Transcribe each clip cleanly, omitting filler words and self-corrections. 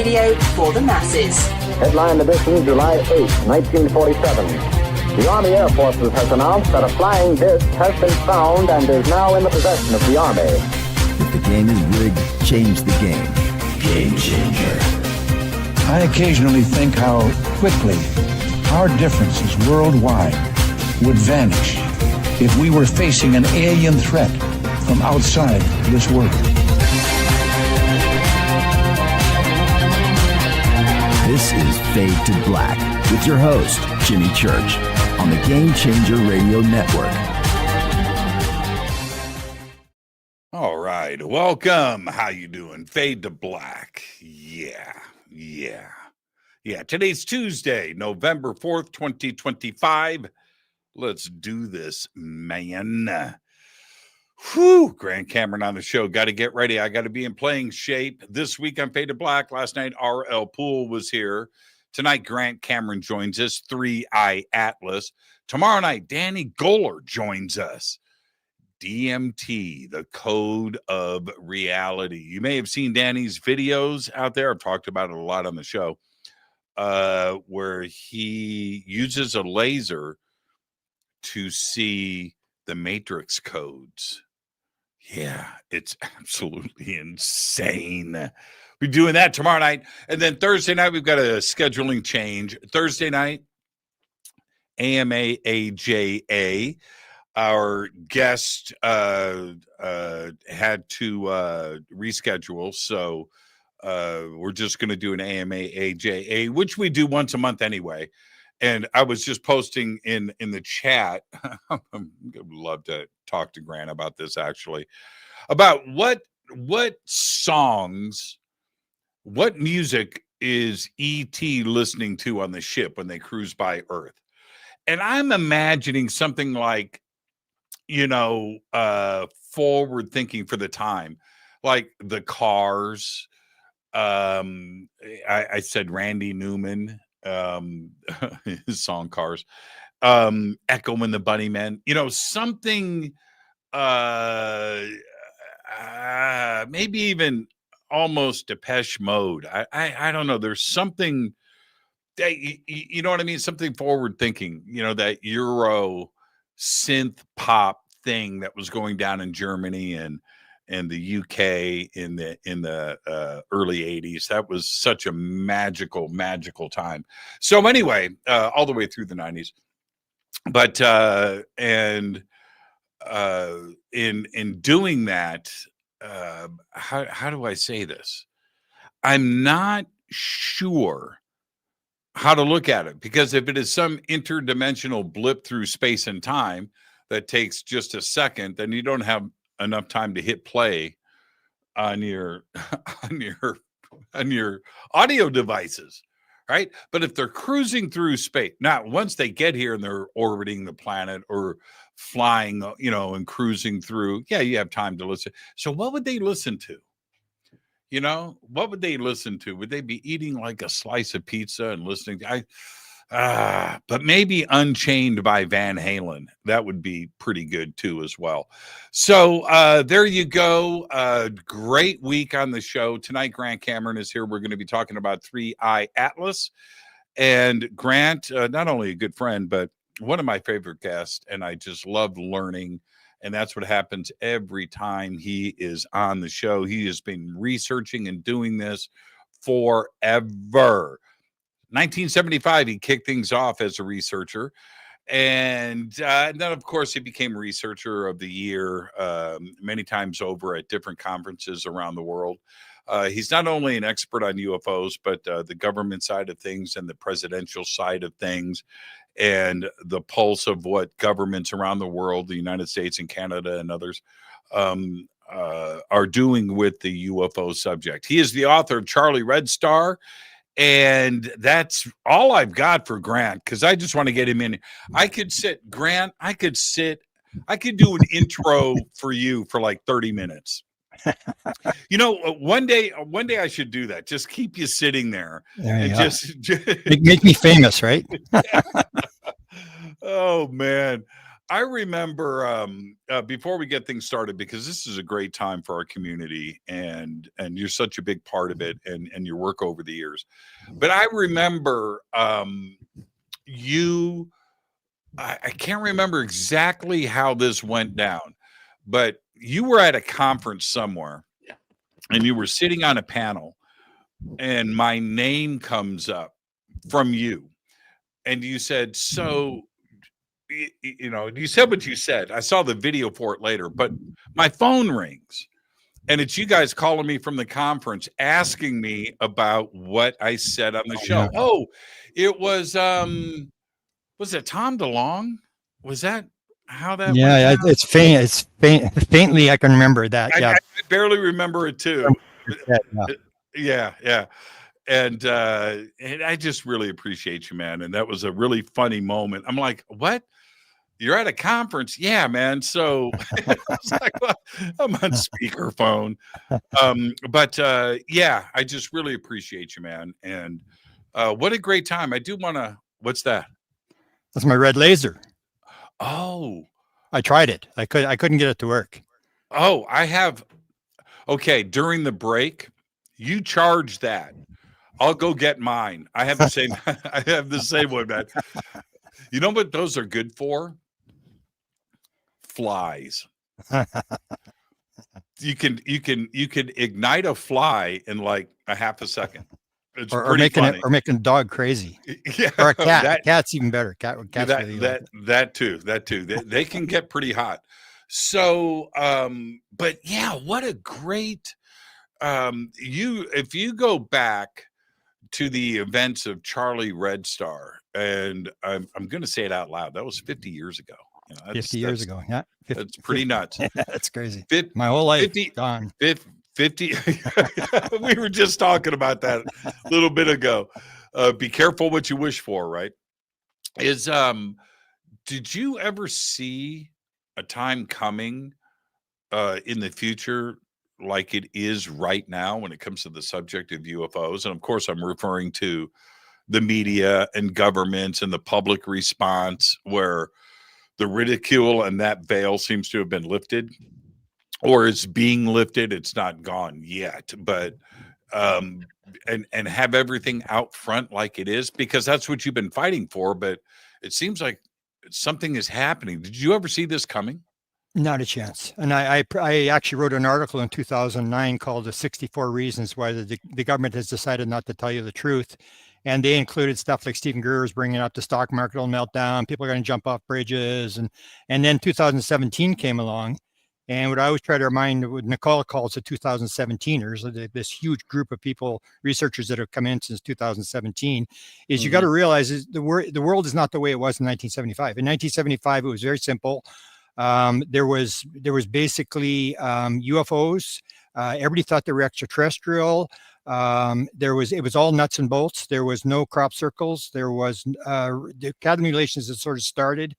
radio for the masses. Headline edition, July 8, 1947. The Army Air Forces has announced that a flying disc has been found and is now in the possession of the Army. If the game is rigged, change the game. Game changer. I occasionally think how quickly our differences worldwide would vanish if we were facing an alien threat from outside this world. This is Fade to Black with your host, Jimmy Church, on the Game Changer Radio Network. All right, welcome. How you doing? Fade to Black. Yeah. Today's Tuesday, November 4th, 2025. Let's do this, man. Whew, Grant Cameron on the show. Got to get ready. I got to be in playing shape. This week on Fade to Black. Last night, R.L. Poole was here. Tonight, Grant Cameron joins us, 3-Eye Atlas. Tomorrow night, Danny Goller joins us. DMT, the code of reality. You may have seen Danny's videos out there. I've talked about it a lot on the show, where he uses a laser to see the matrix codes. Yeah, it's absolutely insane. We're doing that tomorrow night. And then Thursday night, we've got a scheduling change. Thursday night, AMA AJA. Our guest had to reschedule, so we're just going to do an AMA AJA, which we do once a month anyway. And I was just posting in the chat. I'd love to talk to Grant about this, actually, about what songs, what music is ET listening to on the ship when they cruise by Earth. And I'm imagining something like, forward thinking for the time, like the Cars. I said Randy Newman, his song Cars, Echo and the Bunnymen, something, maybe even almost Depeche Mode. I don't know. There's something that, you know what I mean? Something forward thinking, that Euro synth pop thing that was going down in Germany and the UK in the early 80s. That was such a magical time. So anyway, all the way through the 90s. But in doing that, how do I say this? I'm not sure how to look at it, because if it is some interdimensional blip through space and time that takes just a second, then you don't have enough time to hit play on your audio devices, right? But if they're cruising through space, now once they get here and they're orbiting the planet or flying, and cruising through, yeah, you have time to listen. So what would they listen to? What would they listen to? Would they be eating like a slice of pizza and listening to, but maybe Unchained by Van Halen. That would be pretty good too as well. So there you go. Great week on the show. Tonight, Grant Cameron is here. We're going to be talking about 3-Eye Atlas. And Grant, not only a good friend, but one of my favorite guests. And I just love learning. And that's what happens every time he is on the show. He has been researching and doing this forever. 1975, he kicked things off as a researcher. And then, of course, he became Researcher of the Year many times over at different conferences around the world. He's not only an expert on UFOs, but the government side of things and the presidential side of things, and the pulse of what governments around the world, the United States and Canada and others, are doing with the UFO subject. He is the author of Charlie Red Star, and that's all I've got for Grant, because I just want to get him in. I could do an intro for you for like 30 minutes. One day I should do that. Just keep you sitting there and just make me famous, right? Oh man. I remember before we get things started, because this is a great time for our community, and you're such a big part of it, and your work over the years. But I remember you. I can't remember exactly how this went down, but you were at a conference somewhere, and you were sitting on a panel, and my name comes up from you, and you said, so. You said what you said. I saw the video for it later, but my phone rings and it's you guys calling me from the conference asking me about what I said on the show. Yeah. Oh, it was it Tom DeLong? Was that how that went? Yeah, it's faint. It's faintly I can remember that. Yeah. I barely remember it too. Yeah. And I just really appreciate you, man. And that was a really funny moment. I'm like, what? You're at a conference? Yeah, man. So it's like, well, I'm on speakerphone. But yeah, I just really appreciate you, man. And what a great time. I do want to, what's that? That's my red laser. Oh. I tried it. I couldn't get it to work. Oh, I have. Okay. During the break, you charge that. I'll go get mine. I have the same. I have the same one, man. You know what those are good for? Flies. You can ignite a fly in like a half a second. It's making a dog crazy. Yeah, or a cat. Cat's even better. Cat's really that too. They can get pretty hot. So, but yeah, what a great. If you go back to the events of Charlie Red Star, and I'm going to say it out loud. That was 50 years ago. 50 years ago. Yeah. That's pretty nuts. That's crazy. My whole life 50, gone. 50. We were just talking about that a little bit ago. Be careful what you wish for, right? Did you ever see a time coming in the future like it is right now when it comes to the subject of UFOs? And of course, I'm referring to the media and governments and the public response where the ridicule and that veil seems to have been lifted, or it's being lifted. It's not gone yet, but and have everything out front like it is, because that's what you've been fighting for. But it seems like something is happening. Did you ever see this coming? Not a chance. And I actually wrote an article in 2009 called "The 64 Reasons Why the Government Has Decided Not to Tell You the Truth." And they included stuff like Stephen Greer was bringing up the stock market will melt down. People are going to jump off bridges. And then 2017 came along. And what I always try to remind, what Nicole calls the 2017ers, this huge group of people, researchers that have come in since 2017, is you got to realize is the world is not the way it was in 1975. In 1975, it was very simple. There was basically UFOs. Everybody thought they were extraterrestrial. It was all nuts and bolts. There was no crop circles. There was the cattle mutilations that sort of started.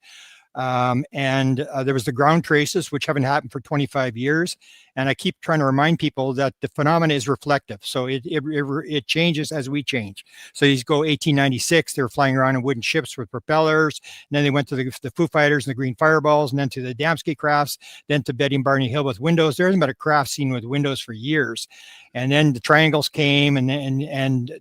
And there was the ground traces, which haven't happened for 25 years. And I keep trying to remind people that the phenomena is reflective. So it changes as we change. So you go 1896, they were flying around in wooden ships with propellers. And then they went to the Foo Fighters and the Green Fireballs, and then to the Damsky crafts, then to Betty and Barney Hill with windows. There hasn't been a craft seen with windows for years. And then the triangles came, and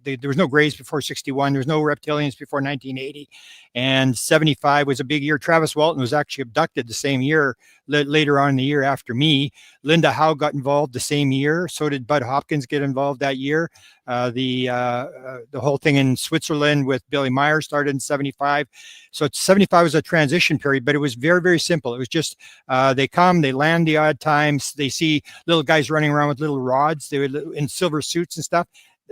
there was no grays before 61. There was no reptilians before 1980. And 75 was a big year. Travis Walton was actually abducted the same year, later on in the year after me. Linda Howe got involved the same year. So did Bud Hopkins get involved that year. The whole thing in Switzerland with Billy Meyer started in 75. So 75 was a transition period, but it was very, very simple. It was just they come, they land the odd times. They see little guys running around with little rods. They were in silver suits and stuff.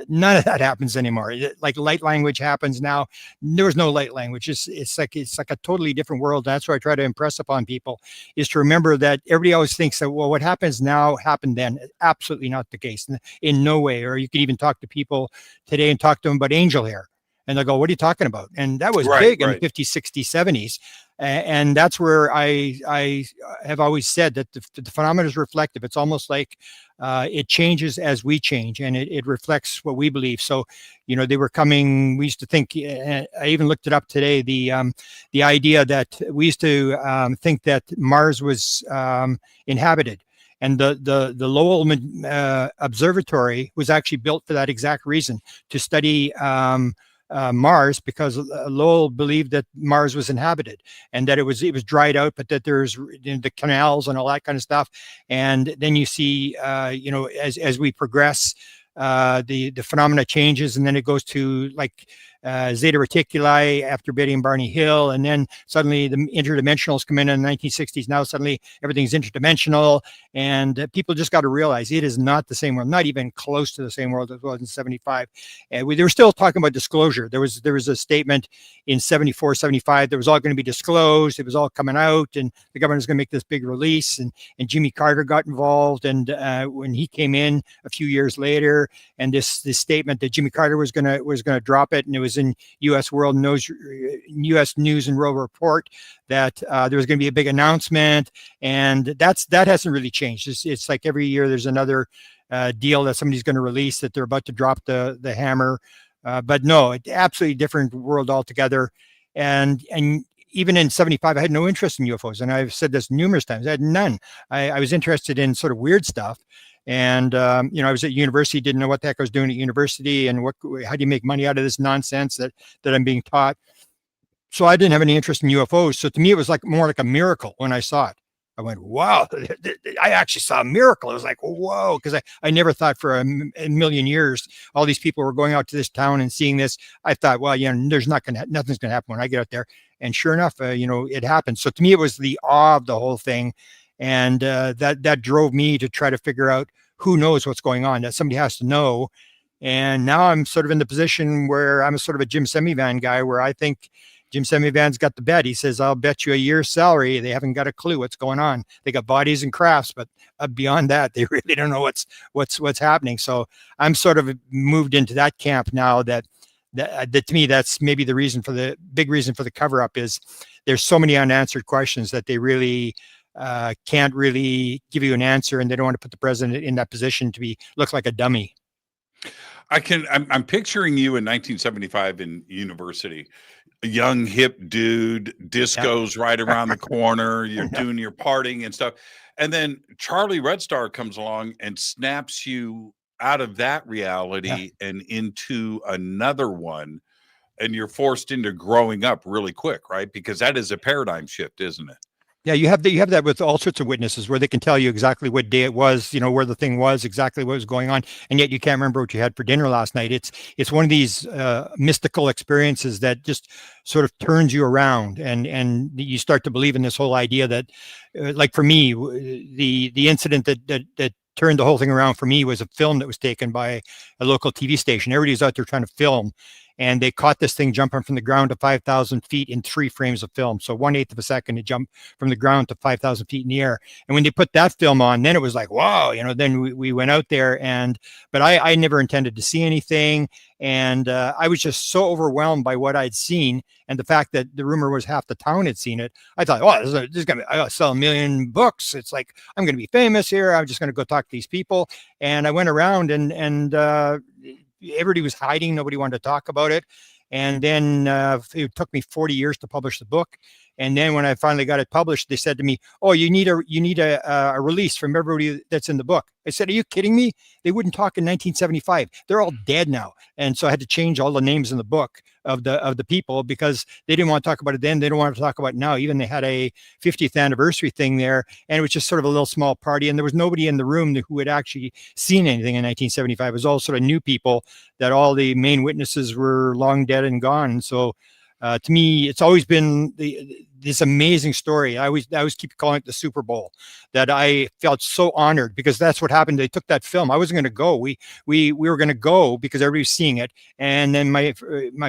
None of that happens anymore. Like light language happens now. There was no light language. It's like a totally different world. That's what I try to impress upon people, is to remember that everybody always thinks that, well, what happens now happened then. Absolutely not the case. In no way. Or you can even talk to people today and talk to them about angel hair. And they'll go, what are you talking about? And that was Right, big in right. the 50s, 60s, 70s. And that's where I have always said that the phenomena is reflective. It's almost like it changes as we change, and it reflects what we believe. So, they were coming. We used to think. I even looked it up today. The idea that we used to think that Mars was inhabited. And the Lowell Observatory was actually built for that exact reason, to study Mars, because Lowell believed that Mars was inhabited and that it was dried out, but that there's the canals and all that kind of stuff. And then you see, as we progress, the phenomena changes, and then it goes to like Zeta Reticuli after Betty and Barney Hill, and then suddenly the interdimensionals come in the 1960s. Now suddenly everything's interdimensional, and people just got to realize it is not the same world, not even close to the same world as it was in 75. And they were still talking about disclosure. There was a statement in 74, 75 that was all going to be disclosed. It was all coming out, and the government was going to make this big release, and Jimmy Carter got involved, and when he came in a few years later, and this statement that Jimmy Carter was going to drop it, and it was in U.S. News and World Report that there was going to be a big announcement, and that hasn't really changed. It's like every year there's another deal that somebody's going to release that they're about to drop the hammer, but no, it's absolutely different world altogether. And even in 75, I had no interest in UFOs, and I've said this numerous times. I had none. I was interested in sort of weird stuff. And, I was at university, didn't know what the heck I was doing at university, and how do you make money out of this nonsense that I'm being taught. So I didn't have any interest in UFOs. So to me, it was more like a miracle when I saw it. I went, wow, I actually saw a miracle. It was like, whoa, because I never thought for a million years all these people were going out to this town and seeing this. I thought, well, nothing's going to happen when I get out there. And sure enough, it happened. So to me, it was the awe of the whole thing. And that drove me to try to figure out who knows what's going on, that somebody has to know. And now I'm sort of in the position where I'm sort of a Jim Semivan guy, where I think Jim Semivan's got the bet. He says, I'll bet you a year's salary they haven't got a clue what's going on. They got bodies and crafts, but beyond that, they really don't know what's happening. So I'm sort of moved into that camp now that to me, that's maybe the big reason for the cover up is there's so many unanswered questions that they really can't really give you an answer, and they don't want to put the president in that position to look like a dummy. I'm picturing you in 1975 in university, a young hip dude, disco's right around the corner. You're doing your partying and stuff. And then Charlie Red Star comes along and snaps you out of that reality and into another one. And you're forced into growing up really quick, right? Because that is a paradigm shift, isn't it? Yeah, you have that with all sorts of witnesses where they can tell you exactly what day it was, where the thing was, exactly what was going on, and yet you can't remember what you had for dinner last night. It's one of these mystical experiences that just sort of turns you around, and you start to believe in this whole idea that, like for me, the incident that turned the whole thing around for me was a film that was taken by a local TV station. Everybody was out there trying to film, and they caught this thing jumping from the ground to 5,000 feet in 3 frames of film. So 1/8 of a second, it jumped from the ground to 5,000 feet in the air. And when they put that film on, then it was like, wow, then we went out there, but I never intended to see anything. And I was just so overwhelmed by what I'd seen, and the fact that the rumor was half the town had seen it. I thought, oh, this is I gotta sell 1 million books. It's like, I'm going to be famous here. I'm just going to go talk to these people. And I went around and everybody was hiding. Nobody wanted to talk about it. And then it took me 40 years to publish the book. And then when I finally got it published, they said to me, oh, you need a release from everybody that's in the book. I said, are you kidding me? They wouldn't talk in 1975. They're all dead now. And so I had to change all the names in the book of the people, because they didn't want to talk about it then. They don't want to talk about it now. Even they had a 50th anniversary thing there, and it was just sort of a little small party. And there was nobody in the room who had actually seen anything in 1975. It was all sort of new people that all the main witnesses were long dead and gone. And so to me, it's always been this amazing story. I always keep calling it the Super Bowl, that I felt so honored, because that's what happened. They took that film. I wasn't going to go. We were going to go because everybody was seeing it. And then my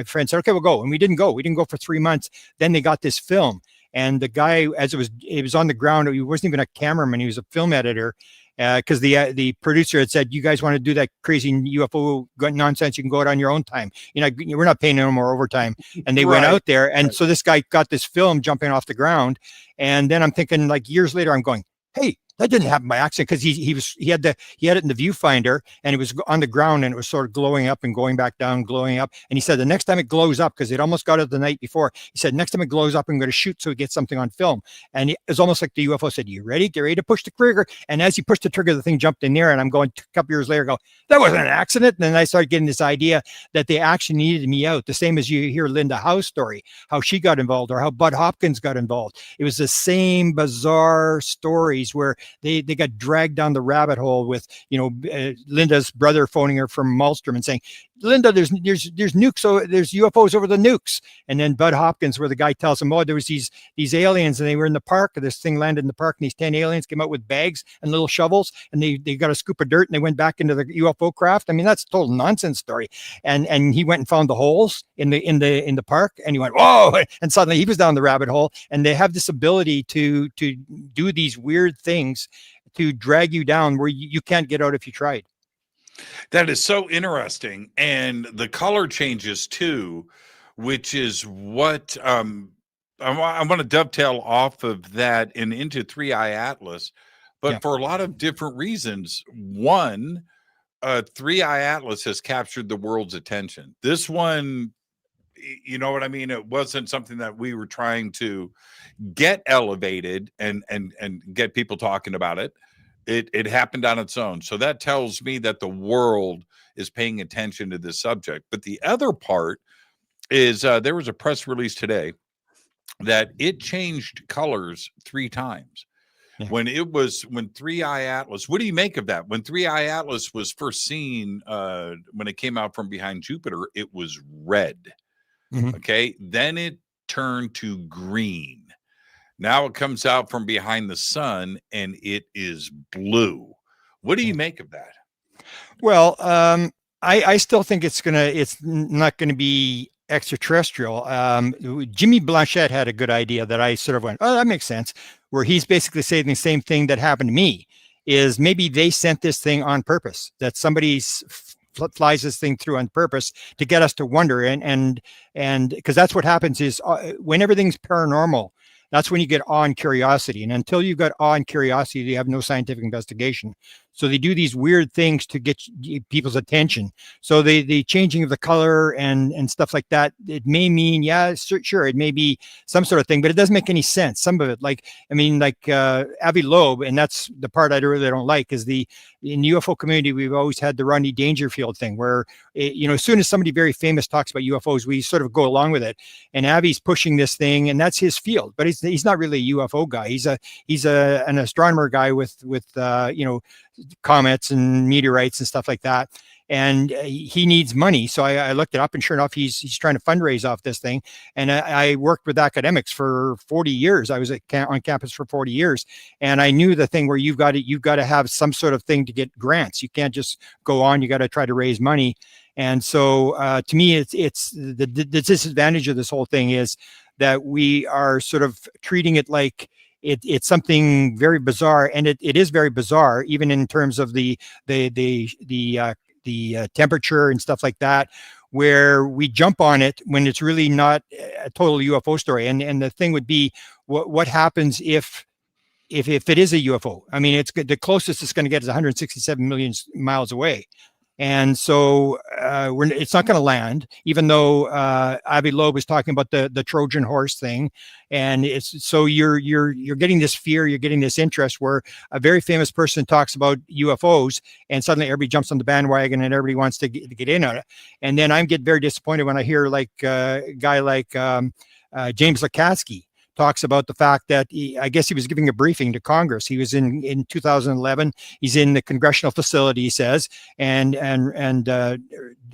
friend said, okay, we'll go. And we didn't go. We didn't go for 3 months. Then they got this film. And the guy, it was on the ground, he wasn't even a cameraman. He was a film editor. because the producer had said, you guys want to do that crazy UFO nonsense, you can go out on your own time. We're not paying no more overtime. And they went out there. And so this guy got this film jumping off the ground. And then I'm thinking, like, years later, I'm going, hey, that didn't happen by accident, because he had it in the viewfinder, and it was on the ground, and it was sort of glowing up and going back down, glowing up. And he said the next time it glows up, because it almost got it the night before, he said next time it glows up, I'm going to shoot so we get something on film. And it was almost like the UFO said, you ready? Get ready to push the trigger. And as he pushed the trigger, the thing jumped in there. And I'm going, a couple years later, go, that wasn't an accident. And then I started getting this idea that they actually needed me out. The same as you hear Linda Howe's story, how she got involved, or how Bud Hopkins got involved. It was the same bizarre stories where they got dragged down the rabbit hole with, Linda's brother phoning her from Malmstrom and saying, Linda, there's nukes, so there's UFOs over the nukes. And then Bud Hopkins, where the guy tells him, oh, there was these aliens, and they were in the park. This thing landed in the park, and these 10 aliens came out with bags and little shovels, and they got a scoop of dirt, and they went back into the UFO craft. I mean, that's a total nonsense story. And he went and found the holes in the park, and he went, whoa, and suddenly he was down the rabbit hole. And they have this ability to do these weird things to drag you down where you can't get out if you tried. That is so interesting. And the color changes too, which is what I want to dovetail off of that and into 3-Eye Atlas, but for a lot of different reasons. One, 3-Eye Atlas has captured the world's attention. This one, you know what I mean? It wasn't something that we were trying to get elevated and get people talking about it. It happened on its own. So that tells me that the world is paying attention to this subject. But the other part is there was a press release today that it changed colors 3 times. Yeah. When 3-Eye Atlas, what do you make of that? When 3-Eye Atlas was first seen, when it came out from behind Jupiter, it was red. Mm-hmm. Okay. Then it turned to green. Now it comes out from behind the sun, and it is blue. What do you make of that? Well, I still think it's not gonna be extraterrestrial. Jimmy Blanchette had a good idea that I sort of went, oh, that makes sense. Where he's basically saying the same thing that happened to me, is maybe they sent this thing on purpose, that somebody flies this thing through on purpose to get us to wonder, and because that's what happens is when everything's paranormal, that's when you get awe and curiosity. And until you've got awe and curiosity, you have no scientific investigation. So they do these weird things to get people's attention. So the changing of the color and stuff like that, it may mean, yeah, sure, it may be some sort of thing, but it doesn't make any sense. Some of it, like Avi Loeb, and that's the part I really don't like, is in the UFO community, we've always had the Rodney Dangerfield thing, where as soon as somebody very famous talks about UFOs, we sort of go along with it. And Avi's pushing this thing, and that's his field, but he's not really a UFO guy. He's an astronomer guy with comets and meteorites and stuff like that, and he needs money. So I looked it up, and sure enough, he's trying to fundraise off this thing. And I worked with academics for 40 years. I was on campus for 40 years, and I knew the thing where you've got to have some sort of thing to get grants. You can't just go on. You got to try to raise money. And so to me, it's the disadvantage of this whole thing is that we are sort of treating it like it's something very bizarre, and it is very bizarre, even in terms of the temperature and stuff like that, where we jump on it when it's really not a total UFO story. And the thing would be, what happens if it is a UFO? I mean, the closest it's going to get is 167 million miles away. And so it's not going to land, even though Avi Loeb was talking about the Trojan horse thing. And it's so you're getting this fear, you're getting this interest where a very famous person talks about UFOs, and suddenly everybody jumps on the bandwagon and everybody wants to get in on it. And then I get very disappointed when I hear a guy like James Lukatsky talks about the fact that I guess he was giving a briefing to Congress. He was in 2011. He's in the congressional facility, he says, and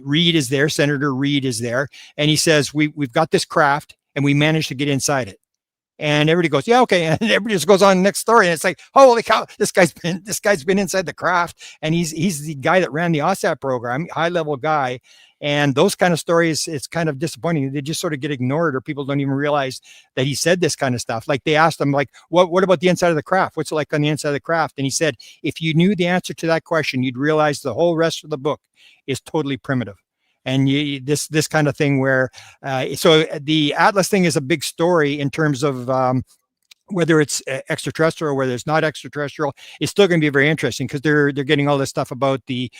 Reed is there. Senator Reed is there, and he says we've got this craft and we managed to get inside it. And everybody goes, yeah, okay. And everybody just goes on to the next story. And it's like, holy cow, this guy's been inside the craft, and he's the guy that ran the OSAP program, high level guy. And those kind of stories, it's kind of disappointing. They just sort of get ignored, or people don't even realize that he said this kind of stuff. Like they asked him, like, what about the inside of the craft? What's it like on the inside of the craft? And he said, if you knew the answer to that question, you'd realize the whole rest of the book is totally primitive. And this kind of thing where, so the Atlas thing is a big story in terms of whether it's extraterrestrial or whether it's not extraterrestrial. It's still going to be very interesting because they're getting all this stuff about the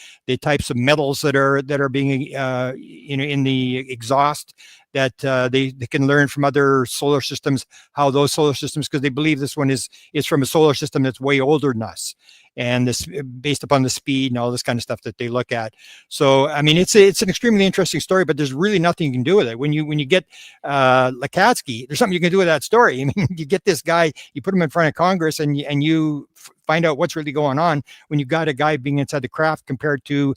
types of metals that are being in the exhaust, that they can learn from other solar systems, how those solar systems, because they believe this one is from a solar system that's way older than us, and this based upon the speed and all this kind of stuff that they look at. So I mean, it's an extremely interesting story, but there's really nothing you can do with it. When you get Lakatsky, there's something you can do with that story. I mean, you get this guy, you put him in front of Congress, and you find out what's really going on when you got a guy being inside the craft compared to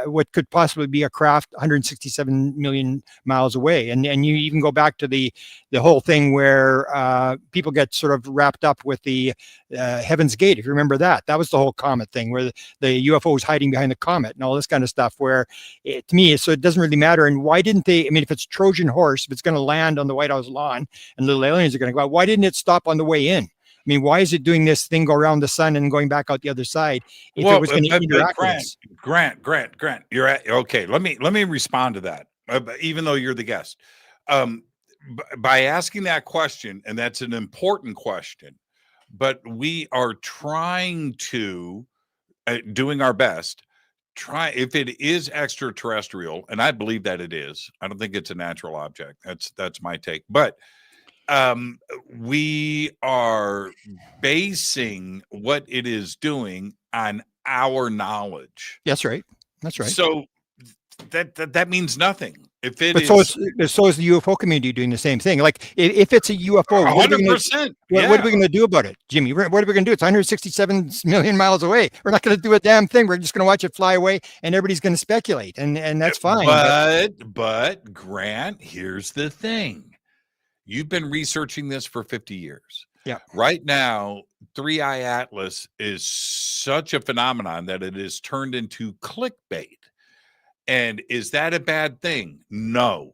what could possibly be a craft 167 million miles away. And you even go back to the whole thing where people get sort of wrapped up with the Heaven's Gate. If you remember that was the whole comet thing, where the UFO was hiding behind the comet and all this kind of stuff, where to me, so it doesn't really matter. And why didn't they, I mean, if it's Trojan horse, if it's going to land on the White House lawn and little aliens are going to go out, why didn't it stop on the way in? I mean, why is it doing this thing, go around the sun and going back out the other side? If it was going to interact with us? Grant, you're at, okay. Let me respond to that. Even though you're the guest, by asking that question, and that's an important question, but we are trying to, doing our best, if it is extraterrestrial, and I believe that it is. I don't think it's a natural object. That's my take, but we are basing what it is doing on our knowledge. That's right. So that means nothing. If it but is, so is the UFO community doing the same thing. Like if it's a UFO, 100%. What are we going to do about it, Jimmy? What are we going to do? It's 167 million miles away. We're not going to do a damn thing. We're just going to watch it fly away, and everybody's going to speculate, and that's fine. But Grant, here's the thing. You've been researching this for 50 years. Yeah. Right now, 3i Atlas is such a phenomenon that it is turned into clickbait. And is that a bad thing? No.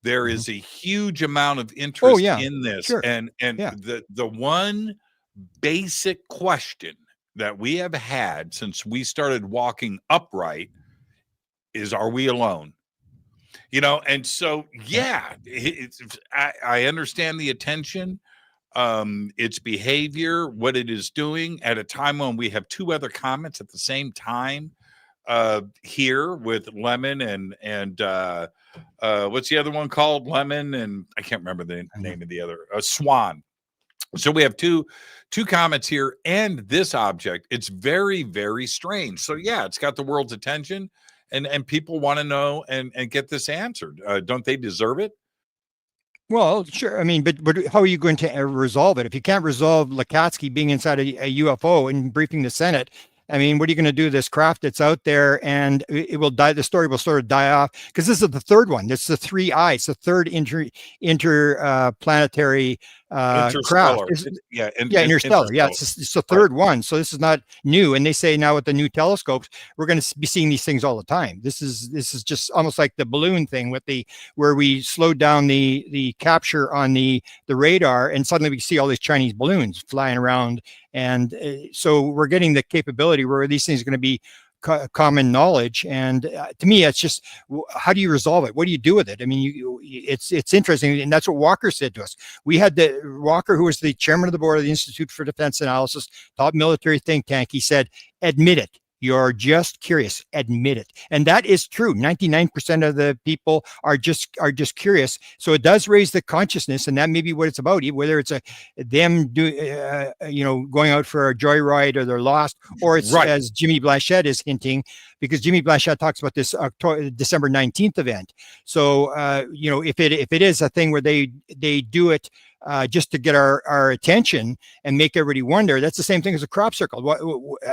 There is a huge amount of interest in this. Sure. And the one basic question that we have had since we started walking upright is, are we alone? You know, and so, yeah, I understand the attention, its behavior, what it is doing at a time when we have two other comets at the same time here with Lemon and what's the other one called? Lemon, and I can't remember the name of the other, Swan. So we have two comets here and this object. It's very, very strange. So, yeah, it's got the world's attention. And people want to know and get this answered. Don't they deserve it? Well, sure. I mean, but how are you going to resolve it? If you can't resolve Lakatsky being inside a UFO and briefing the Senate, I mean, what are you going to do? This craft that's out there, and it will die. The story will sort of die off, because this is the third one. It's the 3I. It's the third interplanetary craft. Interstellar. Yeah, it's the third one. So this is not new. And they say now with the new telescopes, we're going to be seeing these things all the time. This is just almost like the balloon thing where we slowed down the capture on the radar, and suddenly we see all these Chinese balloons flying around. And so we're getting the capability where these things are going to be common knowledge. And to me, it's just, how do you resolve it? What do you do with it? I mean, it's interesting. And that's what Walker said to us. We had Walker, who was the chairman of the board of the Institute for Defense Analysis, top military think tank. He said, admit it. You're just curious. Admit it. And that is true. 99% of the people are just curious. So it does raise the consciousness, and that may be what it's about. Whether it's them going out for a joyride, or they're lost, or it's as Jimmy Blanchette is hinting, because Jimmy Blanchette talks about this December 19th event. So if it is a thing where they do it just to get our attention and make everybody wonder, that's the same thing as a crop circle.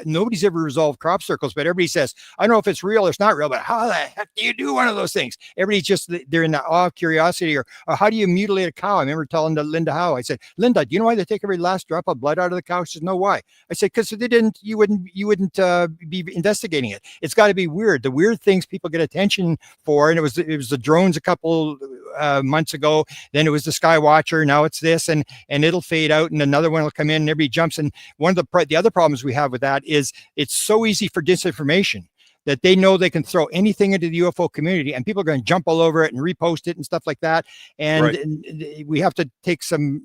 Nobody's ever resolved crop circles, but everybody says, I don't know if it's real or it's not real, but how the heck do you do one of those things? Everybody's they're in the awe of curiosity, or how do you mutilate a cow? I remember telling Linda Howe, I said, Linda, do you know why they take every last drop of blood out of the cow? She says, no, why? I said, because if they didn't, you wouldn't be investigating it. It's it's got to be weird. The weird things people get attention for, and it was the drones a couple months ago. Then it was the Skywatcher. Now it's this, and it'll fade out, and another one will come in, and everybody jumps. And one of the other problems we have with that is it's so easy for disinformation that they know they can throw anything into the UFO community, and people are going to jump all over it and repost it and stuff like that. And we have to take some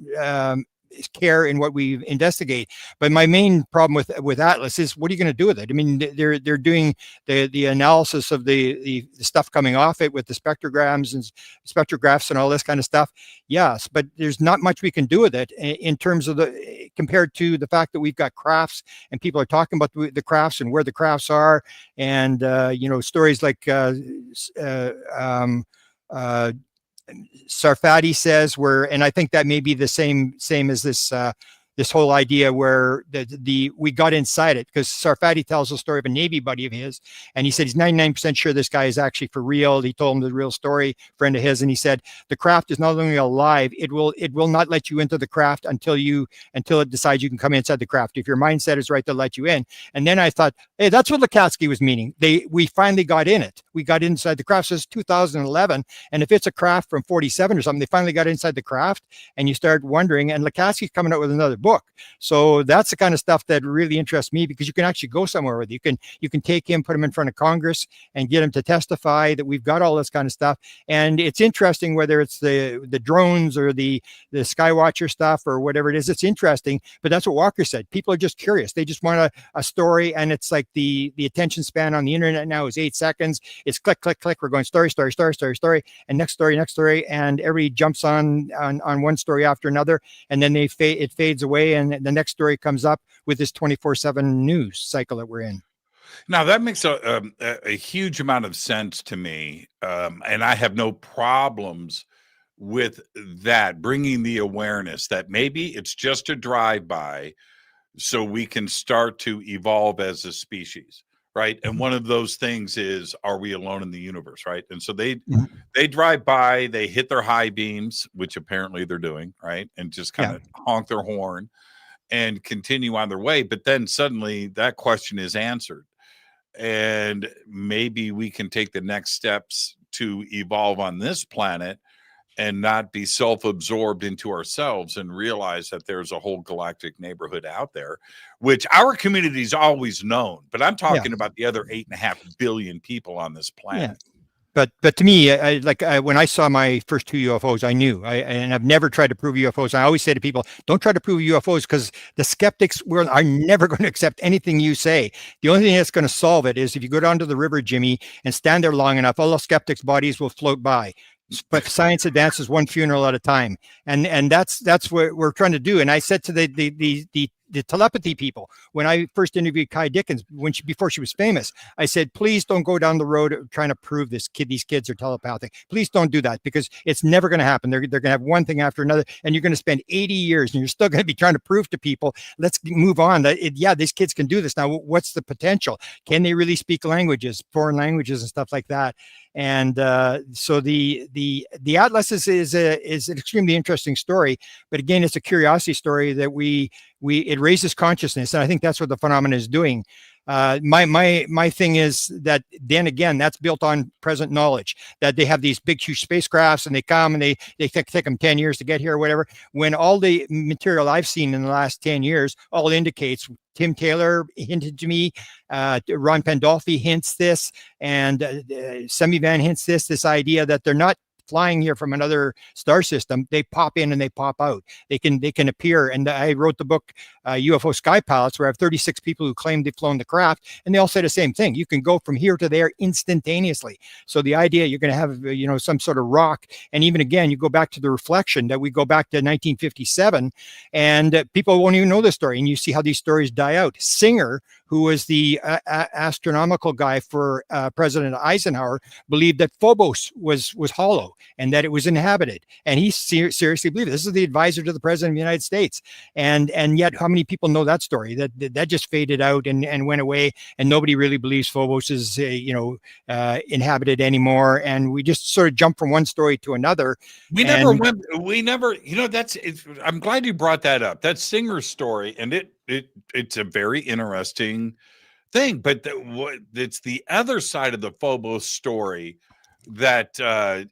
care in what we investigate. But my main problem with Atlas is, what are you going to do with it? I mean, they're doing the analysis of the stuff coming off it with the spectrographs and all this kind of stuff. Yes, but there's not much we can do with it in terms of compared to the fact that we've got crafts and people are talking about the crafts and where the crafts are, and stories like Sarfati says, and I think that may be the same as this whole idea where we got inside it, because Sarfati tells the story of a Navy buddy of his, and he said he's 99% sure this guy is actually for real. He told him the real story, friend of his, and he said the craft is not only alive, it will not let you into the craft until it decides you can come inside the craft. If your mindset is right, they'll let you in. And then I thought, hey, that's what Lukatsky was meaning. We finally got in it. We got inside the craft. So it's 2011, and if it's a craft from 47 or something, they finally got inside the craft, and you start wondering. And Lukatsky's coming out with another book. So that's the kind of stuff that really interests me, because you can actually go somewhere with it. You can take him, put him in front of Congress, and get him to testify that we've got all this kind of stuff. And it's interesting whether it's the drones or the Skywatcher stuff or whatever it is. It's interesting, but that's what Walker said. People are just curious. They just want a story, and it's like the attention span on the internet now is 8 seconds. It's click, click, click. We're going story, story, story, story, story, and next story, and everybody jumps on one story after another, and then it fades away, and the next story comes up with this 24/7 news cycle that we're in. Now that makes a huge amount of sense to me, and I have no problems with that, bringing the awareness that maybe it's just a drive-by, so we can start to evolve as a species. Right. And one of those things is, are we alone in the universe? Right. And so they drive by, they hit their high beams, which apparently they're doing, right, and just kind of honk their horn and continue on their way. But then suddenly that question is answered. And maybe we can take the next steps to evolve on this planet and not be self-absorbed into ourselves, and realize that there's a whole galactic neighborhood out there, which our community's always known. But I'm talking about the other 8.5 billion people on this planet. Yeah. But to me, when I saw my first 2 UFOs, I knew. And I've never tried to prove UFOs. I always say to people, don't try to prove UFOs, because the skeptics are never going to accept anything you say. The only thing that's going to solve it is if you go down to the river, Jimmy, and stand there long enough, all the skeptics' bodies will float by. But science advances one funeral at a time, and that's what we're trying to do. And I said to the telepathy people, when I first interviewed Kai Dickens, before she was famous, I said, please don't go down the road trying to prove these kids are telepathic. Please don't do that, because it's never going to happen. They're going to have one thing after another, and you're going to spend 80 years, and you're still going to be trying to prove to people, let's move on. These kids can do this. Now, what's the potential? Can they really speak foreign languages and stuff like that? And so the Atlas is an extremely interesting story, but again, it's a curiosity story that it raises consciousness, and I think that's what the phenomenon is doing. My thing is that then again, that's built on present knowledge, that they have these big, huge spacecrafts, and they come and they take them 10 years to get here or whatever. When all the material I've seen in the last 10 years all indicates, Tim Taylor hinted to me, Ron Pandolfi hints this, and Semivan hints this idea that they're not flying here from another star system. They pop in and they pop out. They can appear. And I wrote the book UFO Sky Pilots, where I have 36 people who claim they've flown the craft, and they all say the same thing. You can go from here to there instantaneously. So the idea you're going to have some sort of rock, and even again, you go back to the reflection, that we go back to 1957, and people won't even know the story. And you see how these stories die out. Singer, who was the astronomical guy for President Eisenhower, believed that Phobos was hollow and that it was inhabited. And he seriously believed it. This is the advisor to the President of the United States. And yet, how many people know that story? That just faded out and went away, and nobody really believes Phobos is inhabited anymore. And we just sort of jump from one story to another. I'm glad you brought that up. That Singer story, and it's a very interesting thing. But it's the other side of the Phobos story that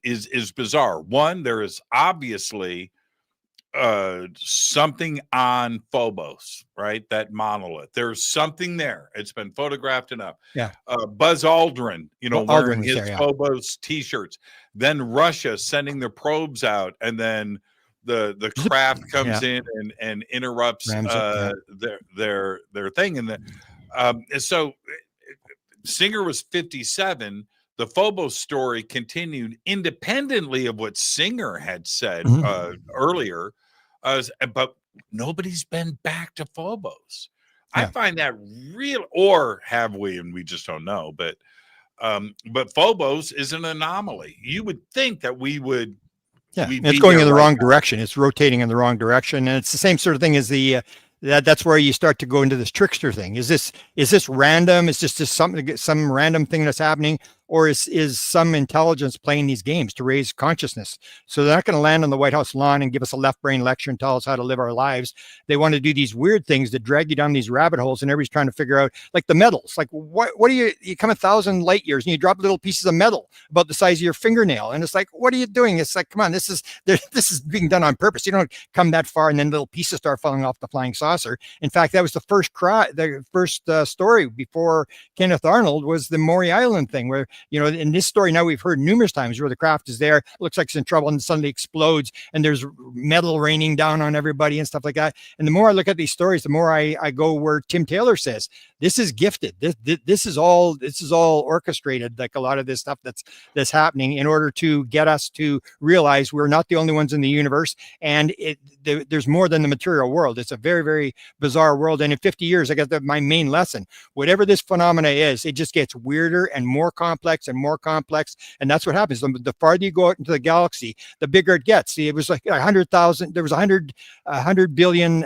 is bizarre. One, there is obviously something on Phobos, right? That monolith. There's something there. It's been photographed enough. Yeah. Buzz Aldrin, wearing his there, yeah. Phobos t-shirts. Then Russia sending their probes out, and then the craft comes in and interrupts their thing. And so Singer was 57. The Phobos story continued independently of what Singer had said earlier, but nobody's been back to Phobos. I find that real, or have we, and we just don't know. But Phobos is an anomaly. You would think that we would. Yeah, it's going in the wrong direction. It's rotating in the wrong direction, and it's the same sort of thing as the. That's where you start to go into this trickster thing. Is this random? Is this just some random thing that's happening, or is some intelligence playing these games to raise consciousness? So they're not going to land on the White House lawn and give us a left brain lecture and tell us how to live our lives. They want to do these weird things that drag you down these rabbit holes, and everybody's trying to figure out, like the metals. Like what do you come 1,000 light years and you drop little pieces of metal about the size of your fingernail, and it's like, what are you doing? It's like, come on, this is being done on purpose. You don't come that far and then little pieces start falling off the flying saucer. In fact, that was the first story before Kenneth Arnold was the Maury Island thing, where, in this story now we've heard numerous times where the craft is there, looks like it's in trouble, and suddenly explodes, and there's metal raining down on everybody and stuff like that. And the more I look at these stories, the more I go where Tim Taylor says this is gifted. This is all orchestrated, like a lot of this stuff that's happening in order to get us to realize we're not the only ones in the universe, and there's more than the material world. It's a very, very bizarre world. And in 50 years, I got my main lesson. Whatever this phenomena is, it just gets weirder and more complex and more complex. And that's what happens. The farther you go out into the galaxy, the bigger it gets. See, it was like 100,000. There was 100 billion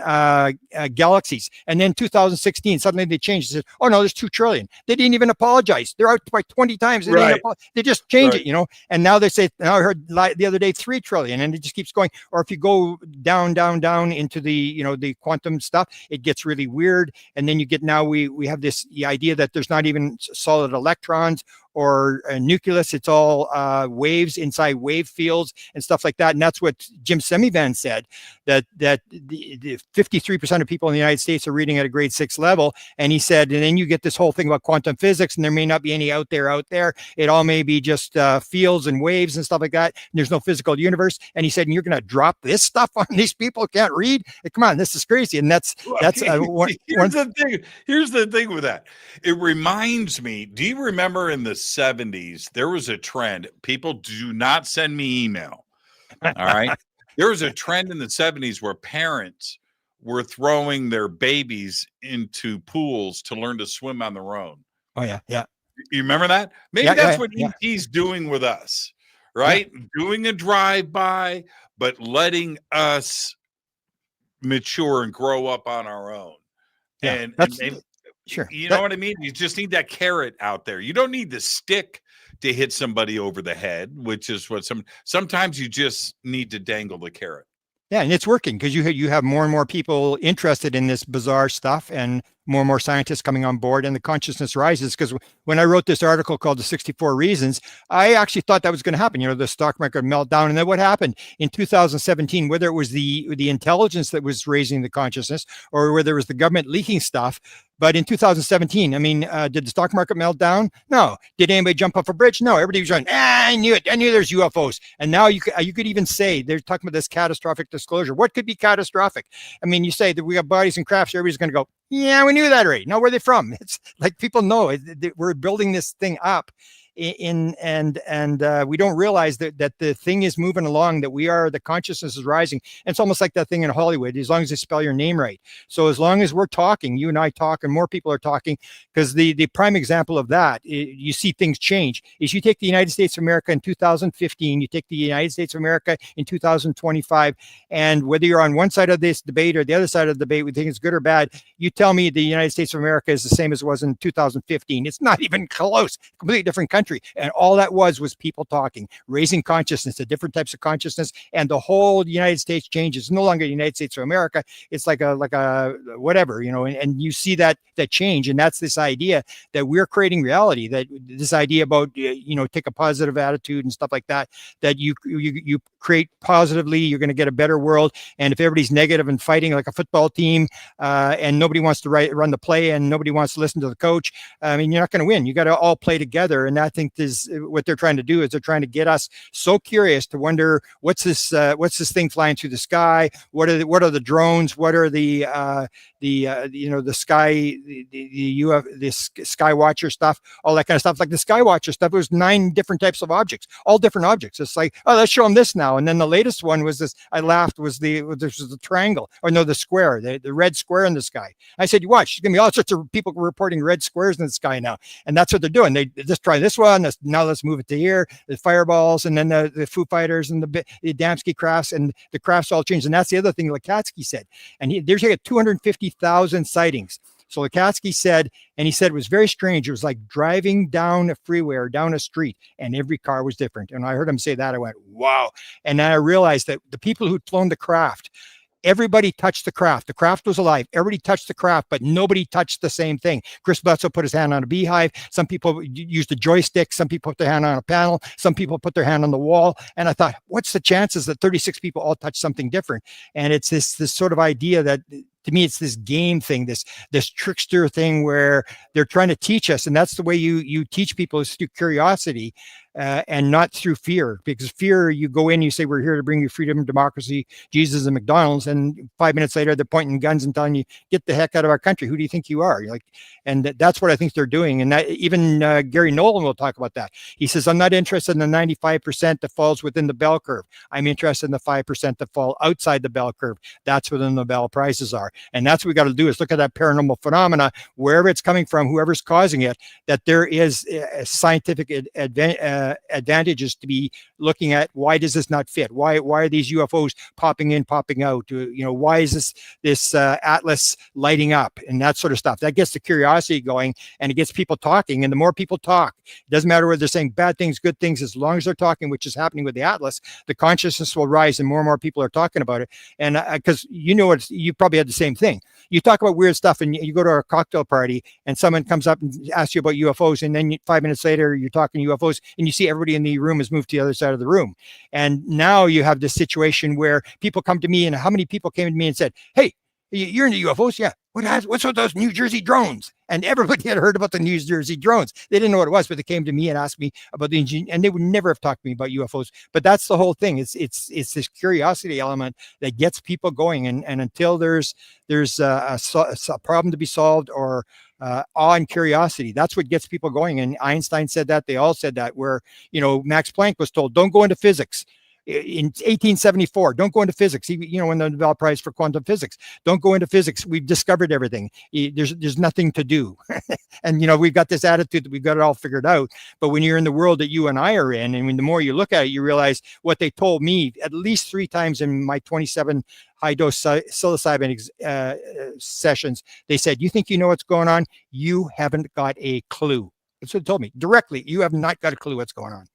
galaxies. And then 2016, suddenly they changed. They said, oh no, there's 2 trillion. They didn't even apologize. They're out by 20 times. They just change it, And now they say, now I heard the other day 3 trillion, and it just keeps going. Or if you go down into the, the quantum stuff, it gets really weird. And then you get, now we have this idea that there's not even solid electrons or a nucleus. It's all waves inside wave fields and stuff like that. And that's what Jim Semivan said, that the 53% of people in the United States are reading at a grade 6 level. And he said, and then you get this whole thing about quantum physics, and there may not be any out there. It all may be just fields and waves and stuff like that. And there's no physical universe. And he said, and you're going to drop this stuff on these people who can't read? Come on, this is crazy. And that's here's the thing with that. It reminds me, do you remember in the 70s, there was a trend. People, do not send me email. All right. There was a trend in the 70s where parents were throwing their babies into pools to learn to swim on their own. Oh, yeah. Yeah. You remember that? Maybe that's what ET's doing with us, right? Yeah. Doing a drive-by, but letting us mature and grow up on our own. Yeah, sure. You know what I mean? You just need that carrot out there. You don't need the stick to hit somebody over the head, which is what sometimes you just need to dangle the carrot. Yeah, and it's working because you have more and more people interested in this bizarre stuff, and more and more scientists coming on board, and the consciousness rises. Because when I wrote this article called The 64 Reasons, I actually thought that was going to happen, the stock market meltdown. And then what happened in 2017, whether it was the intelligence that was raising the consciousness, or whether it was the government leaking stuff, but in 2017, did the stock market melt down? No. Did anybody jump off a bridge? No. Everybody was going, I knew it. I knew there's UFOs. And now you could even say, they're talking about this catastrophic disclosure. What could be catastrophic? You say that we got bodies and crafts. Everybody's going to go, yeah, we knew that already. Now, where are they from? It's like people know we're building this thing up. And we don't realize that the thing is moving along, that the consciousness is rising. And it's almost like that thing in Hollywood, as long as they spell your name right. So as long as we're talking, you and I talk, and more people are talking, because the prime example of that, you see things change, is you take the United States of America in 2015, you take the United States of America in 2025, and whether you're on one side of this debate or the other side of the debate, we think it's good or bad, you tell me the United States of America is the same as it was in 2015. It's not even close. Completely different country. country. And all that was people talking, raising consciousness, the different types of consciousness, and the whole United States changes. It's no longer the United States of America. It's like a whatever, and you see that change. And that's this idea that we're creating reality, that this idea about, take a positive attitude and stuff like that, that you create positively, you're going to get a better world. And if everybody's negative and fighting like a football team, and nobody wants to run the play and nobody wants to listen to the coach, I mean, you're not going to win. You got to all play together. And I think this, what they're trying to do is they're trying to get us so curious to wonder, what's this thing flying through the sky? What are the drones? What are the sky, the sky watcher stuff, all that kind of stuff. Like the sky watcher stuff, it was 9 different types of objects, all different objects. It's like, oh, let's show them this now. And then the latest one was this, I laughed, was the triangle, or no, the square, the red square in the sky. I said, you watch, there's gonna be all sorts of people reporting red squares in the sky now. And that's what they're doing. They just try this one, now let's move it to here, the fireballs, and then the Foo Fighters and the Adamski crafts, and the crafts all changed. And that's the other thing Lakatsky said. And there's like 250,000 sightings. So Lakatsky said, and he said it was very strange. It was like driving down a freeway or down a street, and every car was different. And I heard him say that, I went, wow. And then I realized that the people who'd flown the craft, everybody touched the craft. The craft was alive. Everybody touched the craft, but nobody touched the same thing. Chris Bledsoe put his hand on a beehive. Some people used a joystick. Some people put their hand on a panel. Some people put their hand on the wall. And I thought, what's the chances that 36 people all touch something different? And it's this sort of idea that, to me, it's this game thing, this trickster thing where they're trying to teach us. And that's the way you teach people, is through curiosity, and not through fear. Because fear, you go in, you say, we're here to bring you freedom, democracy, Jesus, and McDonald's. And 5 minutes later, they're pointing guns and telling you, get the heck out of our country. Who do you think you are? And that's what I think they're doing. And that even Gary Nolan will talk about that. He says, I'm not interested in the 95% that falls within the bell curve. I'm interested in the 5% that fall outside the bell curve. That's where the Nobel Prizes are. And that's what we got to do, is look at that paranormal phenomena, wherever it's coming from, whoever's causing it, that there is a scientific advantages to be looking at. Why does this not fit? Why are these UFOs popping in, popping out? Why is this atlas lighting up, and that sort of stuff? That gets the curiosity going, and it gets people talking. And the more people talk, it doesn't matter whether they're saying bad things, good things, as long as they're talking, which is happening with the atlas, the consciousness will rise, and more people are talking about it. And because you probably had the same thing. You talk about weird stuff, and you go to a cocktail party, and someone comes up and asks you about UFOs, and then 5 minutes later you're talking UFOs, and you see everybody in the room has moved to the other side of the room. And now you have this situation where people come to me, and how many people came to me and said, hey, you're into UFOs? Yeah. What's with those New Jersey drones? And everybody had heard about the New Jersey drones. They didn't know what it was, but they came to me and asked me about the engineer, and they would never have talked to me about UFOs. But that's the whole thing. It's this curiosity element that gets people going. And until there's a problem to be solved, or awe and curiosity, that's what gets people going. And Einstein said that. They all said that. Where Max Planck was told, don't go into physics. In 1874, don't go into physics. When the Nobel Prize for quantum physics, don't go into physics. We've discovered everything. There's nothing to do. And we've got this attitude that we've got it all figured out. But when you're in the world that you and I are in, and when the more you look at it, you realize what they told me at least 3 times in my 27 high-dose psilocybin sessions. They said, you think you know what's going on? You haven't got a clue. That's what they told me directly. You have not got a clue what's going on.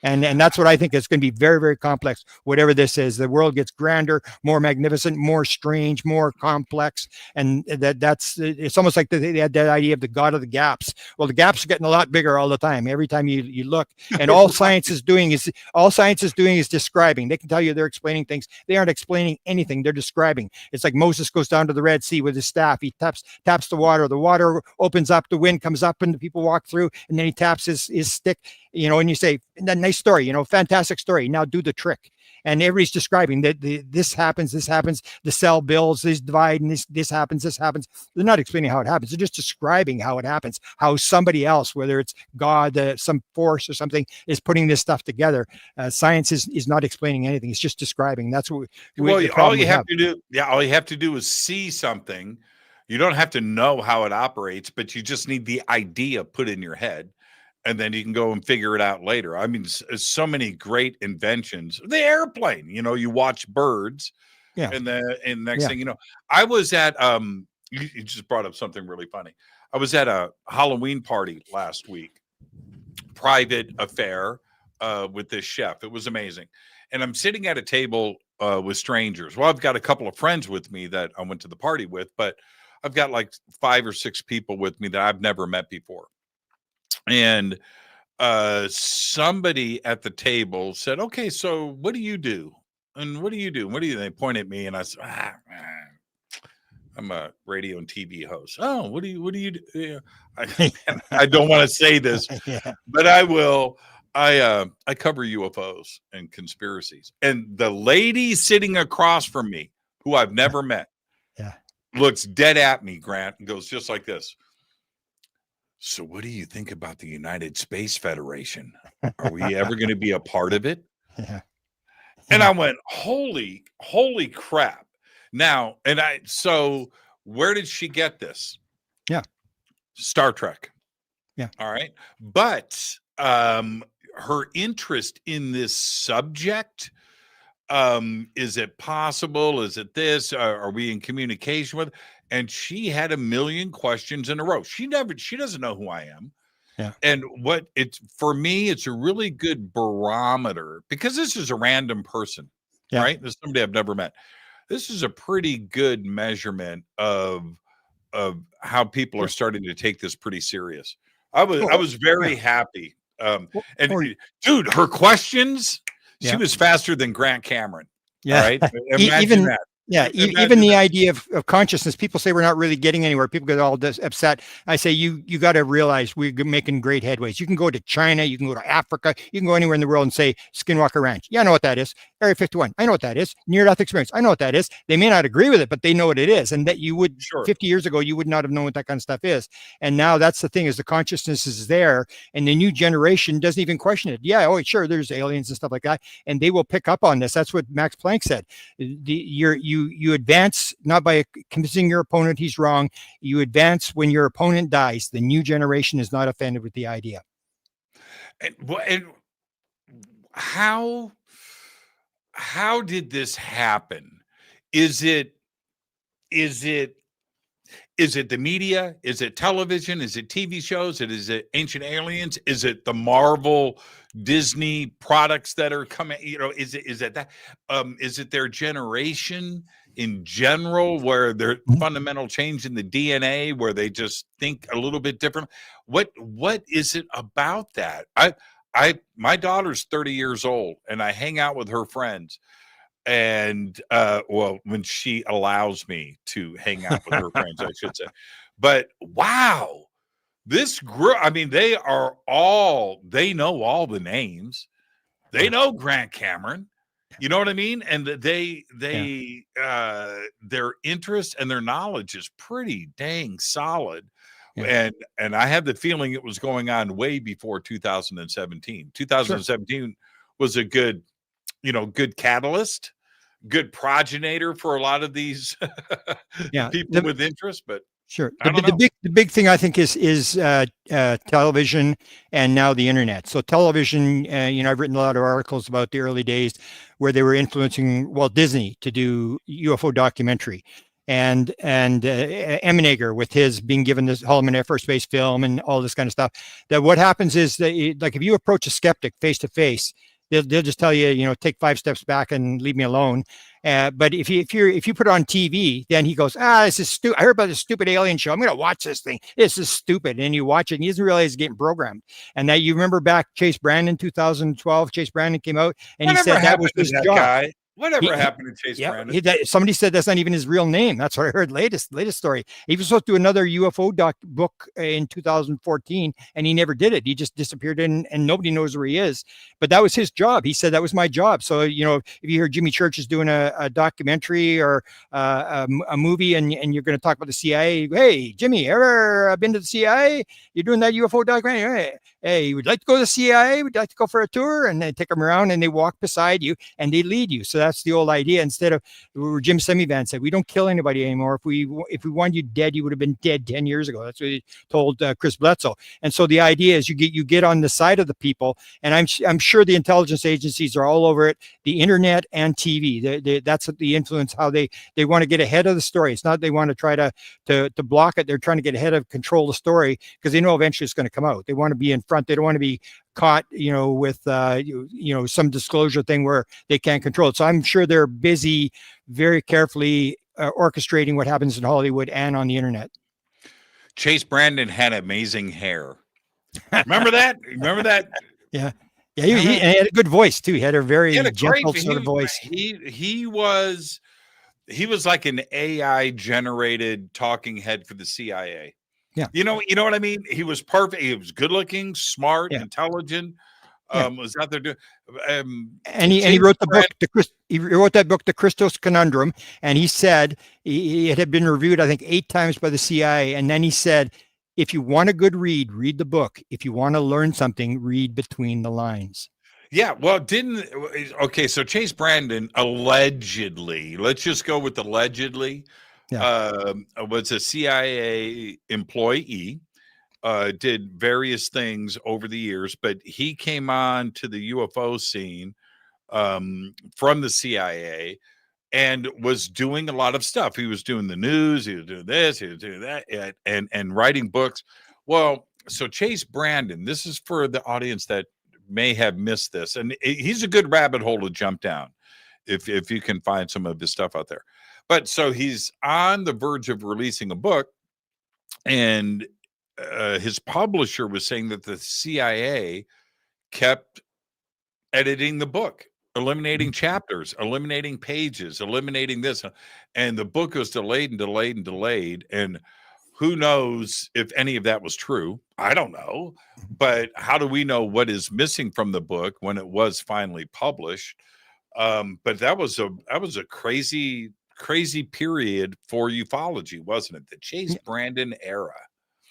And that's what I think is going to be very, very complex. Whatever this is, the world gets grander, more magnificent, more strange, more complex. And it's almost like they had that idea of the God of the gaps. Well, the gaps are getting a lot bigger all the time. Every time you look, and all science is doing is describing. They can tell you they're explaining things. They aren't explaining anything. They're describing. It's like Moses goes down to the Red Sea with his staff. He taps the water. The water opens up. The wind comes up, and the people walk through. And then he taps his stick. And you say, nice story, fantastic story. Now do the trick. And everybody's describing that this happens, the cell builds, this divide, and this happens. They're not explaining how it happens. They're just describing how it happens, how somebody else, whether it's God, some force or something, is putting this stuff together. Science is not explaining anything. It's just describing. That's what all you have to do is see something. You don't have to know how it operates, but you just need the idea put in your head. And then you can go and figure it out later. I mean, so many great inventions. The airplane, you watch birds. Yeah. And next thing you know, I was at, you just brought up something really funny. I was at a Halloween party last week. private affair with this chef. It was amazing. And I'm sitting at a table with strangers. Well, I've got a couple of friends with me that I went to the party with, but I've got like 5 or 6 people with me that I've never met before. And somebody at the table said, "Okay, so what do you do? And what do you do? What do you?" They point at me, and I said, "I'm a radio and TV host." "Oh, what do you do?" Yeah. I don't want to say this, Yeah. but I will. I cover UFOs and conspiracies, and the lady sitting across from me, who I've never met, Yeah. looks dead at me, Grant, and goes just like this. "So what do you think about the United Space Federation? Are we ever going to be a part of it?" Yeah. And I went, holy crap. Now, so where did she get this? Yeah. Star Trek. Yeah. All right. But her interest in this subject, is it possible? Is it this? Are we in communication with? And she had a million questions in a row. She doesn't know who I am. Yeah. And for me, it's a really good barometer, because this is a random person, Yeah. right? This is somebody I've never met. This is a pretty good measurement of how people are starting to take this pretty serious. I was very happy. Dude, her questions, she was faster than Grant Cameron. Yeah. All right. Imagine that. Yeah, even the idea of consciousness, people say we're not really getting anywhere. People get all upset. I say, you got to realize we're making great headways. You can go to China, you can go to Africa, you can go anywhere in the world and say Skinwalker Ranch. Yeah, I know what that is. Area 51, I know what that is. Near-death experience, I know what that is. They may not agree with it, but they know what it is. And that you would, 50 years ago, you would not have known what that kind of stuff is. And now that's the thing, is the consciousness is there, and the new generation doesn't even question it. Yeah, oh, sure, there's aliens and stuff like that, and they will pick up on this. That's what Max Planck said. You advance not by convincing your opponent he's wrong. You advance when your opponent dies. The new generation is not offended with the idea. And how did this happen? Is it the media? Is it television? Is it TV shows? Is it Ancient Aliens? Is it the Marvel, Disney products that are coming? Is it that? Is it their generation in general, where there's fundamental change in the DNA, where they just think a little bit different? What is it about that? My daughter's 30 years old, and I hang out with her friends. And when she allows me to hang out with her friends, I should say. But wow, this group, I mean, they know all the names. They know Grant Cameron. You know what I mean? And their interest and their knowledge is pretty dang solid. Yeah. And I have the feeling it was going on way before 2017. 2017 was a good catalyst, good progenitor for a lot of these people with interest. But sure, the big thing I think is television, and now the internet. So television, I've written a lot of articles about the early days where they were influencing Walt Disney to do UFO documentary, and Emenegger with his being given this Holloman Air Force Base film and all this kind of stuff. That what happens is that, like, if you approach a skeptic face to face, they'll just tell you, take 5 steps back and leave me alone. But if you put it on TV, then he goes, this is stupid. I heard about this stupid alien show. I'm going to watch this thing. This is stupid. And you watch it, and he doesn't realize he's getting programmed. And that, you remember back Chase Brandon, 2012, Chase Brandon came out and he said that was his job. Guy? Whatever happened to Chase Brandon? Somebody said that's not even his real name. That's what I heard. Latest story. He was supposed to do another UFO book in 2014, and he never did it. He just disappeared, and nobody knows where he is. But that was his job. He said that was my job. So if you hear Jimmy Church is doing a documentary or a movie, and you're going to talk about the CIA, hey Jimmy, ever been to the CIA? You're doing that UFO documentary. Hey, would you like to go to the CIA? Would you like to go for a tour? And they take them around, and they walk beside you, and they lead you. So that's the old idea. Instead of, Jim Semivan said, we don't kill anybody anymore. If we wanted you dead, you would have been dead 10 years ago. That's what he told Chris Bledsoe. And so the idea is you get on the side of the people, and I'm sure the intelligence agencies are all over it, the internet and TV. That's the influence, how they want to get ahead of the story. It's not they want to try to block it. They're trying to get ahead of, control the story, because they know eventually it's going to come out. They want to be in front front. They don't want to be caught, with some disclosure thing where they can't control it. So I'm sure they're busy, very carefully orchestrating what happens in Hollywood and on the internet. Chase Brandon had amazing hair. Remember that? Yeah. Yeah, and he had a good voice too. He had a very gentle sort of voice. He was like an AI generated talking head for the CIA. Yeah. You know what I mean? He was perfect. He was good looking, smart, intelligent. Was out there doing and he wrote the book, he wrote that book, The Christos Conundrum, and he said it had been reviewed, I think, 8 times by the CIA. And then he said, if you want a good read the book. If you want to learn something, read between the lines. Yeah, well, so Chase Brandon allegedly, let's just go with allegedly, was a CIA employee, did various things over the years, but he came on to the UFO scene from the CIA and was doing a lot of stuff. He was doing the news, he was doing this, he was doing that, and writing books. Well, so Chase Brandon, this is for the audience that may have missed this, and he's a good rabbit hole to jump down if you can find some of his stuff out there. But so he's on the verge of releasing a book, and his publisher was saying that the CIA kept editing the book, eliminating chapters, eliminating pages, eliminating this, and the book was delayed and delayed and delayed. And who knows if any of that was true? I don't know. But how do we know what is missing from the book when it was finally published? But that was a crazy period for ufology, wasn't it? The Chase Brandon era.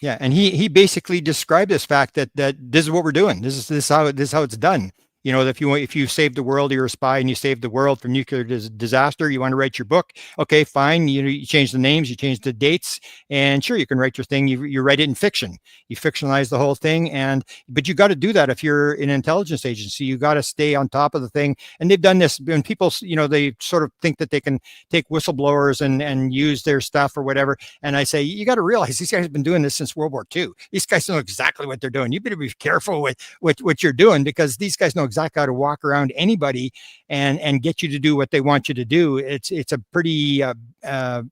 Yeah, and he basically described this fact that this is what we're doing. This is how it's done. If you save the world, you're a spy, and you save the world from nuclear disaster, you want to write your book. Okay, fine. You change the names, you change the dates, and sure, you can write your thing. You write it in fiction. You fictionalize the whole thing, but you got to do that if you're an intelligence agency. You got to stay on top of the thing. And they've done this. When people, they sort of think that they can take whistleblowers and use their stuff or whatever. And I say, you got to realize these guys have been doing this since World War II. These guys know exactly what they're doing. You better be careful with what you're doing, because these guys know exactly how to walk around anybody and get you to do what they want you to do. It's a pretty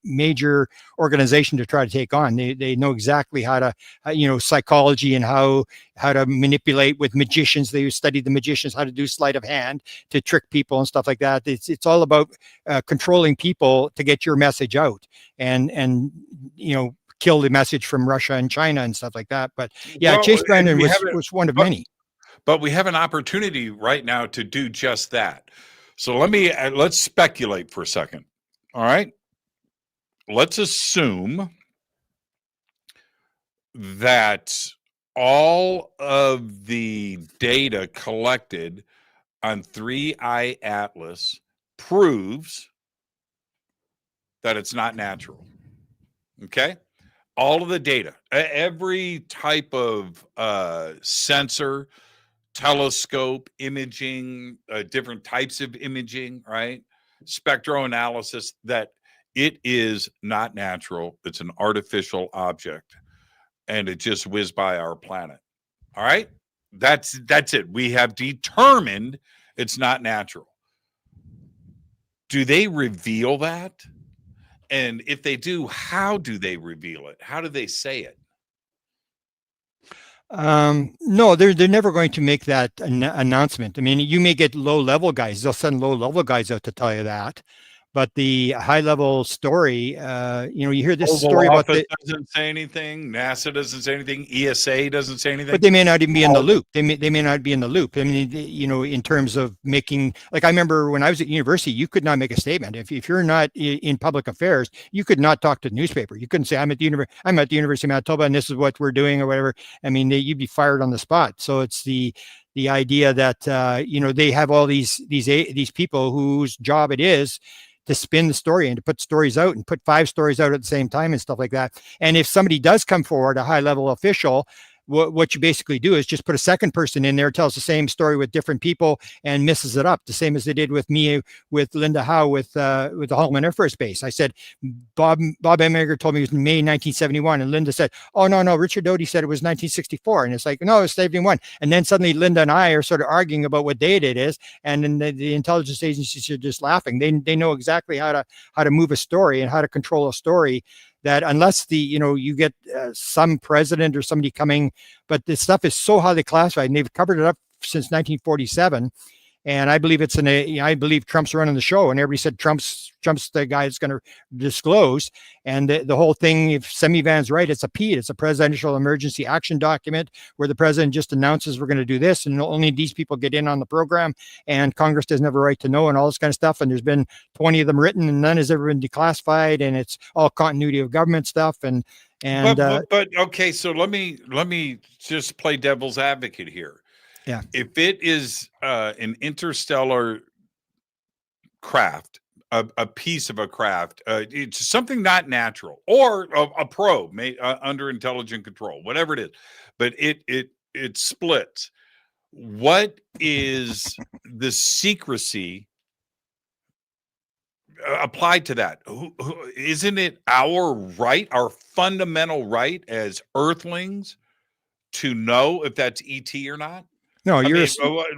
major organization to try to take on. They know exactly how to, psychology and how to manipulate with magicians. They study the magicians, how to do sleight of hand to trick people and stuff like that. It's all about controlling people to get your message out and kill the message from Russia and China and stuff like that. But Chase Brandon was one of many. But we have an opportunity right now to do just that. So let's speculate for a second. All right. Let's assume that all of the data collected on 3I Atlas proves that it's not natural. Okay. All of the data, every type of sensor, telescope, imaging, different types of imaging, right? Spectroanalysis, that it is not natural. It's an artificial object, and it just whizzed by our planet. All right? That's it. We have determined it's not natural. Do they reveal that? And if they do, how do they reveal it? How do they say it? No, they're never going to make that announcement. I mean, you may get low-level guys. They'll send low-level guys out to tell you that. But the high-level story, you hear this story about doesn't say anything. NASA doesn't say anything. ESA doesn't say anything. But they may not even be in the loop. They may not be in the loop. I mean, in terms of making, like I remember when I was at university, you could not make a statement if you're not in public affairs. You could not talk to the newspaper. You couldn't say I'm at the University of Manitoba and this is what we're doing or whatever. I mean, you'd be fired on the spot. So it's the idea that they have all these people whose job it is to spin the story and to put stories out and put 5 stories out at the same time and stuff like that. And if somebody does come forward, a high level official, what you basically do is just put a second person in there, tells the same story with different people, and misses it up. The same as they did with me, with Linda Howe, with the Holloman Air Force Base. I said, Bob Emminger told me it was May 1971, and Linda said, oh, no, Richard Doty said it was 1964. And it's like, no, it's 71. And then suddenly Linda and I are sort of arguing about what date it is. And then the intelligence agencies are just laughing. They know exactly how to move a story and how to control a story, that unless you get some president or somebody coming, but this stuff is so highly classified, and they've covered it up since 1947. And I believe I believe Trump's running the show, and everybody said Trump's the guy that's going to disclose. And the whole thing, if Semivan's right, it's a PED, it's a presidential emergency action document, where the president just announces we're going to do this, and only these people get in on the program, and Congress doesn't have a right to know, and all this kind of stuff. And there's been 20 of them written, and none has ever been declassified, and it's all continuity of government stuff. But okay, so let me just play devil's advocate here. Yeah. If it is an interstellar craft, a piece of a craft, it's something not natural, or a probe made under intelligent control, whatever it is, but it splits. What is the secrecy applied to that? Isn't it our right, our fundamental right as Earthlings, to know if that's ET or not? No,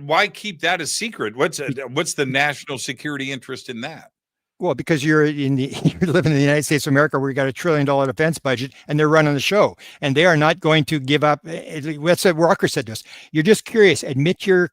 why keep that a secret? What's the national security interest in that? Well, because you're living in the United States of America, where you got $1 trillion defense budget, and they're running the show, and they are not going to give up. That's what Walker said to us. You're just curious. Admit you're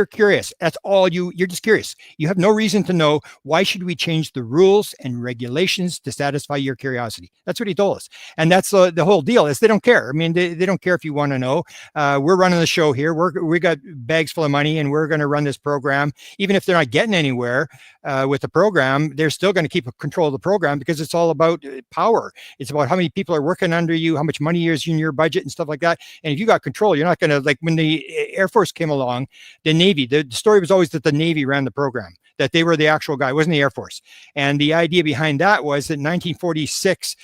curious. That's all you're just curious. You have no reason to know. Why should we change the rules and regulations to satisfy your curiosity? That's what he told us. And that's the whole deal, is they don't care. I mean, they don't care if you want to know. We're running the show here. We got bags full of money, and we're going to run this program. Even if they're not getting anywhere with the program, they're still going to keep control of the program, because it's all about power. It's about how many people are working under you, how much money is in your budget and stuff like that. And if you got control, you're not going to, like when the Air Force came along, the Navy, the story was always that the Navy ran the program, that they were the actual guy. It wasn't the Air Force. And the idea behind that was that in 1946,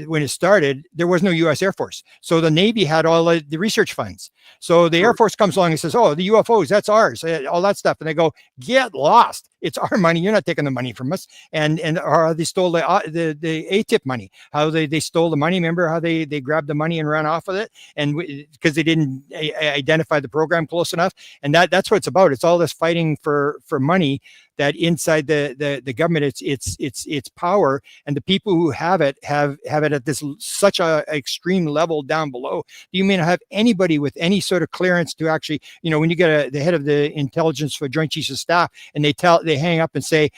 when it started, there was no U.S. Air Force. So the Navy had all the research funds. So the Air Force comes along and says, oh, the UFOs, that's ours, all that stuff. And they go, get lost. It's our money. You're not taking the money from us. And they stole the ATIP money, how they stole the money. Remember how they grabbed the money and ran off with it? And because they didn't identify the program close enough. And that's what it's about. It's all this fighting for money, that inside the government, it's power, and the people who have it have it at this such a extreme level down below. You may not have anybody with any sort of clearance to actually, when you get the head of the intelligence for Joint Chiefs of Staff, and they hang up and say,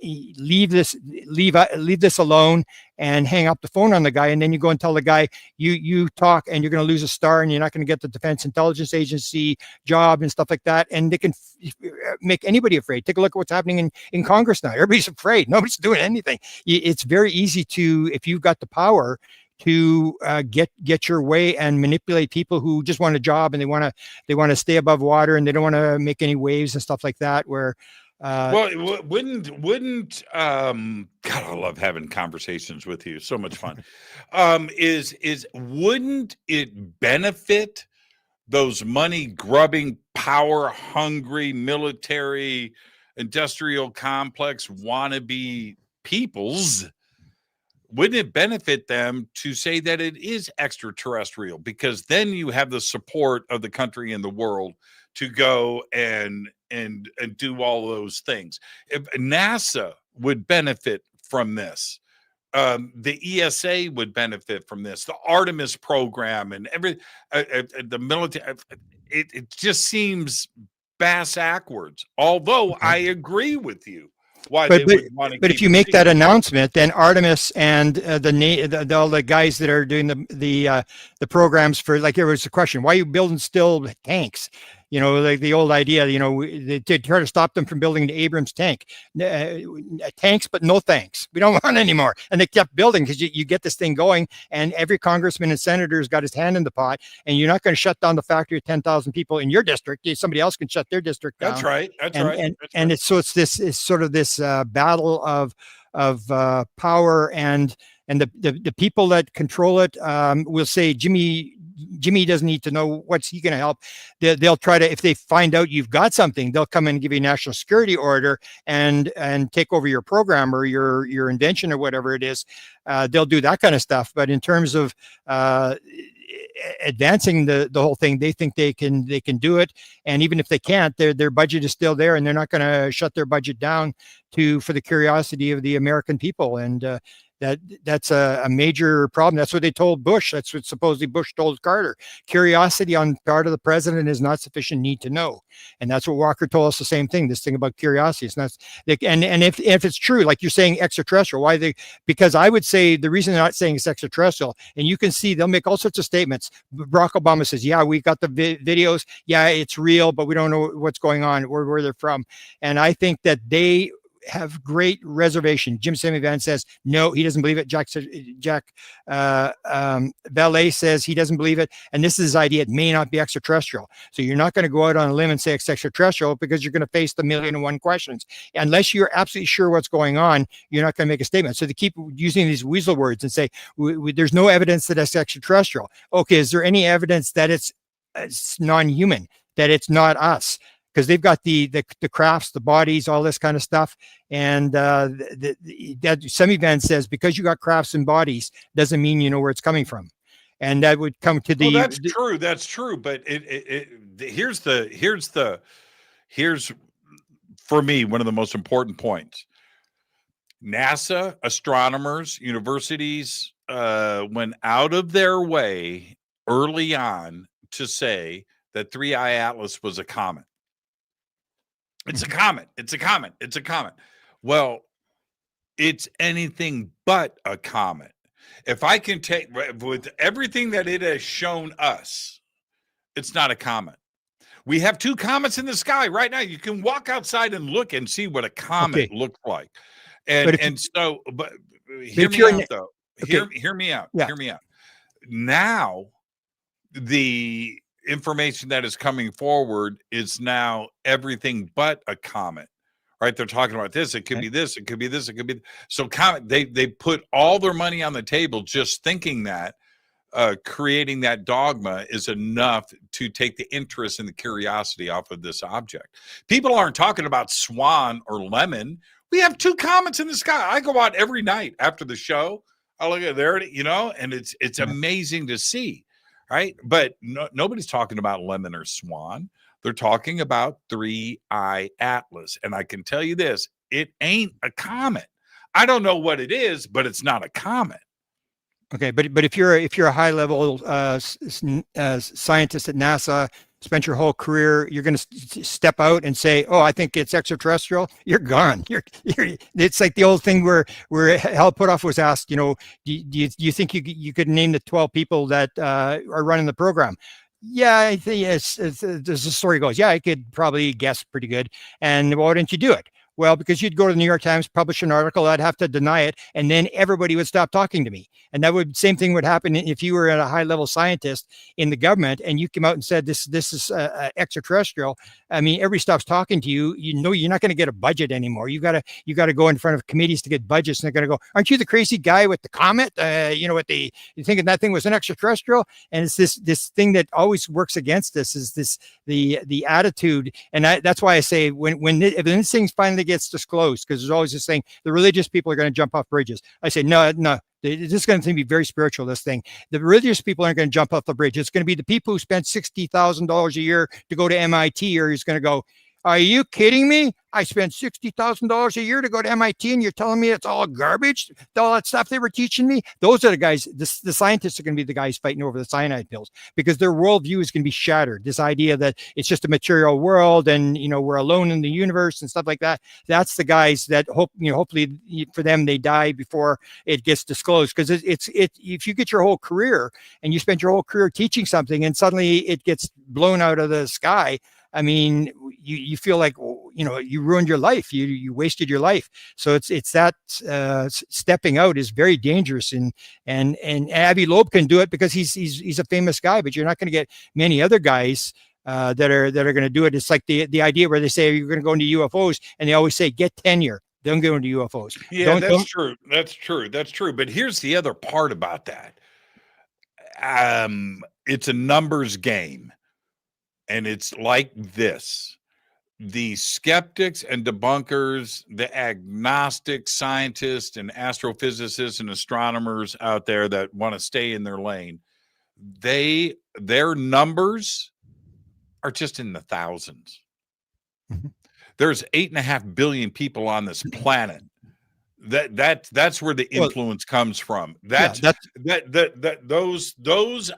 leave this alone, and hang up the phone on the guy, and then you go and tell the guy, you talk and you're going to lose a star, and you're not going to get the Defense Intelligence Agency job and stuff like that. And they can make anybody afraid. Take a look at what's happening in Congress now. Everybody's afraid. Nobody's doing anything. It's very easy to, if you've got the power, to get your way and manipulate people who just want a job, and they want to stay above water, and they don't want to make any waves and stuff like that. Where wouldn't God, I love having conversations with you. So much fun. Wouldn't it benefit those money grubbing, power hungry, military, industrial complex wannabe peoples? Wouldn't it benefit them to say that it is extraterrestrial? Because then you have the support of the country and the world to go and do all those things. If NASA would benefit from this, the ESA would benefit from this, the Artemis program, and the military. It just seems bass-ackwards. Although I agree with you. But if you make that announcement, then Artemis and all the guys that are doing the programs for, like, there was a question, why are you building still tanks? Like the old idea, they try to stop them from building the Abrams tank. Tanks, but no thanks. We don't want any more. And they kept building, because you get this thing going, and every congressman and senator's got his hand in the pot, and you're not going to shut down the factory of 10,000 people in your district. Somebody else can shut their district down. That's right. And it's sort of this battle of power, and the people that control it will say, Jimmy Jimmy doesn't need to know what's he going to help. They'll try to, if they find out you've got something, they'll come in and give you a national security order and take over your program or your invention or whatever it is. They'll do that kind of stuff. But in terms of advancing the whole thing, they think they can do it. And even if they can't, their budget is still there, and they're not going to shut their budget down for the curiosity of the American people. And that's a major problem. That's what they told Bush. That's what supposedly Bush told Carter. Curiosity on part of the president is not sufficient need to know. And that's what Walker told us, the same thing, this thing about curiosity. It's not, and if it's true, like you're saying extraterrestrial, because I would say the reason they're not saying it's extraterrestrial, and you can see they'll make all sorts of statements. Barack Obama says, yeah, we got the videos. Yeah, it's real, but we don't know what's going on, where they're from. And I think that they have great reservation. Jim Semivan says no, he doesn't believe it. Jack Valet says he doesn't believe it, and this is his idea. It may not be extraterrestrial. So you're not going to go out on a limb and say it's extraterrestrial, because you're going to face the 1,000,001 questions. Unless you're absolutely sure what's going on, you're not going to make a statement. So they keep using these weasel words and say there's no evidence that it's extraterrestrial. Okay, is there any evidence that it's non-human, that it's not us? Because they've got the crafts, the bodies, all this kind of stuff. And that Semivan says, because you got crafts and bodies doesn't mean you know where it's coming from. And that would come to the. Well, that's true. But here's for me one of the most important points. NASA, astronomers, universities went out of their way early on to say that 3I Atlas was a comet. It's a comet. It's a comet. It's a comet. Well, it's anything but a comet. If I can take with everything that it has shown us, it's not a comet. We have 2 comets in the sky right now. You can walk outside and look and see what a comet looks like. And hear me out though. Hear me out. Yeah. Hear me out. Now the information that is coming forward is now everything but a comet, right? They're talking about this. It could be this. It could be this. It could be. So comet. They put all their money on the table just thinking that creating that dogma is enough to take the interest and the curiosity off of this object. People aren't talking about swan or lemon. We have 2 comets in the sky. I go out every night after the show. I look at there, and it's amazing to see. Right. But nobody's talking about lemon or swan. They're talking about 3I Atlas. And I can tell you this, it ain't a comet. I don't know what it is, but it's not a comet. Okay. But if you're a high level scientist at NASA, spent your whole career, you're going to step out and say, oh, I think it's extraterrestrial. You're gone. It's like the old thing where Hal Puthoff was asked, do you think you could name the 12 people that are running the program? Yeah, I think yes. As the story goes, yeah, I could probably guess pretty good. And why didn't you do it? Well, because you'd go to the New York Times, publish an article, I'd have to deny it, and then everybody would stop talking to me. And same thing would happen if you were a high-level scientist in the government and you came out and said this is extraterrestrial. I mean, everybody stops talking to you. You know you're not going to get a budget anymore. You got to go in front of committees to get budgets, and they're going to go, "Aren't you the crazy guy with the comet? You thinking that thing was an extraterrestrial?" And it's this thing that always works against us is the attitude, and that's why I say when this thing finally gets disclosed, because there's always this thing, the religious people are going to jump off bridges. I say, no, this is going to be very spiritual, this thing. The religious people aren't going to jump off the bridge. It's going to be the people who spend $60,000 a year to go to MIT, or he's going to go, are you kidding me? I spent $60,000 a year to go to MIT, and you're telling me it's all garbage? All that stuff they were teaching me? Those are the guys, the scientists are going to be the guys fighting over the cyanide pills, because their worldview is going to be shattered. This idea that it's just a material world and, we're alone in the universe and stuff like that. That's the guys that hopefully for them, they die before it gets disclosed. Because if you get your whole career and you spend your whole career teaching something and suddenly it gets blown out of the sky, I mean, you feel like, you ruined your life. You wasted your life. So it's that stepping out is very dangerous. And Avi Loeb can do it because he's a famous guy, but you're not going to get many other guys that are going to do it. It's like the idea where they say, you're going to go into UFOs, and they always say, get tenure. Don't go into UFOs. Yeah, that's true. That's true. That's true. But here's the other part about that. It's a numbers game. And it's like this. The skeptics and debunkers, the agnostic scientists and astrophysicists and astronomers out there that want to stay in their lane, their numbers are just in the thousands. Mm-hmm. There's 8.5 billion people on this planet. That's where the influence comes from. Those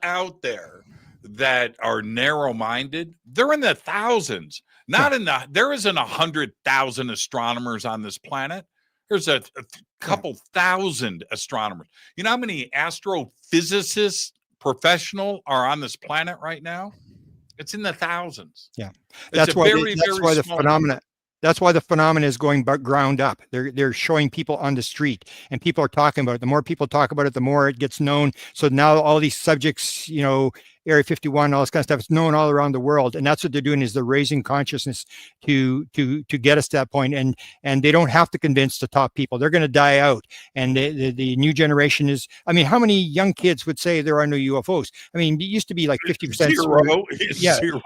out there that are narrow-minded, they're in the thousands. There isn't 100,000 astronomers on this planet. There's a couple thousand astronomers. You know how many astrophysicists professional are on this planet right now? It's in the thousands. Yeah. That's why the phenomena. That's why the phenomenon is going ground up. They're showing people on the street, and people are talking about it. The more people talk about it, the more it gets known. So now all these subjects, Area 51, all this kind of stuff, it's known all around the world. And that's what they're doing, is they're raising consciousness to get us to that point. And they don't have to convince the top people. They're going to die out. And the new generation is, how many young kids would say there are no UFOs? It used to be like 50%. Zero.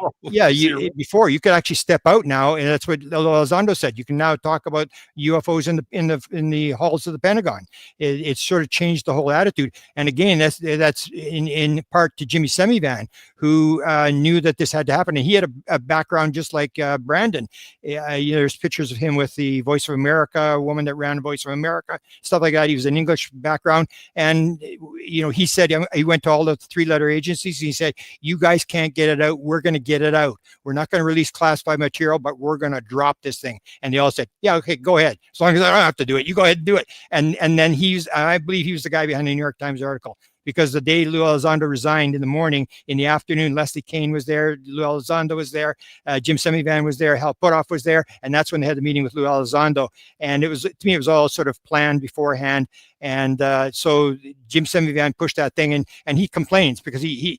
Zero. Before you could actually step out now. And that's what Elizondo said. You can now talk about UFOs in the halls of the Pentagon. It's sort of changed the whole attitude. And again, that's in part to Jimmy Semivan, who knew that this had to happen. And he had a background just like Brandon. There's pictures of him with the Voice of America, a woman that ran Voice of America, stuff like that. He was an English background. And, he said, he went to all the 3-letter agencies. He said, you guys can't get it out. We're going to get it out. We're not going to release classified material, but we're going to drop this thing. And they all said, yeah, okay, go ahead. As long as I don't have to do it, you go ahead and do it. And then I believe he was the guy behind the New York Times article. Because the day Lou Elizondo resigned in the morning, in the afternoon, Leslie Kean was there, Lou Elizondo was there, Jim Semivan was there, Hal Puthoff was there, and that's when they had the meeting with Lou Elizondo. And it was all sort of planned beforehand. And so Jim Semivan pushed that thing, and he complains because he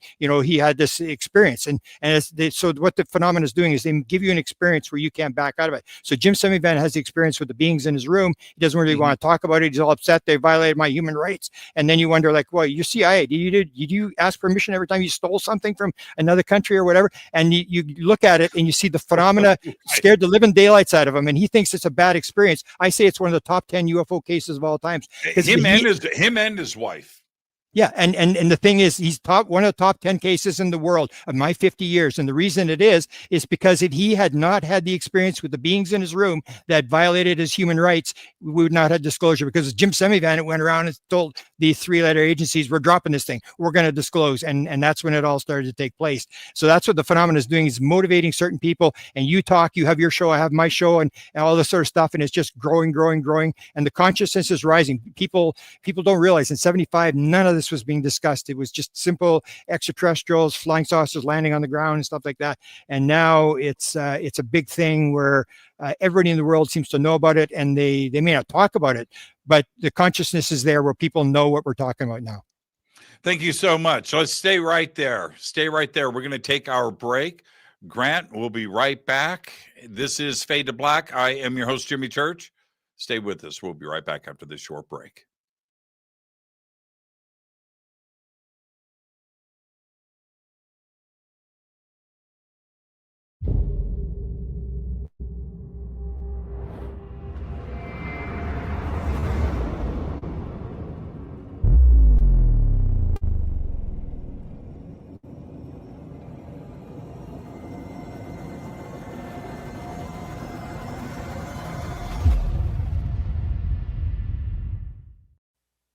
had this experience. So what the phenomenon is doing is they give you an experience where you can't back out of it. So Jim Semivan has the experience with the beings in his room. He doesn't really want to talk about it. He's all upset. They violated my human rights. And then you wonder, like, well, you're CIA. Did you ask permission every time you stole something from another country or whatever? And you look at it and you see the phenomena scared the living daylights out of him. And he thinks it's a bad experience. I say it's one of the top 10 UFO cases of all times. Him and his wife. Yeah, and the thing is, he's one of the top 10 cases in the world of my 50 years. And the reason it is because if he had not had the experience with the beings in his room that violated his human rights, we would not have disclosure. Because Jim Semivan went around and told the 3-letter agencies, we're dropping this thing. We're going to disclose. And that's when it all started to take place. So that's what the phenomenon is doing, is motivating certain people. And you talk, you have your show, I have my show, and all this sort of stuff. And it's just growing. And the consciousness is rising. People don't realize in 75, none of this was being discussed. It was just simple extraterrestrials, flying saucers landing on the ground and stuff like that. And now it's a big thing where everybody in the world seems to know about it, and they may not talk about it, but the consciousness is there where people know what we're talking about now. Thank you so much. Let's stay right there. We're going to take our break. Grant, we'll be right back. This is Fade to Black. I am your host, Jimmy Church. Stay with us. We'll be right back after this short break.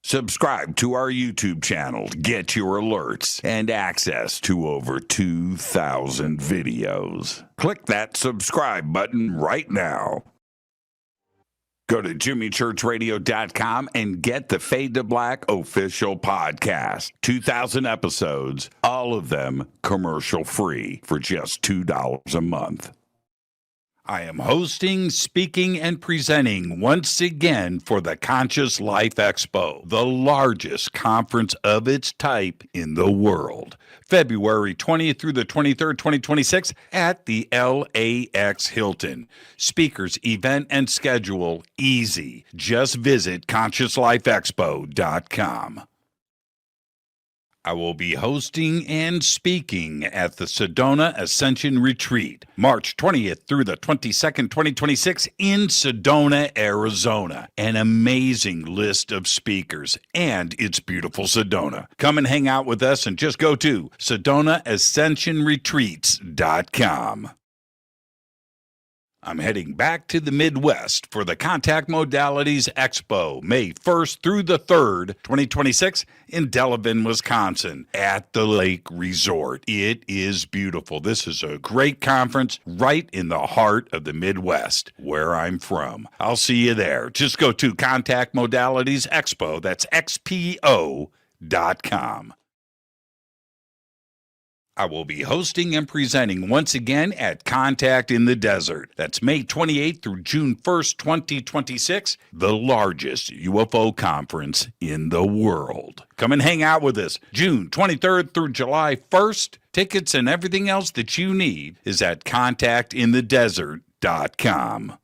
Subscribe to our YouTube channel to get your alerts and access to over 2,000 videos. Click that subscribe button right now. Go to jimmychurchradio.com and get the Fade to Black official podcast. 2,000 episodes, all of them commercial free for just $2 a month. I am hosting, speaking, and presenting once again for the Conscious Life Expo, the largest conference of its type in the world. February 20th through the 23rd, 2026 at the LAX Hilton. Speakers, event, and schedule easy. Just visit ConsciousLifeExpo.com. I will be hosting and speaking at the Sedona Ascension Retreat, March 20th through the 22nd, 2026 in Sedona, Arizona. An amazing list of speakers, and it's beautiful Sedona. Come and hang out with us and just go to SedonaAscensionRetreats.com. I'm heading back to the Midwest for the Contact Modalities Expo, May 1st through the 3rd, 2026, in Delavan, Wisconsin, at the Lake Resort. It is beautiful. This is a great conference right in the heart of the Midwest, where I'm from. I'll see you there. Just go to Contact Modalities Expo, that's XPO.com. I will be hosting and presenting once again at Contact in the Desert. That's May 28th through June 1st, 2026, the largest UFO conference in the world. Come and hang out with us June 23rd through July 1st. Tickets and everything else that you need is at contactinthedesert.com.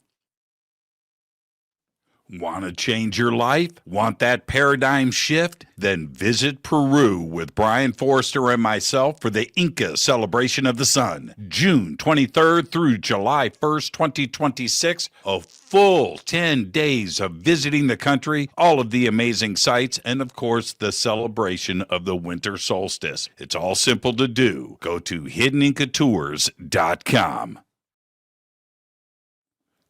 Want to change your life? Want that paradigm shift? Then visit Peru with Brian Forrester and myself for the Inca Celebration of the Sun, June 23rd through July 1st, 2026. A full 10 days of visiting the country, all of the amazing sights, and of course, the celebration of the winter solstice. It's all simple to do. Go to hiddenincatours.com.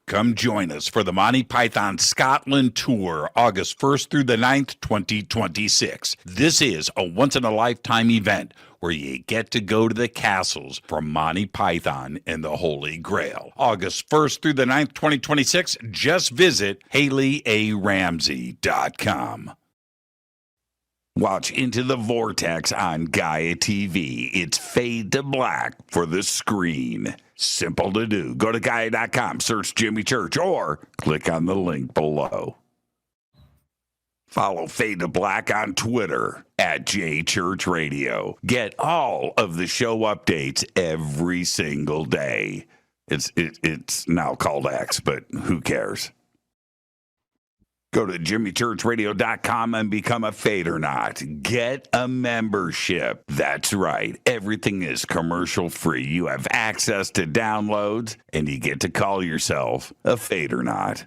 Come join us for the Monty Python Scotland Tour, August 1st through the 9th, 2026. This is a once-in-a-lifetime event where you get to go to the castles from Monty Python and the Holy Grail. August 1st through the 9th, 2026. Just visit HaleyARamsey.com. Watch Into the Vortex on Gaia TV. It's fade to black for the screen. Simple to do. Go to Gaia.com, search Jimmy Church, or click on the link below. Follow Fade to Black on Twitter at JChurchRadio. Get all of the show updates every single day. It's now called X, but who cares? Go to jimmychurchradio.com and become a Fadernaut. Get a membership. That's right. Everything is commercial free. You have access to downloads, and you get to call yourself a Fadernaut.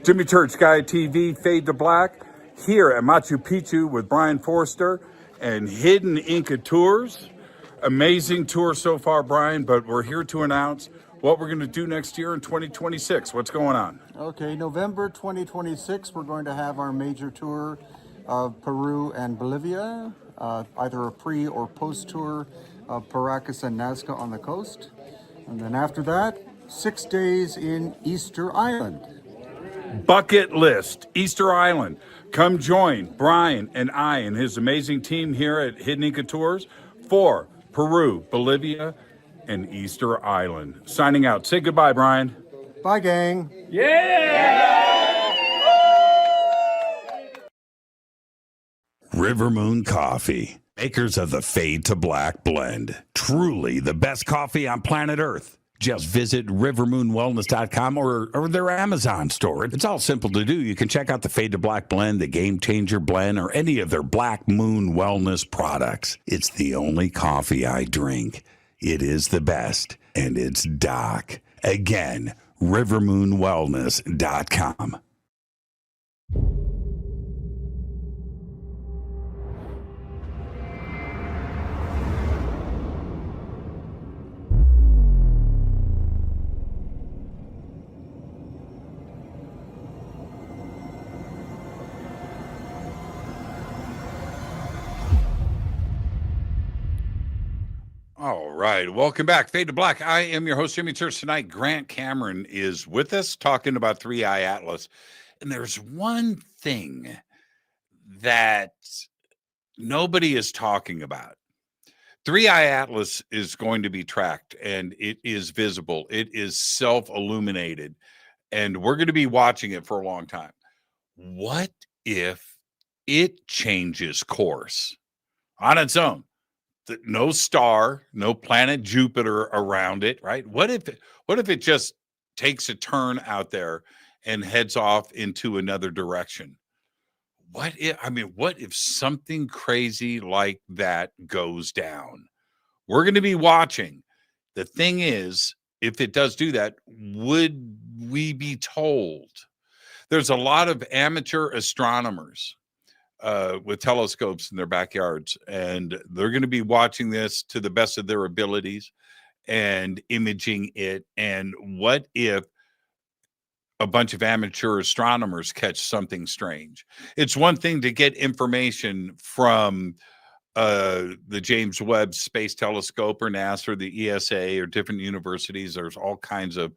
Jimmy Church, Gaia TV, Fade to Black, here at Machu Picchu with Brian Forrester and Hidden Inca Tours. Amazing tour so far, Brian, but we're here to announce what we're going to do next year in 2026. What's going on? Okay, November 2026, we're going to have our major tour of Peru and Bolivia, either a pre or post tour of Paracas and Nazca on the coast. And then after that, 6 days in Easter Island. Bucket list, Easter Island. Come join Brian and I and his amazing team here at Hidden Inca Tours for Peru, Bolivia, and Easter Island. Signing out. Say goodbye, Brian. Bye, gang. River Moon Coffee, makers of the Fade to Black blend. Truly the best coffee on planet Earth. Just visit rivermoonwellness.com or their Amazon store. It's all simple to do. You can check out the Fade to Black blend, the Game Changer blend, or any of their Black Moon Wellness products. It's the only coffee I drink. It is the best, and it's Doc. Again, rivermoonwellness.com. All right. Welcome back. Fade to Black. I am your host, Jimmy Church. Tonight, Grant Cameron is with us talking about 3i Atlas. And there's one thing that nobody is talking about. 3i Atlas is going to be tracked, and it is visible. It is self-illuminated, and we're going to be watching it for a long time. What if it changes course on its own? No star, no planet Jupiter around it, right? What if it just takes a turn out there and heads off into another direction? what if something crazy like that goes down? We're going to be watching. The thing is, if it does do that, would we be told? There's a lot of amateur astronomers with telescopes in their backyards, and they're going to be watching this to the best of their abilities and imaging it. And what if a bunch of amateur astronomers catch something strange? It's one thing to get information from the James Webb Space Telescope or NASA or the ESA or different universities. There's all kinds of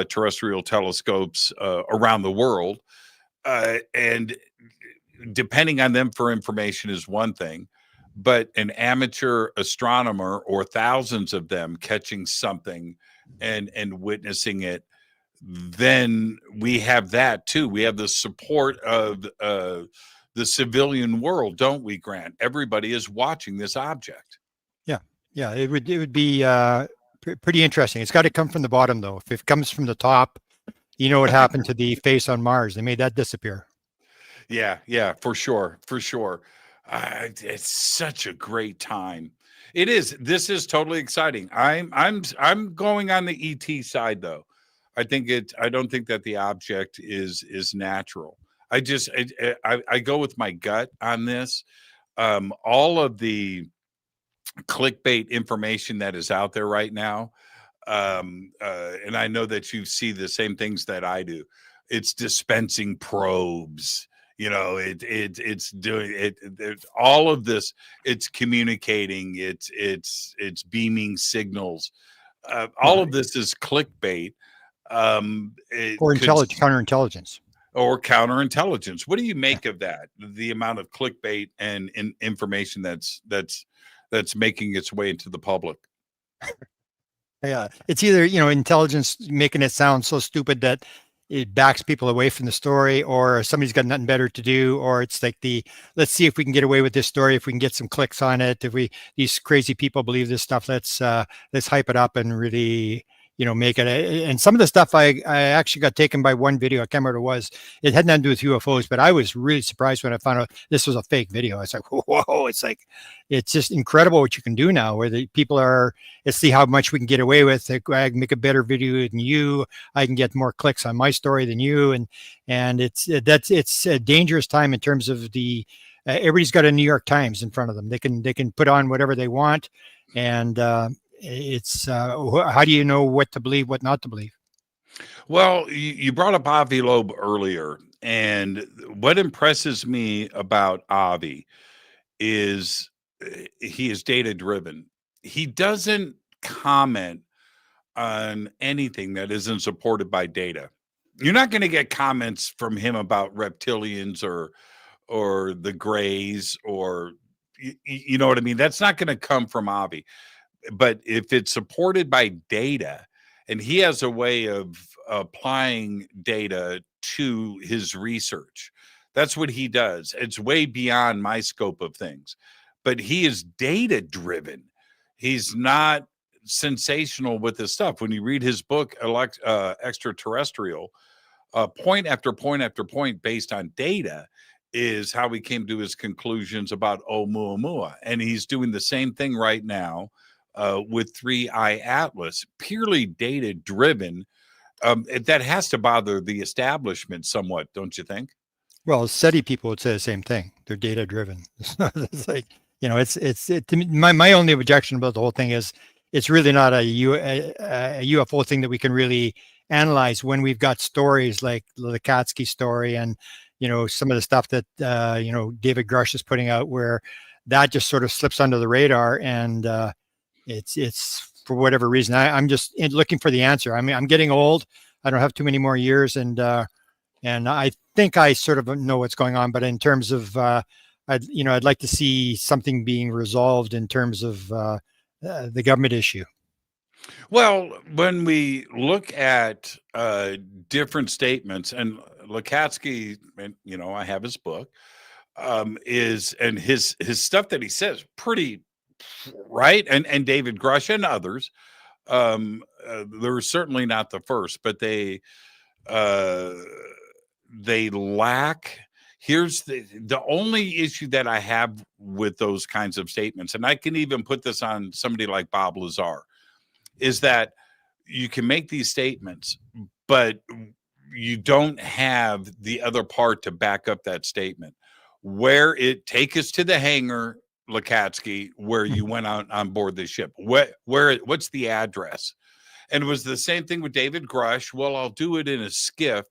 terrestrial telescopes around the world. And depending on them for information is one thing, but an amateur astronomer or thousands of them catching something and witnessing it, then we have that too. We have the support of the civilian world, don't we, Grant? Everybody is watching this object. Yeah, it would be pretty interesting. It's got to come from the bottom, though. If it comes from the top, you know what happened to the face on Mars? They made that disappear. Yeah, for sure. It's such a great time. It is. This is totally exciting. I'm going on the ET side, though. I don't think that the object is natural. I go with my gut on this. All of the clickbait information that is out there right now, and I know that you see the same things that I do. It's dispensing probes. It's doing it. There's all of this. It's communicating. It's beaming signals. All of this is clickbait. Or counterintelligence. Or counterintelligence. What do you make of that? The amount of clickbait and information that's making its way into the public. Yeah, it's either intelligence making it sound so stupid that it backs people away from the story, or somebody's got nothing better to do, or it's like let's see if we can get away with this story, if we can get some clicks on it, if these crazy people believe this stuff, let's hype it up and really make it. And some of the stuff I actually got taken by one video. I can't remember what it was. It had nothing to do with UFOs, but I was really surprised when I found out this was a fake video. I was like, whoa, it's just incredible what you can do now, where the people let's see how much we can get away with. I can make a better video than you. I can get more clicks on my story than you. And it's a dangerous time in terms of everybody's got a New York Times in front of them. They can put on whatever they want. And, it's how do you know what to believe, what not to believe? Well, you brought up Avi Loeb earlier, and what impresses me about Avi is he is data driven. He doesn't comment on anything that isn't supported by data. You're not going to get comments from him about reptilians or the Greys, or you know what I mean? That's not going to come from Avi. But if it's supported by data, and he has a way of applying data to his research, that's what he does. It's way beyond my scope of things, but he is data driven. He's not sensational with his stuff. When you read his book, Extraterrestrial, point after point after point based on data is how he came to his conclusions about Oumuamua. And he's doing the same thing right now with 3i Atlas, purely data driven. That has to bother the establishment somewhat, don't you think? Well, SETI people would say the same thing. They're data driven. It's like, to me, my only objection about the whole thing is it's really not a UFO thing that we can really analyze when we've got stories like the Katsky story and, some of the stuff that, David Grush is putting out, where that just sort of slips under the radar. And, it's for whatever reason, I'm just looking for the answer. I mean, I'm getting old. I don't have too many more years, and I think I sort of know what's going on. But in terms of, I'd like to see something being resolved in terms of the government issue. Well, when we look at different statements, and Lukatsky, I have his book, and his stuff that he says pretty right, and David Grush and others, they're certainly not the first, but they lack. Here's the only issue that I have with those kinds of statements, and I can even put this on somebody like Bob Lazar, is that you can make these statements, but you don't have the other part to back up that statement. Where it take us to the hangar, Lakatsky, where you went on board the ship. What's the address? And it was the same thing with David Grush. Well, I'll do it in a skiff.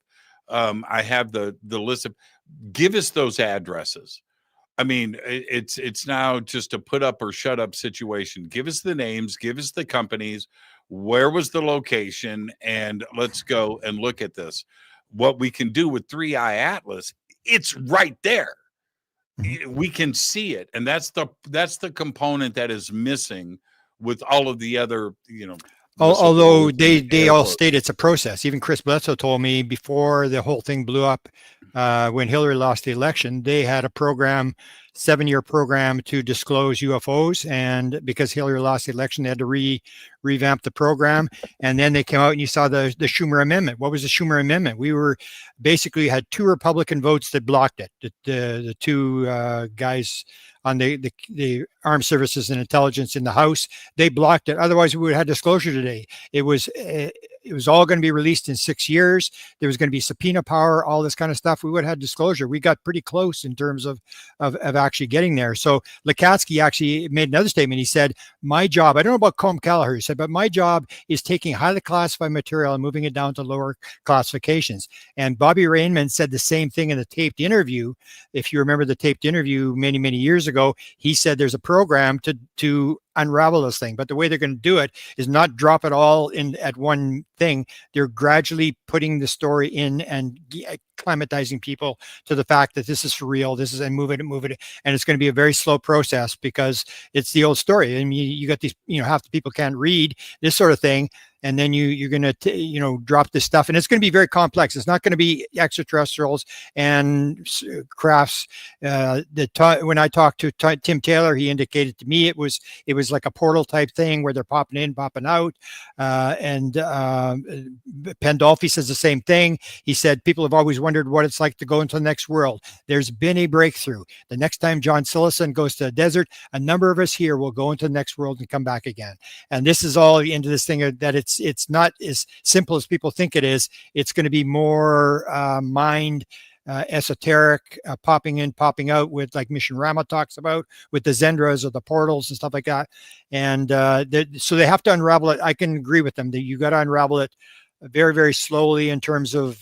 I have the list of, give us those addresses. I mean, it's now just a put up or shut up situation. Give us the names, give us the companies, where was the location, and let's go and look at this. What we can do with 3i Atlas, it's right there. We can see it, and that's the component that is missing with all of the other, Although they all state it's a process. Even Chris Bledsoe told me before the whole thing blew up, when Hillary lost the election, they had a program, 7-year program to disclose UFOs. And because Hillary lost the election, they had to revamp the program. And then they came out and you saw the Schumer Amendment. What was the Schumer Amendment? We were basically had 2 Republican votes that blocked it. The 2 guys on the armed services and intelligence in the House, they blocked it. Otherwise, we would have had disclosure today. It was all going to be released in 6 years. There was going to be subpoena power, all this kind of stuff. We would have had disclosure. We got pretty close in terms of actually getting there. So Lakatsky actually made another statement. He said, my job, I don't know about Colm Kelleher, he said, but my job is taking highly classified material and moving it down to lower classifications. And Bobby Rainman said the same thing in the taped interview. If you remember the taped interview many, many years ago, he said there's a program to unravel this thing, but the way they're going to do it is not drop it all in at one thing. They're gradually putting the story in and acclimatizing people to the fact that this is for real. This is, and move it, and it's going to be a very slow process because it's the old story. I mean, you got these, half the people can't read this sort of thing, and then you're going to drop this stuff, and it's going to be very complex. It's not going to be extraterrestrials and crafts. When I talked to Tim Taylor, he indicated to me it was like a portal type thing where they're popping in, popping out. And Pandolfi says the same thing. He said people have always wondered what it's like to go into the next world. There's been a breakthrough. The next time John Sillison goes to the desert, a number of us here will go into the next world and come back again. And this is all into this thing that it's not as simple as people think it is. It's going to be more mind esoteric, popping in, popping out, with like Mission Rama talks about with the Zendras or the portals and stuff like that. And so they have to unravel it. I can agree with them that you got to unravel it very, very slowly in terms of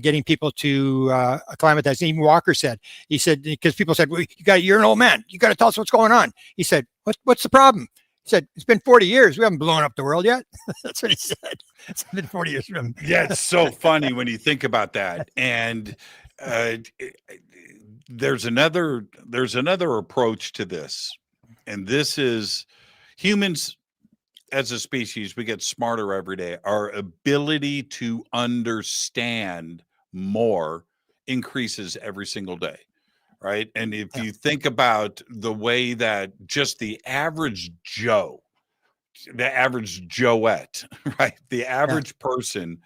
getting people to acclimatize. Even Walker said, because people said, well, you're an old man, you got to tell us what's going on. He said, what's the problem? He said, it's been 40 years. We haven't blown up the world yet. That's what he said. It's been 40 years from him. Yeah, it's so funny when you think about that. And there's another approach to this. And this is humans as a species, we get smarter every day. Our ability to understand more increases every single day. Right. And if you think about the way that just the average Joe, the average Joette, right, the average person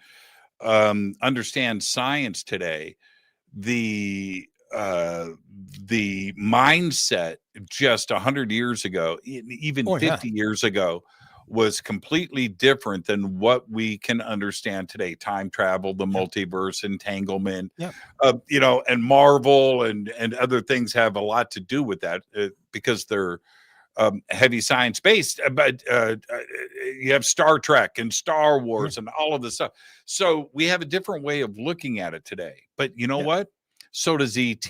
understands science today, the mindset just 100 years ago, even 50 years ago, was completely different than what we can understand today. Time travel, the multiverse, entanglement, and Marvel and other things have a lot to do with that because they're heavy science based. But you have Star Trek and Star Wars and all of this stuff. So we have a different way of looking at it today. But you know what? So does ET.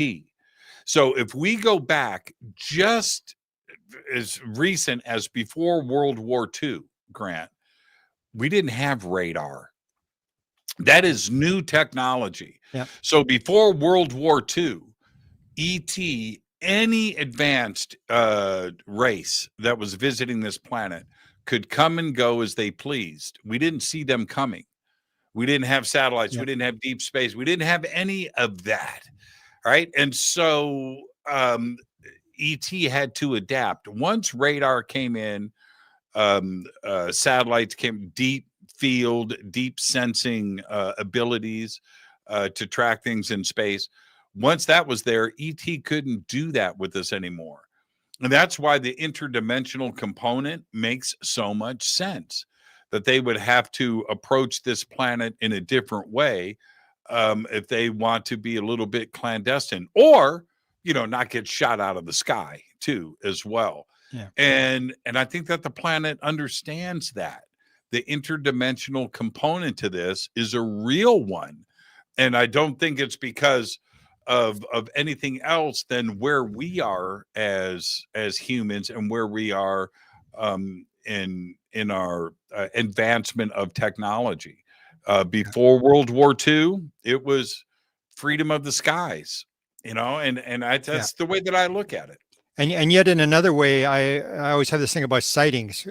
So if we go back just as recent as before World War II, Grant, we didn't have radar. That is new technology. So before World War II, ET, any advanced race that was visiting this planet could come and go as they pleased. We didn't see them coming. We didn't have satellites. We didn't have deep space. We didn't have any of that. Right. And so ET had to adapt. Once radar came in, satellites came, deep field, deep sensing abilities to track things in space. once that was there, ET couldn't do that with us anymore. And that's why the interdimensional component makes so much sense, that they would have to approach this planet in a different way if they want to be a little bit clandestine, or, not get shot out of the sky too, as well. Yeah. And I think that the planet understands that the interdimensional component to this is a real one. And I don't think it's because of anything else than where we are as humans, and where we are in our advancement of technology. Before World War II, it was freedom of the skies, and that's the way that I look at it. And yet in another way, I always have this thing about sightings,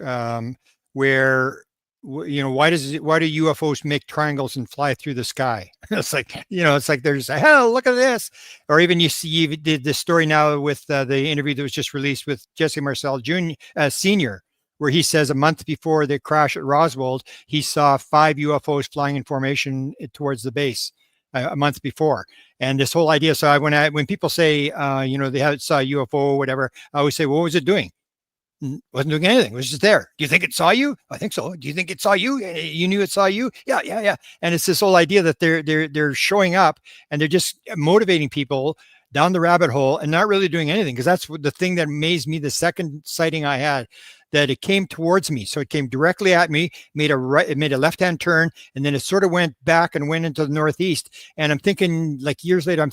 where why do UFOs make triangles and fly through the sky? It's like, it's like there's hell, look at this. Or even you did this story now with the interview that was just released with Jesse Marcel Jr. Senior, where he says a month before the crash at Roswell, he saw 5 UFOs flying in formation towards the base a month before. And this whole idea. So when people say, they saw a UFO or whatever, I always say, well, what was it doing? Wasn't doing anything. It was just there. Do you think it saw you? I think so. Do you think it saw you? You knew it saw you? Yeah. And it's this whole idea that they're showing up and they're just motivating people down the rabbit hole and not really doing anything. Because that's the thing that amazed me. The second sighting I had, that it came towards me. So it came directly at me, made a left-hand turn, and then it sort of went back and went into the northeast. And I'm thinking, like years later,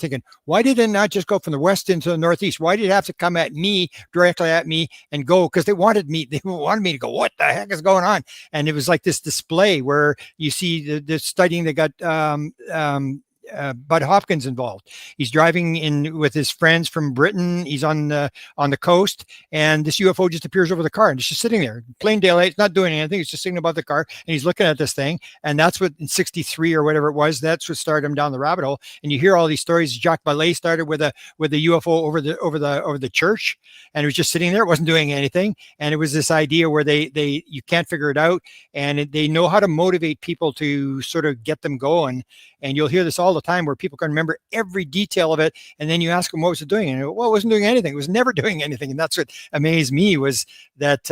why did it not just go from the west into the northeast? Why did it have to come at me, directly at me, and go? Because they wanted me to go, what the heck is going on? And it was like this display where you see the studying that got Bud Hopkins involved. He's driving in with his friends from Britain. He's on the coast, and this UFO just appears over the car, and it's just sitting there, plain daylight. It's not doing anything. It's just sitting above the car, and he's looking at this thing. And that's what in '63 or whatever it was. That's what started him down the rabbit hole. And you hear all these stories. Jacques Vallée started with a UFO over the church, and it was just sitting there. It wasn't doing anything. And it was this idea where you can't figure it out, and they know how to motivate people to sort of get them going. And you'll hear this all the time where people can remember every detail of it. And then you ask them, what was it doing? And it wasn't doing anything. It was never doing anything. And that's what amazed me, was that,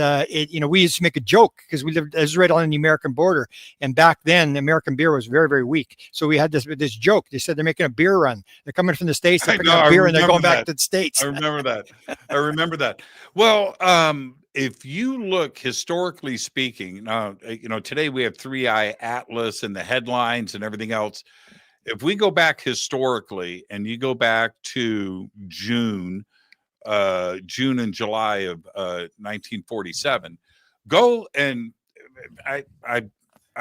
we used to make a joke because I was right on the American border. And back then, the American beer was very, very weak. So we had this joke. They said they're making a beer run. They're coming from the States, they're picking up beer, and they're going back to the States. I remember that. Well, if you look historically speaking, today we have 3i Atlas and the headlines and everything else. If we go back historically, and you go back to June and July of 1947, go and I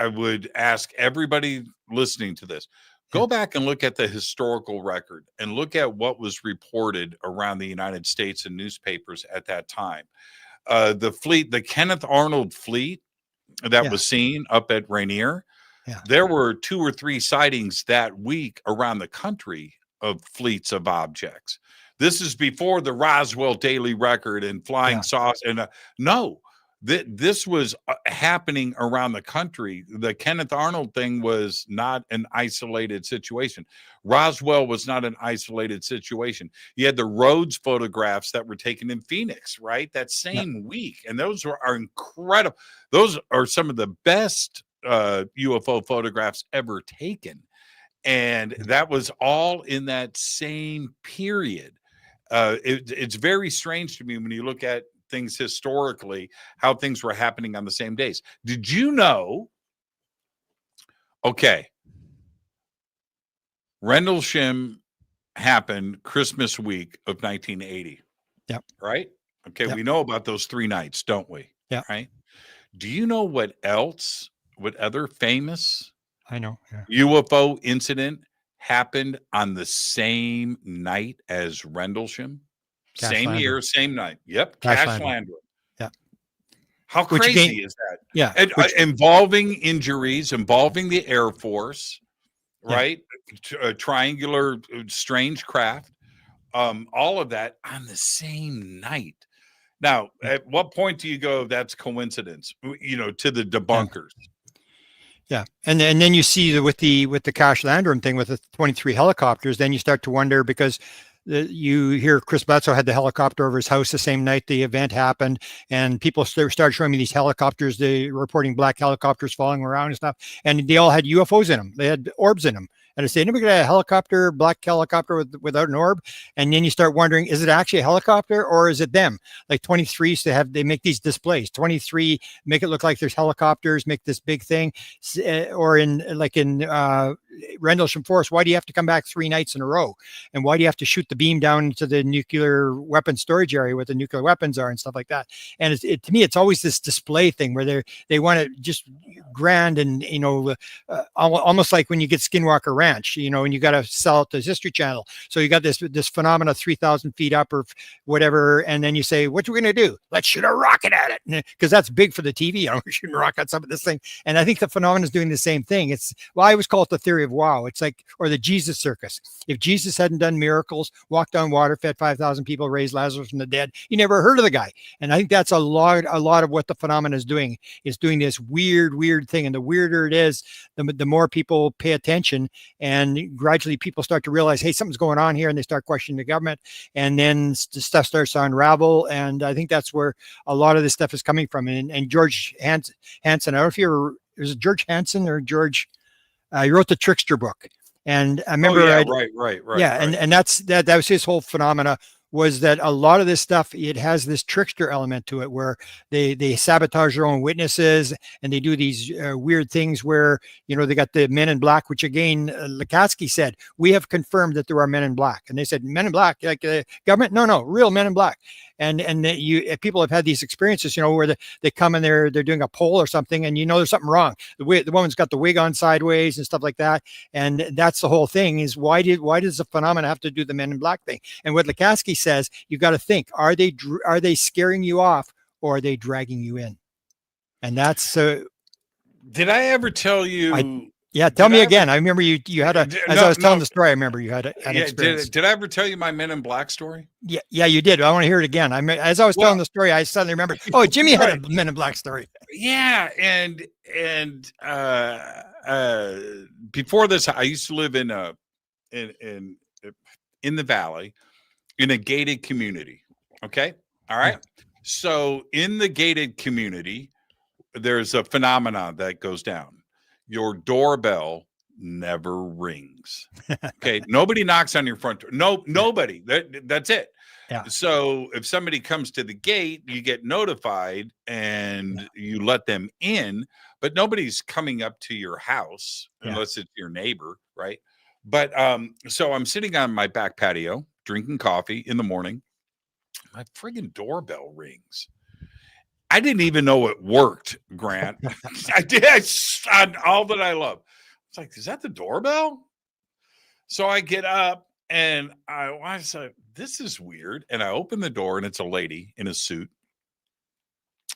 would ask everybody listening to this, go back and look at the historical record and look at what was reported around the United States in newspapers at that time. The Kenneth Arnold fleet that was seen up at Rainier. Yeah. There were 2 or 3 sightings that week around the country of fleets of objects. This is before the Roswell Daily Record and flying saucers. And this was happening around the country. The Kenneth Arnold thing was not an isolated situation. Roswell was not an isolated situation. You had the Rhodes photographs that were taken in Phoenix, right? That same week. And those are incredible. Those are some of the best UFO photographs ever taken. And that was all in that same period. It's very strange to me when you look at things historically, how things were happening on the same days. Did you know? Okay. Rendlesham happened Christmas week of 1980. Yep. Right? Okay. Yep. We know about those 3 nights, don't we? Yeah. Right. Do you know what other famous UFO incident happened on the same night as Rendlesham? Same year, same night. Yep. Cash Landrum. Yeah. How crazy is that? Yeah. And, involving injuries, involving the Air Force, right? Triangular, strange craft, all of that on the same night. Now, at what point do you go, that's coincidence, to the debunkers? Yeah, and then you see with the Cash Landrum thing with the 23 helicopters, then you start to wonder because you hear Chris Bledsoe had the helicopter over his house the same night the event happened, and people started showing me these helicopters, they reporting black helicopters falling around and stuff, and they all had UFOs in them. They had orbs in them. And I say, anybody got a helicopter, black helicopter without an orb? And then you start wondering, is it actually a helicopter or is it them? Like 23s, they make these displays. 23 make it look like there's helicopters, make this big thing. Or in Rendlesham Forest, why do you have to come back 3 nights in a row? And why do you have to shoot the beam down into the nuclear weapon storage area where the nuclear weapons are and stuff like that? And to me, it's always this display thing where they want it just grand and, almost like when you get Skinwalker Ranch, and you got to sell it to History Channel. So you got this phenomena 3,000 feet up or whatever. And then you say, what are we going to do? Let's shoot a rocket at it. Because that's big for the TV. We're shooting a rocket at some of this thing. And I think the phenomenon is doing the same thing. I always call it the theory of wow. It's like, or the Jesus circus. If Jesus hadn't done miracles, walked on water, fed 5,000 people, raised Lazarus from the dead, you never heard of the guy. And I think that's a lot of what the phenomenon is doing this weird thing. And the weirder it is, the more people pay attention, and gradually people start to realize, hey, something's going on here, and they start questioning the government, and then the stuff starts to unravel. And I think that's where a lot of this stuff is coming from. And George Hansen, I don't know if you ever, was it George Hansen or George? He wrote the Trickster book, and I remember. Right. Yeah, right. And that was his whole phenomena, was that a lot of this stuff, it has this trickster element to it where they sabotage their own witnesses, and they do these weird things where, they got the men in black, which again, Lukatsky said, we have confirmed that there are men in black. And they said, men in black, like the government? No, real men in black. And people have had these experiences, where they come and they're doing a poll or something, and there's something wrong. The woman's got the wig on sideways and stuff like that. And that's the whole thing, is why does the phenomena have to do the men in black thing? And what Lukatsky says, you got to think, are they scaring you off, or are they dragging you in? And that's did I ever tell you? Yeah, tell me again. I remember you had I was telling the story, I remember you had an experience. Did I ever tell you my Men in Black story? Yeah, you did. I want to hear it again. As I was telling the story, I suddenly remembered, oh, Jimmy had a Men in Black story. Yeah, and before this, I used to live in the valley in a gated community. Okay. All right. So in the gated community, there's a phenomenon that goes down. Your doorbell never rings. Okay. Nobody knocks on your front door. No, nobody. That's it. Yeah. So if somebody comes to the gate, you get notified and you let them in, but nobody's coming up to your house unless it's your neighbor. Right. But so I'm sitting on my back patio drinking coffee in the morning. My friggin' doorbell rings. I didn't even know it worked, Grant. I did. On all that I love. It's like, is that the doorbell? So I get up and I said, this is weird. And I open the door, and it's a lady in a suit.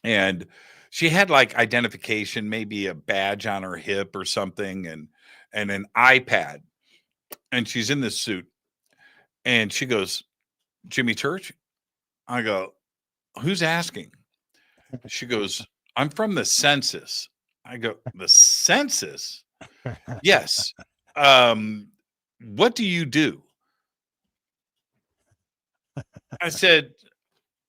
And she had like identification, maybe a badge on her hip or something, and an iPad. And she's in this suit. And she goes, Jimmy Church? I go, who's asking? She goes, I'm from the census. I go, the census? Yes. What do you do? I said,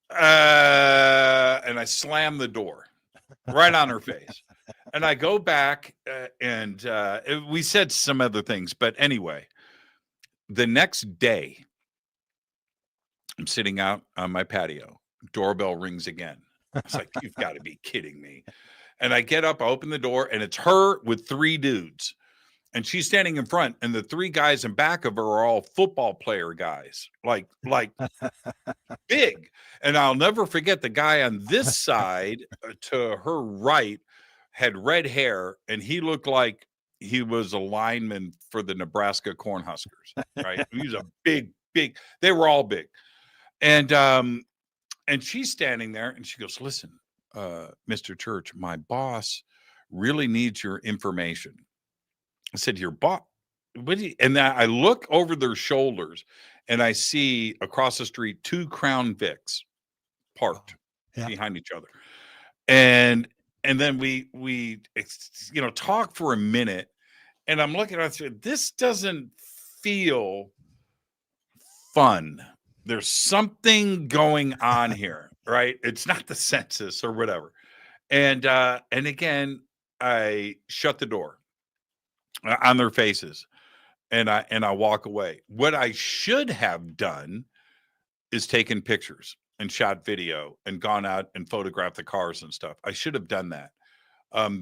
and I slammed the door right on her face. And I go back and we said some other things. But anyway, the next day, I'm sitting out on my patio. Doorbell rings again. I was like, you've got to be kidding me. And I get up, I open the door, and it's her with 3 dudes. And she's standing in front, and the 3 guys in back of her are all football player guys, like big. And I'll never forget the guy on this side to her right had red hair, and he looked like he was a lineman for the Nebraska Cornhuskers, right? He was a big, they were all big. And she's standing there, and she goes, listen, Mr. Church, my boss really needs your information. I said, your boss? And then I look over their shoulders, and I see across the street 2 Crown Vics parked behind each other. And and then we talk for a minute, and I'm looking at it, this doesn't feel fun. There's something going on here, right? It's not the census or whatever. And again, I shut the door on their faces, and I walk away. What I should have done is taken pictures and shot video and gone out and photographed the cars and stuff. I should have done that.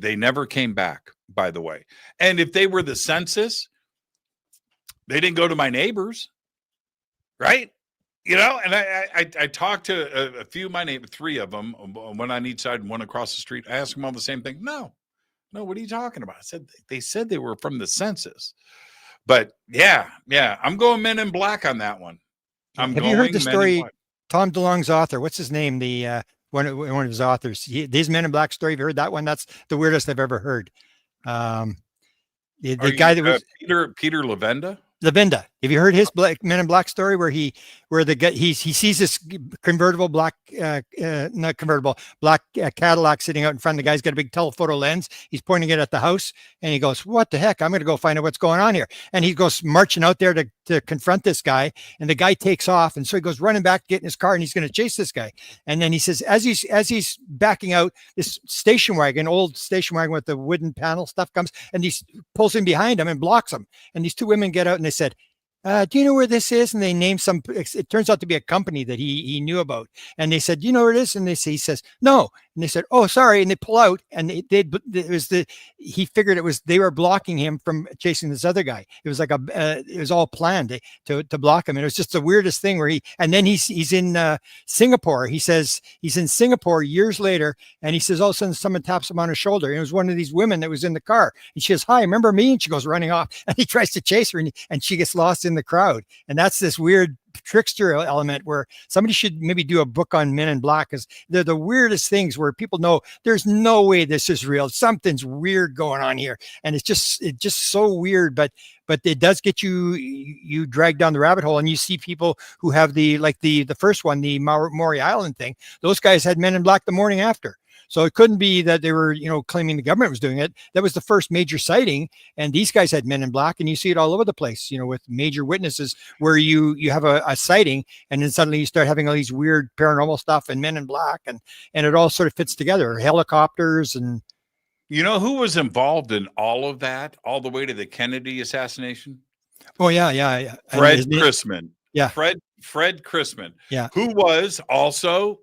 They never came back, by the way. And if they were the census, they didn't go to my neighbors, right? And I talked to a few of my neighbors, 3 of them, one on each side and one across the street. I asked them all the same thing. No, what are you talking about? I said, they said they were from the census. But yeah, I'm going Men in Black on that one. Have you heard the story? Tom DeLonge's author, what's his name? The one of his authors. These Men in Black story. Have you heard that one? That's the weirdest I've ever heard. The guy that was Peter Lavenda. Lavinda. Have you heard his Men in Black story where he sees this convertible black Cadillac sitting out in front? The guy's got a big telephoto lens. He's pointing it at the house, and he goes, "What the heck? I'm going to go find out what's going on here." And he goes marching out there to confront this guy, and the guy takes off, and so he goes running back, get in his car, and he's going to chase this guy. And then he says, as he's backing out, this station wagon, old station wagon with the wooden panel stuff comes, and he pulls in behind him and blocks him. And these 2 women get out, and they said, do you know where this is? And they named it turns out to be a company that he knew about. And they said, do you know where it is? And he says, no. And they said, oh, sorry. And they pull out, and he figured they were blocking him from chasing this other guy. It was like it was all planned to block him. And it was just the weirdest thing where he's in Singapore. He says he's in Singapore years later, and he says, all of a sudden someone taps him on his shoulder. And it was one of these women that was in the car. And she says, hi, remember me? And she goes running off, and he tries to chase her, and she gets lost in the crowd. And that's this weird trickster element where somebody should maybe do a book on Men in Black, because they're the weirdest things where people know there's no way this is real. Something's weird going on here. And it's just so weird, but it does get you dragged down the rabbit hole, and you see people who have the first one, the Maury Island thing. Those guys had Men in Black the morning after. So it couldn't be that they were, claiming the government was doing it. That was the first major sighting. And these guys had Men in Black, and you see it all over the place, with major witnesses where you have a sighting, and then suddenly you start having all these weird paranormal stuff and Men in Black, and it all sort of fits together. Helicopters and. You know who was involved in all of that, all the way to the Kennedy assassination? Oh, yeah. Fred Chrisman. Yeah. Fred Chrisman. Yeah. Who was also...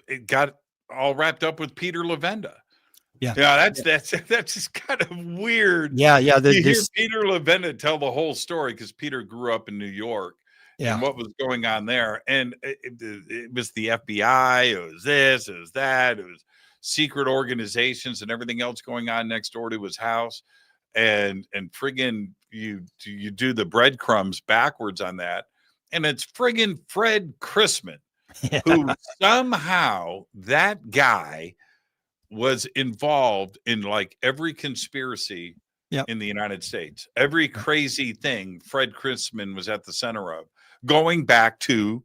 It got all wrapped up with Peter Lavenda. Yeah, that's just kind of weird. Yeah. You hear Peter Lavenda tell the whole story because Peter grew up in New York. Yeah, and what was going on there, and it was the FBI. It was this. It was that. It was secret organizations and everything else going on next door to his house, and friggin' you do the breadcrumbs backwards on that, and it's friggin' Fred Chrisman. Yeah. Who somehow that guy was involved in like every conspiracy in the United States. Every crazy thing Fred Chrisman was at the center of, going back to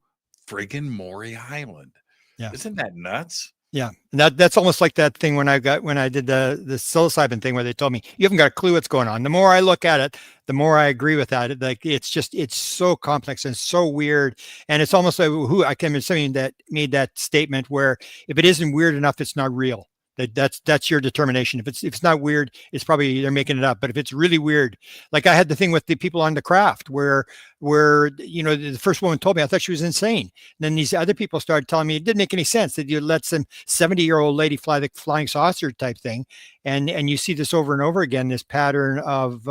friggin' Maury Island. Yeah. Isn't that nuts? Yeah. And that's almost like that thing when I did the psilocybin thing where they told me, you haven't got a clue what's going on. The more I look at it, the more I agree with that. It's so complex and so weird. And it's almost like I can remember somebody that made that statement where if it isn't weird enough, it's not real. That's your determination. If it's not weird, it's probably they're making it up. But if it's really weird, like I had the thing with the people on the craft where the first woman told me I thought she was insane. And then these other people started telling me it didn't make any sense that you let some 70-year-old lady fly the flying saucer type thing, and you see this over and over again, this pattern of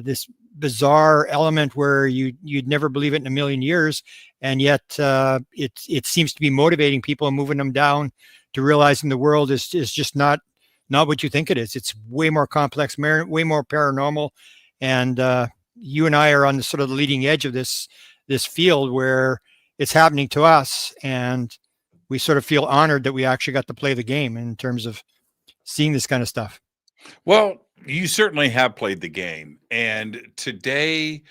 this bizarre element where you'd never believe it in a million years, and yet it seems to be motivating people and moving them down to realizing the world is just not what you think it is. It's way more complex, way more paranormal. And you and I are on the sort of the leading edge of this field where it's happening to us. And we sort of feel honored that we actually got to play the game in terms of seeing this kind of stuff. Well, you certainly have played the game. And today,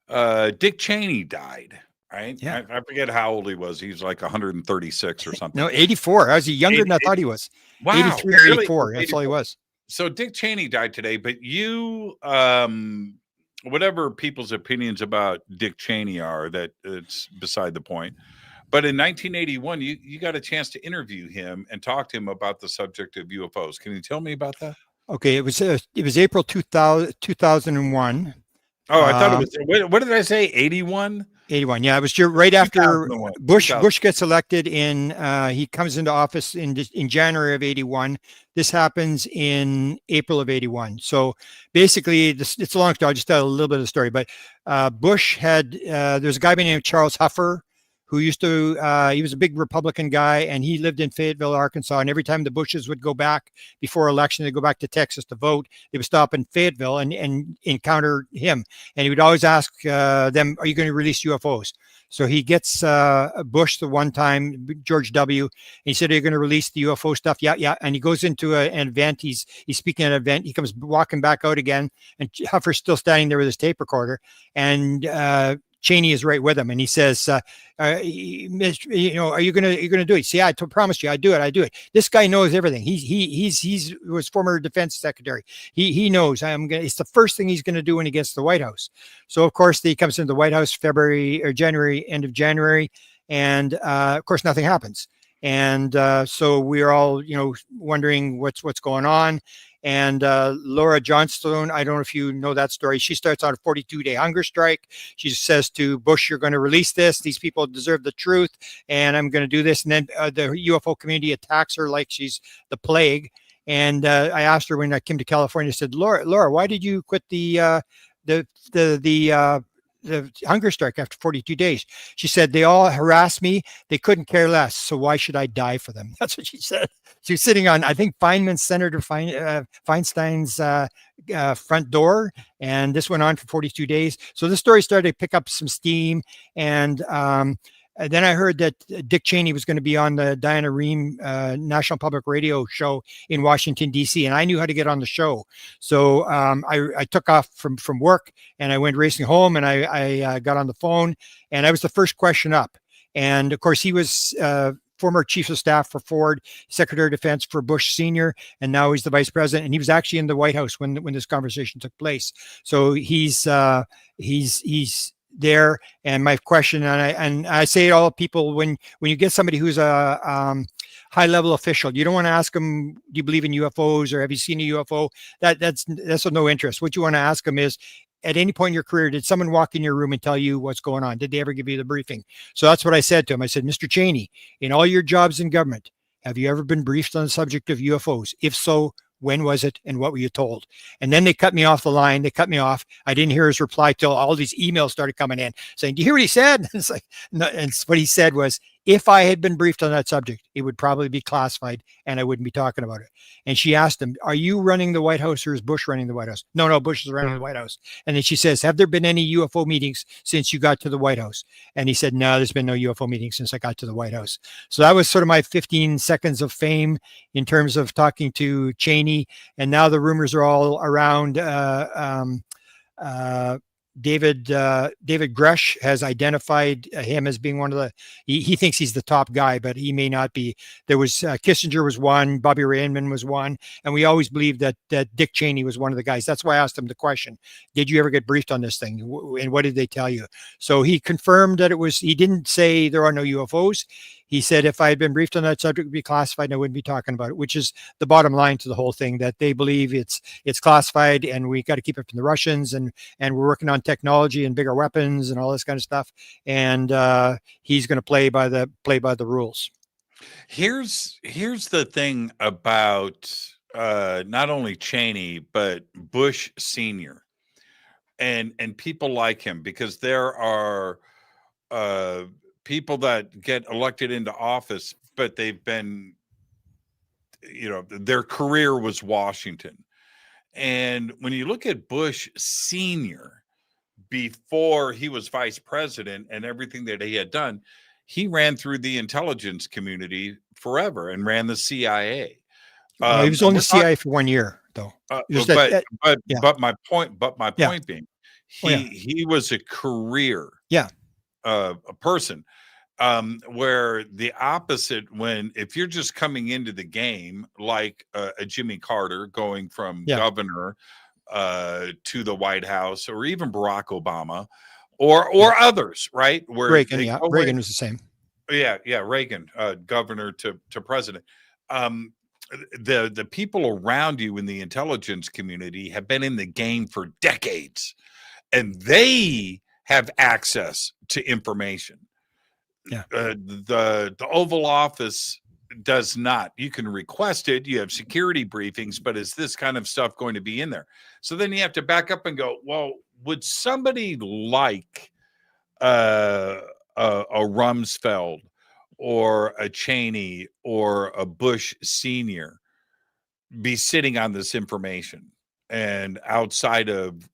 Dick Cheney died. right? Yeah. I forget how old he was. He was like 136 or something. No, 84. I was younger than I thought he was. Wow. 83 or Really? 84. That's all he was. So Dick Cheney died today, but you, whatever people's opinions about Dick Cheney are, that it's beside the point. But in 1981, you got a chance to interview him and talk to him about the subject of UFOs. Can you tell me about that? Okay, it was April 2001. Oh, I thought it was. What did I say? 81. 81. Yeah, it was right after 2001. Bush gets elected in. He comes into office in January of 81. This happens in April of 81. So basically, it's a long story. I'll just tell a little bit of the story. But Bush had there's a guy by the name of Charles Huffer, who used to, he was a big Republican guy, and he lived in Fayetteville, Arkansas. And every time the Bushes would go back before election, they'd go back to Texas to vote, they would stop in Fayetteville and encounter him. And he would always ask them, are you going to release UFOs? So he gets Bush the one time, George W. And he said, are you going to release the UFO stuff? Yeah, yeah. And he goes into an event. He's speaking at an event. He comes walking back out again, and Huffer's still standing there with his tape recorder. And Cheney is right with him, and he says, are you gonna do it? See, I promised you, I do it. This guy knows everything. He was former defense secretary. He knows it's the first thing he's gonna do when he gets to the White House. So of course he comes into the White House February or January, end of January, and of course nothing happens. And so we're all wondering what's going on. And Laura Johnstone, I don't know if you know that story. She starts on a 42-day hunger strike. She says to Bush, you're going to release this. These people deserve the truth, and I'm going to do this. And then the UFO community attacks her like she's the plague. And I asked her when I came to California, I said, Laura, why did you quit the hunger strike after 42 days? She said, they all harassed me. They couldn't care less. So why should I die for them? That's what she said. She was sitting on, I think, Senator Feinstein's front door. And this went on for 42 days. So the story started to pick up some steam. And then I heard that Dick Cheney was going to be on the Diana Rehm National Public Radio show in Washington, D.C., and I knew how to get on the show. So I took off from work, and I went racing home, and I got on the phone, and I was the first question up. And, of course, he was former chief of staff for Ford, Secretary of Defense for Bush Sr., and now he's the vice president, and he was actually in the White House when this conversation took place. So he's there. And my question, and I say to all people, when you get somebody who's a high level official, you don't want to ask them, do you believe in UFOs, or have you seen a UFO? That's of no interest. What you want to ask them is, at any point in your career, did someone walk in your room and tell you what's going on? Did they ever give you the briefing? So that's what I said to him. I said, Mr. Cheney, in all your jobs in government, have you ever been briefed on the subject of UFOs? If so, when was it, and what were you told? And then they cut me off the line. They cut me off. I didn't hear his reply till all these emails started coming in saying, do you hear what he said? It's like, no, and what he said was, if I had been briefed on that subject, it would probably be classified and I wouldn't be talking about it. And she asked him, are you running the White House, or is Bush running the White House? No, Bush is running the White House. And then she says, have there been any UFO meetings since you got to the White House? And he said, no, there's been no UFO meetings since I got to the White House. So that was sort of my 15 seconds of fame in terms of talking to Cheney. And now the rumors are all around. David Gresh has identified him as being one of the, he thinks he's the top guy, but he may not be. There was Kissinger was one, Bobby Rainman was one, and we always believed that Dick Cheney was one of the guys. That's why I asked him the question, did you ever get briefed on this thing? And what did they tell you? So he confirmed that he didn't say there are no UFOs. He said, if I had been briefed on that subject, it would be classified and I wouldn't be talking about it, which is the bottom line to the whole thing, that they believe it's classified and we got to keep it from the Russians, and we're working on technology and bigger weapons and all this kind of stuff. And he's going to play by the rules. Here's the thing about not only Cheney, but Bush Sr. and people like him, because there are people that get elected into office, but they've been, their career was Washington. And when you look at Bush Sr., before he was vice president and everything that he had done, he ran through the intelligence community forever and ran the CIA. He was on the CIA for 1 year, though. But my point being, he he was a career. Yeah. a person, where the opposite, if you're just coming into the game, like a Jimmy Carter going from governor to the White House, or even Barack Obama, or others, right? Where Reagan, Reagan was the same. Reagan, governor to president. The people around you in the intelligence community have been in the game for decades, and they have access to information. The Oval Office does not. You can request it. You have security briefings, but is this kind of stuff going to be in there? So then you have to back up and go, well, would somebody like a Rumsfeld or a Cheney or a Bush Senior be sitting on this information and outside of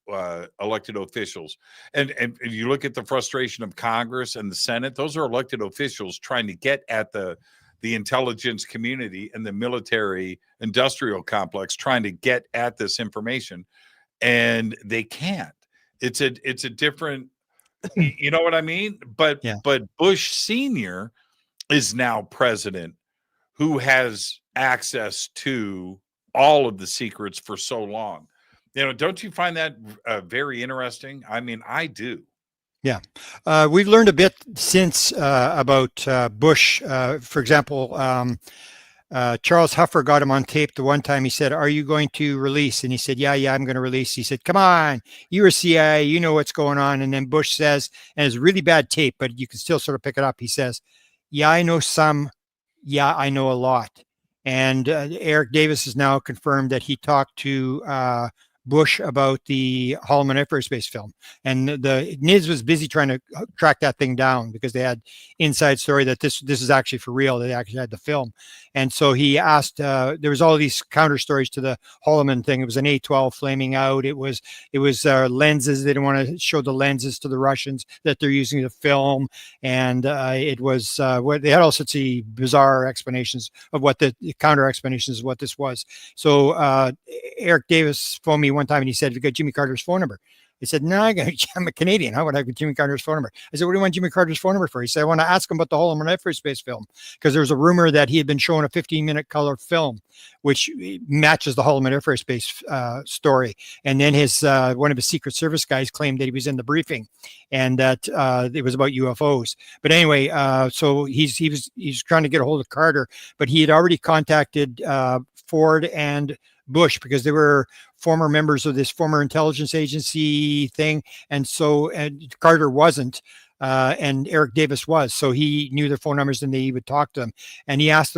elected officials? And if you look at the frustration of Congress and the Senate, those are elected officials trying to get at the intelligence community and the military industrial complex, trying to get at this information, and they can't. It's a different, you know what I mean? But Bush Senior is now president, who has access to all of the secrets for so long. Don't you find that very interesting? I mean, I do. Yeah. We've learned a bit since about Bush. For example, Charles Huffer got him on tape the one time. He said, "Are you going to release?" And he said, yeah, I'm going to release. He said, "Come on, you're a CIA, you know what's going on." And then Bush says, and it's really bad tape, but you can still sort of pick it up. He says, "Yeah, I know some. Yeah, I know a lot." And Eric Davis has now confirmed that he talked to Bush about the Holloman Air Force Base film, and the NIS was busy trying to track that thing down because they had inside story that this is actually for real. They actually had the film, and so he asked. There was all these counter stories to the Holloman thing. It was an A-12 flaming out. It was lenses. They didn't want to show the lenses to the Russians that they're using to film, and it was what they had all sorts of bizarre explanations of what the counter explanations of what this was. So Eric Davis phoned me one time and he said, "Have you got Jimmy Carter's phone number?" I said, "No, I'm a Canadian. How would I have Jimmy Carter's phone number?" I said, "What do you want Jimmy Carter's phone number for?" He said, "I want to ask him about the Holloman Air Force Base film, because there was a rumor that he had been shown a 15-minute color film, which matches the Holloman Air Force Base story. And then his one of his Secret Service guys claimed that he was in the briefing and that it was about UFOs. But anyway, so he's trying to get a hold of Carter, but he had already contacted Ford and Bush because they were former members of this former intelligence agency thing. And so Carter wasn't, and Eric Davis was. So he knew their phone numbers and they would talk to them. And he asked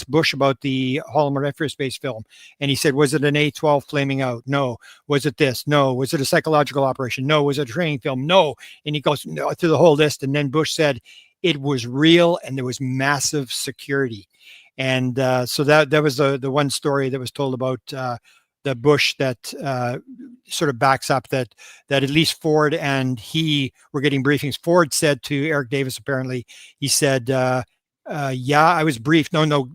Bush about the Holloman Air Force Base film. And he said, "Was it an A-12 flaming out? No. Was it this? No. Was it a psychological operation? No. Was it a training film? No." And he goes through the whole list. And then Bush said it was real and there was massive security. And so that was the one story that was told about the Bush that sort of backs up that at least Ford and he were getting briefings. Ford said to Eric Davis, apparently, he said, "Yeah, I was briefed." No,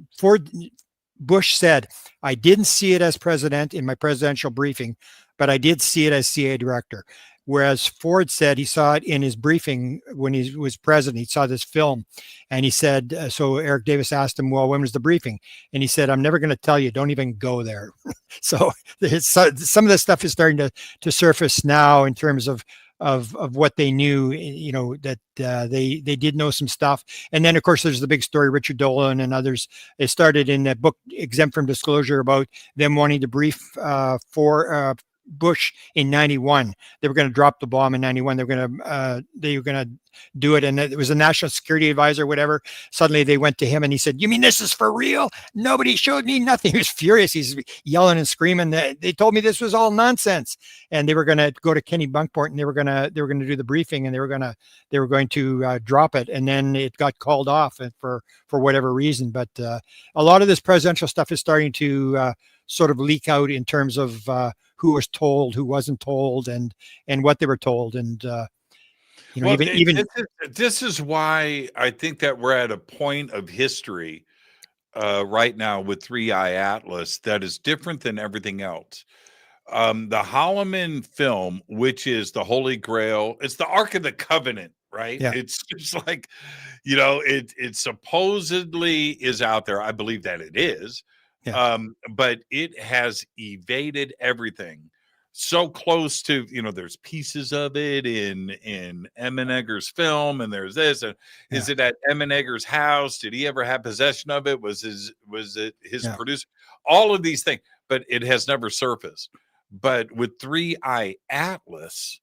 Bush said, "I didn't see it as president in my presidential briefing, but I did see it as CIA director." Whereas Ford said he saw it in his briefing when he was president. He saw this film, and he said, so Eric Davis asked him, "Well, when was the briefing?" And he said, "I'm never going to tell you. Don't even go there." So some of this stuff is starting to surface now in terms of what they knew, that they did know some stuff. And then, of course, there's the big story, Richard Dolan and others. It started in that book, Exempt from Disclosure, about them wanting to brief for Bush in 91. They were going to drop the bomb in 91. They were going to do it. And it was a national security advisor, whatever. Suddenly they went to him and he said, "You mean this is for real? Nobody showed me nothing." He was furious. He's yelling and screaming. They told me this was all nonsense. And they were going to go to Kenny Bunkport and they were going to do the briefing and they were going to drop it. And then it got called off for whatever reason. But a lot of this presidential stuff is starting to sort of leak out in terms of who was told, who wasn't told, and what they were told. And this is why I think that we're at a point of history right now with 3i Atlas that is different than everything else. The Holloman film, which is the Holy Grail, it's the Ark of the Covenant, right? Yeah. It's just like, you know, it supposedly is out there. I believe that it is. Yeah. But it has evaded everything so close to, you know, there's pieces of it in Emenegger's film, and there's this, and is Yeah. it at Emenegger's house? Did he ever have possession of it? Was it his Yeah. producer? All of these things, but it has never surfaced. But with 3i Atlas,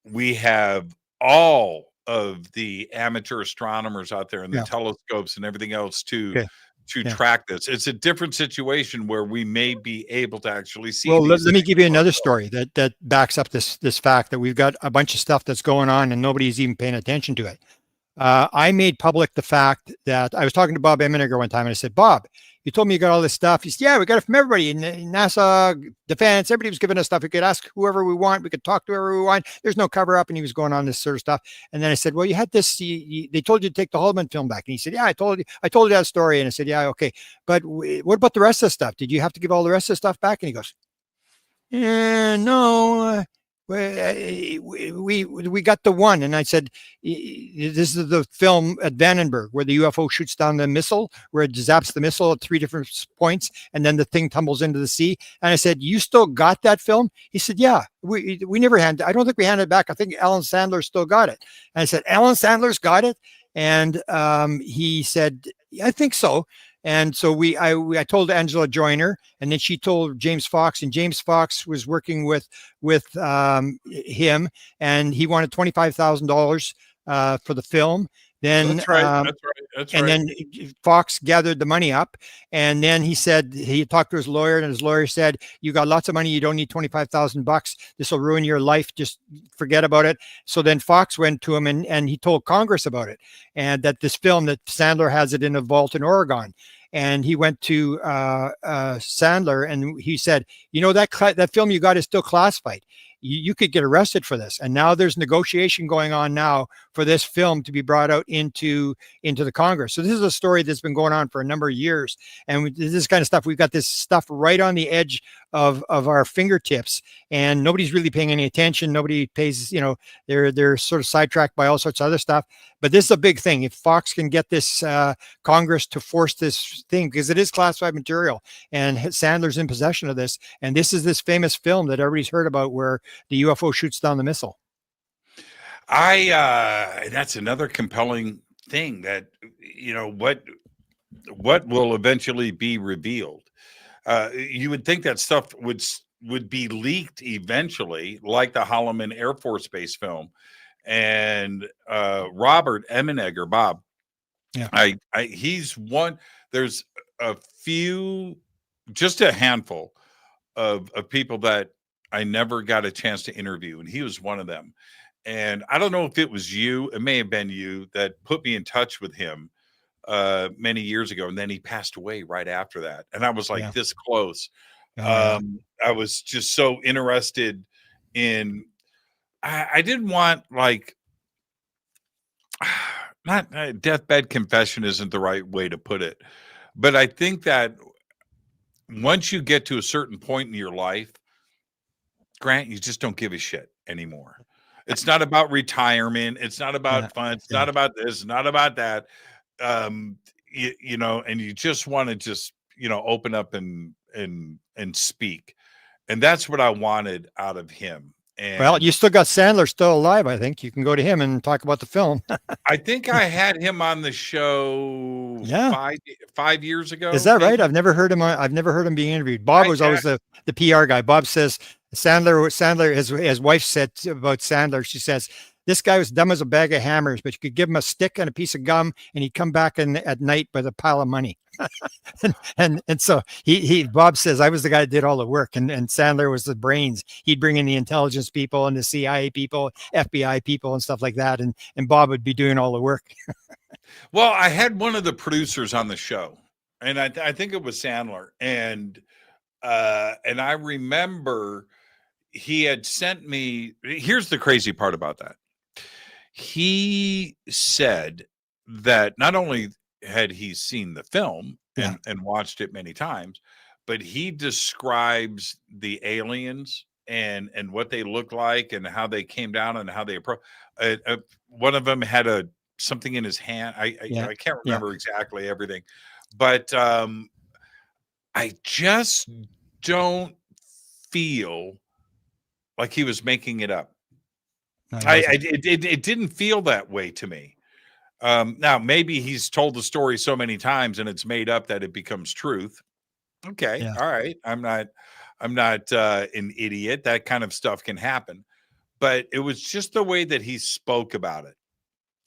we have all of the amateur astronomers out there and the Yeah. telescopes and everything else to Okay. Yeah. track this. It's a different situation where we may be able to actually see Well, let these me things. give you another story that backs up this fact that we've got a bunch of stuff that's going on and nobody's even paying attention to it. I made public the fact that I was talking to Bob Emenegger one time, and I said, Bob, you told me you got all this stuff. He said, yeah, we got it from everybody in NASA, defense. Everybody was giving us stuff. We could ask whoever we want. We could talk to whoever we want. There's no cover up. And he was going on this sort of stuff. And then I said, well, you had this. They told you to take the Haldeman film back. And he said, yeah, I told you that story. And I said, yeah, okay. But what about the rest of the stuff? Did you have to give all the rest of the stuff back? And he goes, no. We got the one. And I said, this is the film at Vandenberg where the UFO shoots down the missile, where it zaps the missile at 3 different points, and then the thing tumbles into the sea. And I said, you still got that film? He said, yeah, we never handed. I don't think we handed it back. I think Alan Sandler still got it. And I said, Alan Sandler's got it? And he said, I think so. And so I told Angela Joyner, and then she told James Fox, and James Fox was working with him, and he wanted $25,000 for the film. Then That's right. That's and right. then Fox gathered the money up, and then he said he talked to his lawyer, and his lawyer said, "You got lots of money. You don't need $25,000. This will ruin your life. Just forget about it." So then Fox went to him, and he told Congress about it, and that this film, that Sandler has it in a vault in Oregon. And he went to Sandler, and he said, "You know, that film you got is still classified. You could get arrested for this." And now there's negotiation going on now for this film to be brought out into the Congress. So this is a story that's been going on for a number of years. And this kind of stuff, we've got this stuff right on the edge of our fingertips, and nobody's really paying any attention. Nobody pays, you know, they're sort of sidetracked by all sorts of other stuff. But this is a big thing. If Fox can get this Congress to force this thing, because it is classified material, and Sandler's in possession of this, and this is this famous film that everybody's heard about where the UFO shoots down the missile. That's another compelling thing, that, you know, what will eventually be revealed. You would think that stuff would be leaked eventually, like the Holloman Air Force Base film. And Robert Emenegger, Bob, yeah, he's one. There's a few, just a handful of people that I never got a chance to interview, and he was one of them. And I don't know if it was you, it may have been you, that put me in touch with him many years ago, and then he passed away right after that. And I was like this close. I was just so interested in. I didn't want, like, not deathbed confession isn't the right way to put it, but I think that once you get to a certain point in your life, Grant, you just don't give a shit anymore. It's not about retirement. It's not about fun. It's not about this, not about that. You know, and you just want to just, you know, open up and speak. And that's what I wanted out of him. And well, you still got Sandler still alive. I think you can go to him and talk about the film. I think I had him on the show 5 years ago. Is that maybe? Right? I've never heard him being interviewed. Bob was always the PR guy. Bob says Sandler, his wife said about Sandler, she says, this guy was dumb as a bag of hammers, but you could give him a stick and a piece of gum, and he'd come back at night with a pile of money. and so Bob says, I was the guy that did all the work, and Sandler was the brains. He'd bring in the intelligence people and the CIA people, FBI people, and stuff like that, and Bob would be doing all the work. Well, I had one of the producers on the show, and I think it was Sandler, and I remember he had sent me. Here's the crazy part about that. He said that not only had he seen the film and watched it many times, but he describes the aliens and what they look like and how they came down and how they approach. One of them had something in his hand. I can't remember exactly everything, but I just don't feel like he was making it up. No, It didn't feel that way to me. Now maybe he's told the story so many times and it's made up that it becomes truth. Okay, Yeah. all right. I'm not an idiot. That kind of stuff can happen, but it was just the way that he spoke about it,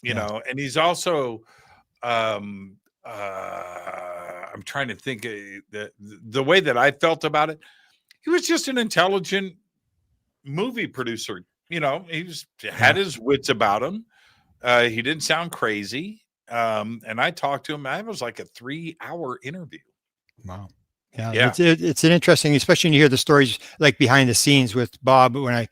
you know. And he's also, I'm trying to think the way that I felt about it. He was just an intelligent movie producer. You know, had his wits about him. He didn't sound crazy. And I talked to him. It was like a 3-hour interview. Wow. Yeah. It's an interesting, especially when you hear the stories like behind the scenes with Bob. When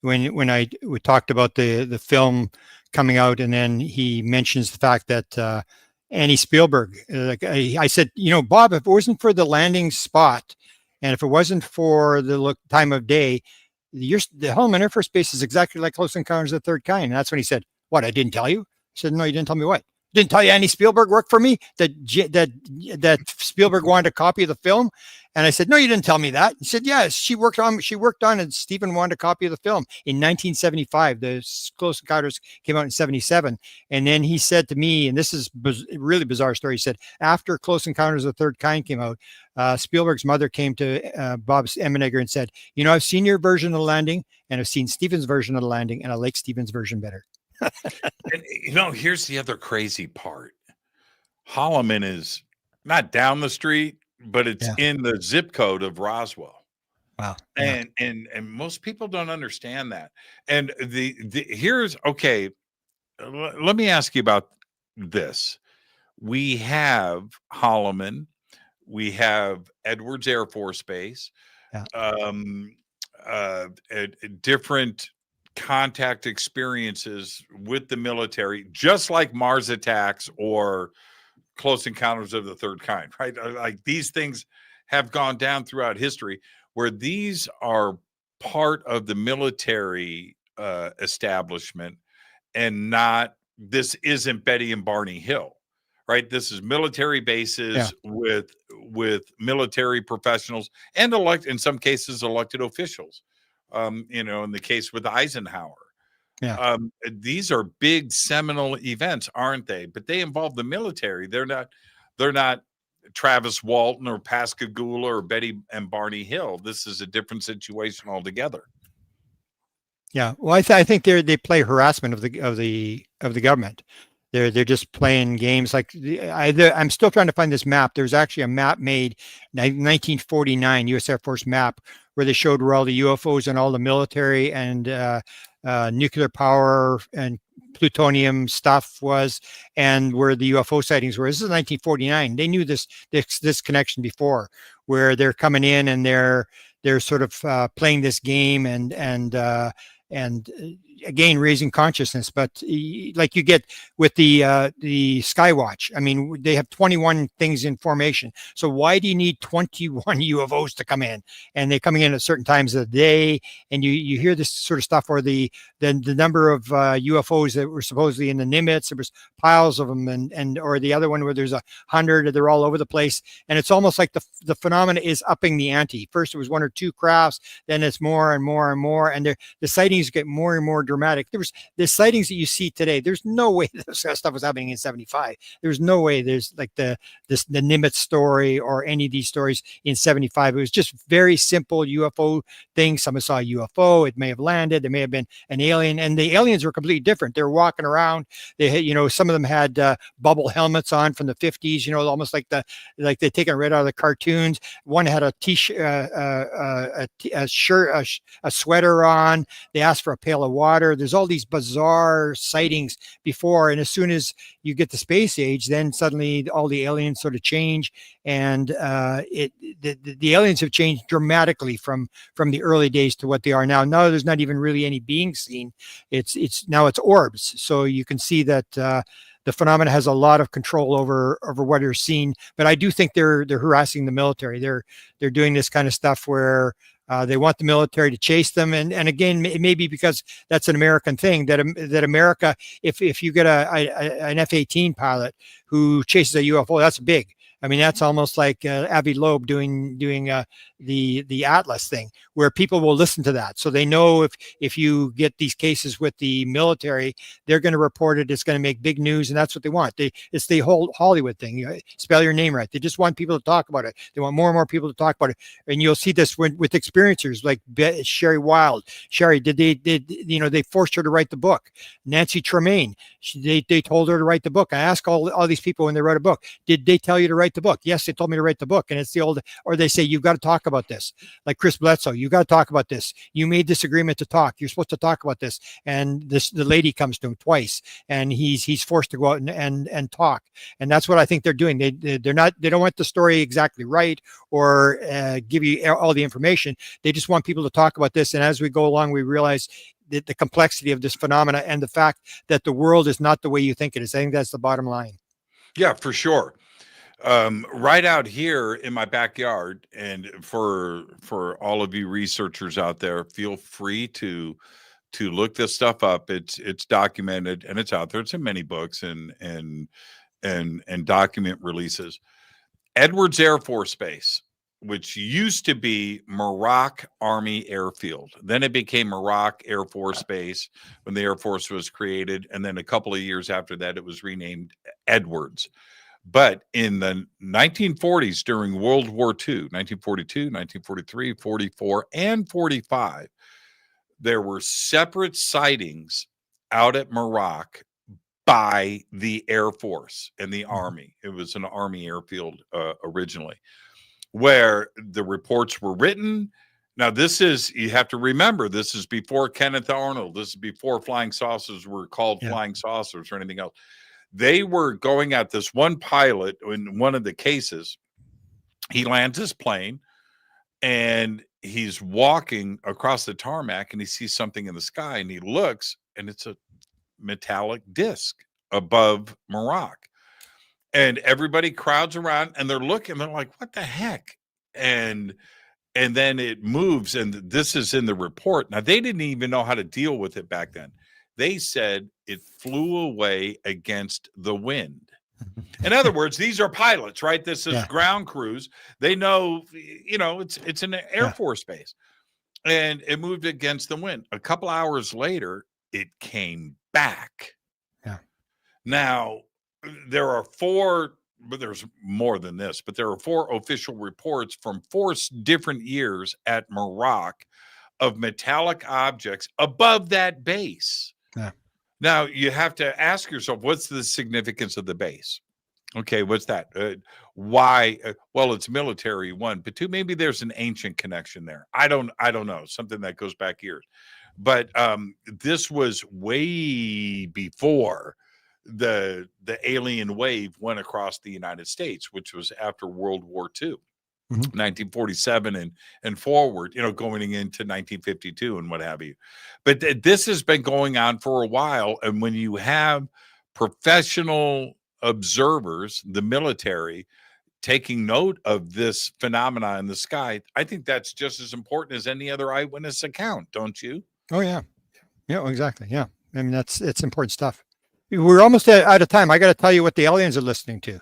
we talked about the film coming out, and then he mentions the fact that Annie Spielberg, I said, you know, Bob, if it wasn't for the landing spot, and if it wasn't for the time of day, the Holloman Air Force Base is exactly like Close Encounters of the Third Kind. And that's when he said, "What? I didn't tell you?" I said, "No, you didn't tell me what? Didn't tell you Annie Spielberg worked for me? That Spielberg wanted a copy of the film?" And I said, "No, you didn't tell me that." He said, "Yeah, she worked on it. And Stephen wanted a copy of the film in 1975. The Close Encounters came out in 77." And then he said to me, and this is a really bizarre story. He said, after Close Encounters of the Third Kind came out, Spielberg's mother came to Bob Emenegger and said, "You know, I've seen your version of the landing, and I've seen Stephen's version of the landing, and I like Stephen's version better." And, you know, here's the other crazy part. Holloman is not down the street, but it's in the zip code of Roswell. Wow. And most people don't understand that. And here's okay. Let me ask you about this. We have Holloman, we have Edwards Air Force Base, different contact experiences with the military, just like Mars attacks or Close Encounters of the Third Kind, right? Like these things have gone down throughout history where these are part of the military establishment and not, this isn't Betty and Barney Hill, right? This is military bases with military professionals and in some cases, elected officials. You know, in the case with Eisenhower, these are big seminal events, aren't they? But they involve the military. They're not Travis Walton or Pascagoula or Betty and Barney Hill. This is a different situation altogether. Yeah, well, I think they play harassment of the government. They're just playing games like I'm still trying to find this map. There's actually a map made 1949 U.S. Air Force map where they showed where all the UFOs and all the military and nuclear power and plutonium stuff was, and where the UFO sightings were. This is 1949. They knew this connection before, where they're coming in and they're sort of playing this game and again raising consciousness. But like you get with the Skywatch, I mean, they have 21 things in formation, so why do you need 21 UFOs to come in? And they're coming in at certain times of the day, and you hear this sort of stuff, or the number of UFOs that were supposedly in the Nimitz, there was piles of them, and or the other one where there's 100, they're all over the place, and it's almost like the phenomena is upping the ante. First it was 1 or 2 crafts, then it's more and more and more, and the sightings get more and more dramatic. There was the sightings that you see today. There's no way this stuff was happening in 75. There's no way. There's like the Nimitz story or any of these stories in 75. It was just very simple UFO things. Someone saw a UFO. It may have landed. There may have been an alien, and the aliens were completely different. They were walking around. They had, you know, some of them had bubble helmets on from the 50s. You know, almost like they're taken right out of the cartoons. One had a t-shirt, a shirt, a sweater on. They asked for a pail of water. There's all these bizarre sightings before, and as soon as you get the space age, then suddenly all the aliens sort of change, and the aliens have changed dramatically from the early days to what they are now. Now there's not even really any being seen. It's now it's orbs, so you can see that the phenomena has a lot of control over what are seen. But I do think they're harassing the military. They're doing this kind of stuff where They want the military to chase them, and again, it may be because that's an American thing. That America, if you get an F-18 pilot who chases a UFO, that's big. I mean, that's almost like Avi Loeb doing the Atlas thing, where people will listen to that. So they know if you get these cases with the military, they're going to report it. It's going to make big news, and that's what they want. It's the whole Hollywood thing. You spell your name right. They just want people to talk about it. They want more and more people to talk about it. And you'll see this with experiencers like Sherry Wild. Sherry, they forced her to write the book. Nancy Tremaine, they told her to write the book. I ask all these people when they write a book, did they tell you to write the book? Yes, they told me to write the book. And it's the old, or they say, you've got to talk about this. Like Chris Bledsoe, you got to talk about this. You made this agreement to talk. You're supposed to talk about this. And the lady comes to him twice, and he's forced to go out and talk. And that's what I think they're doing. They don't want the story exactly right or give you all the information. They just want people to talk about this. And as we go along, we realize the complexity of this phenomena and the fact that the world is not the way you think it is. I think that's the bottom line. Yeah, for sure. Right out here in my backyard, and for all of you researchers out there, feel free to look this stuff up. It's documented and it's out there. It's in many books and document releases. Edwards Air Force Base, which used to be Muroc Army Airfield. Then it became Muroc Air Force Base when the Air Force was created. And then a couple of years after that, it was renamed Edwards. But in the 1940s, during World War II, 1942, 1943, 44, and 45, there were separate sightings out at Muroc by the Air Force and the Army. It was an Army airfield originally, where the reports were written. Now, you have to remember, this is before Kenneth Arnold. This is before flying saucers were called flying saucers or anything else. They were going at this one pilot in one of the cases. He lands his plane and he's walking across the tarmac and he sees something in the sky and he looks and it's a metallic disc above Muroc. And everybody crowds around and they're looking, they're like, what the heck? And then it moves, and this is in the report. Now, they didn't even know how to deal with it back then. They said it flew away against the wind. In other words, these are pilots, right? This is ground crews. They know, it's an Air Force base. And it moved against the wind. A couple hours later, it came back. Yeah. Now, there are four, but there's more than this, but there are four official reports from 4 different years at Muroc of metallic objects above that base. Yeah. Now, you have to ask yourself, what's the significance of the base? Okay, what's that? Why? Well, it's military, one, but two, maybe there's an ancient connection there. I don't know, something that goes back years. But this was way before the alien wave went across the United States, which was after World War II. 1947 and forward, going into 1952 and what have you. But this has been going on for a while. And when you have professional observers, the military, taking note of this phenomena in the sky, I think that's just as important as any other eyewitness account, don't you? Oh, yeah. Yeah, exactly. Yeah. I mean, it's important stuff. We're almost out of time. I got to tell you what the aliens are listening to.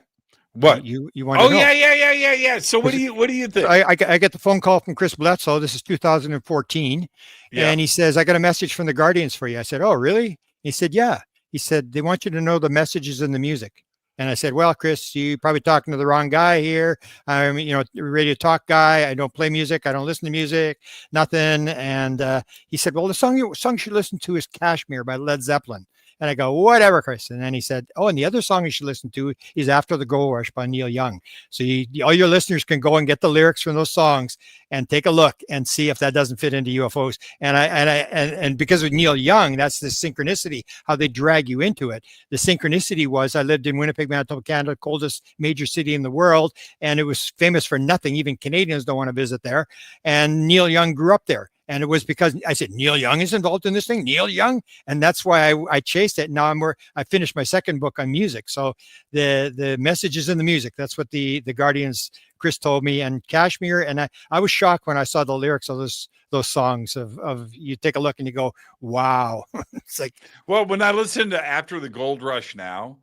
What you want to know? Yeah. So what do you think? I get the phone call from Chris Bledsoe. This is 2014. And he says, I got a message from the Guardians for you. I said, oh, really? He said, yeah. He said, they want you to know the messages in the music. And I said, well, Chris, you're probably talking to the wrong guy here. I'm, radio talk guy. I don't play music. I don't listen to music, nothing. And he said, well, the song you should listen to is Kashmir by Led Zeppelin. And I go, whatever, Chris. And then he said, oh, and the other song you should listen to is After the Gold Rush by Neil Young. So all your listeners can go and get the lyrics from those songs and take a look and see if that doesn't fit into UFOs. And because of Neil Young, that's the synchronicity, how they drag you into it. The synchronicity was, I lived in Winnipeg, Manitoba, Canada, coldest major city in the world. And it was famous for nothing. Even Canadians don't want to visit there. And Neil Young grew up there. And it was because I said, Neil Young is involved in this thing, Neil Young. And that's why I chased it. Now I finished my second book on music. So the message is in the music. That's what the Guardians, Chris told me, and Kashmir. And I was shocked when I saw the lyrics of those songs of you take a look and you go, wow. It's like, well, when I listen to After the Gold Rush now,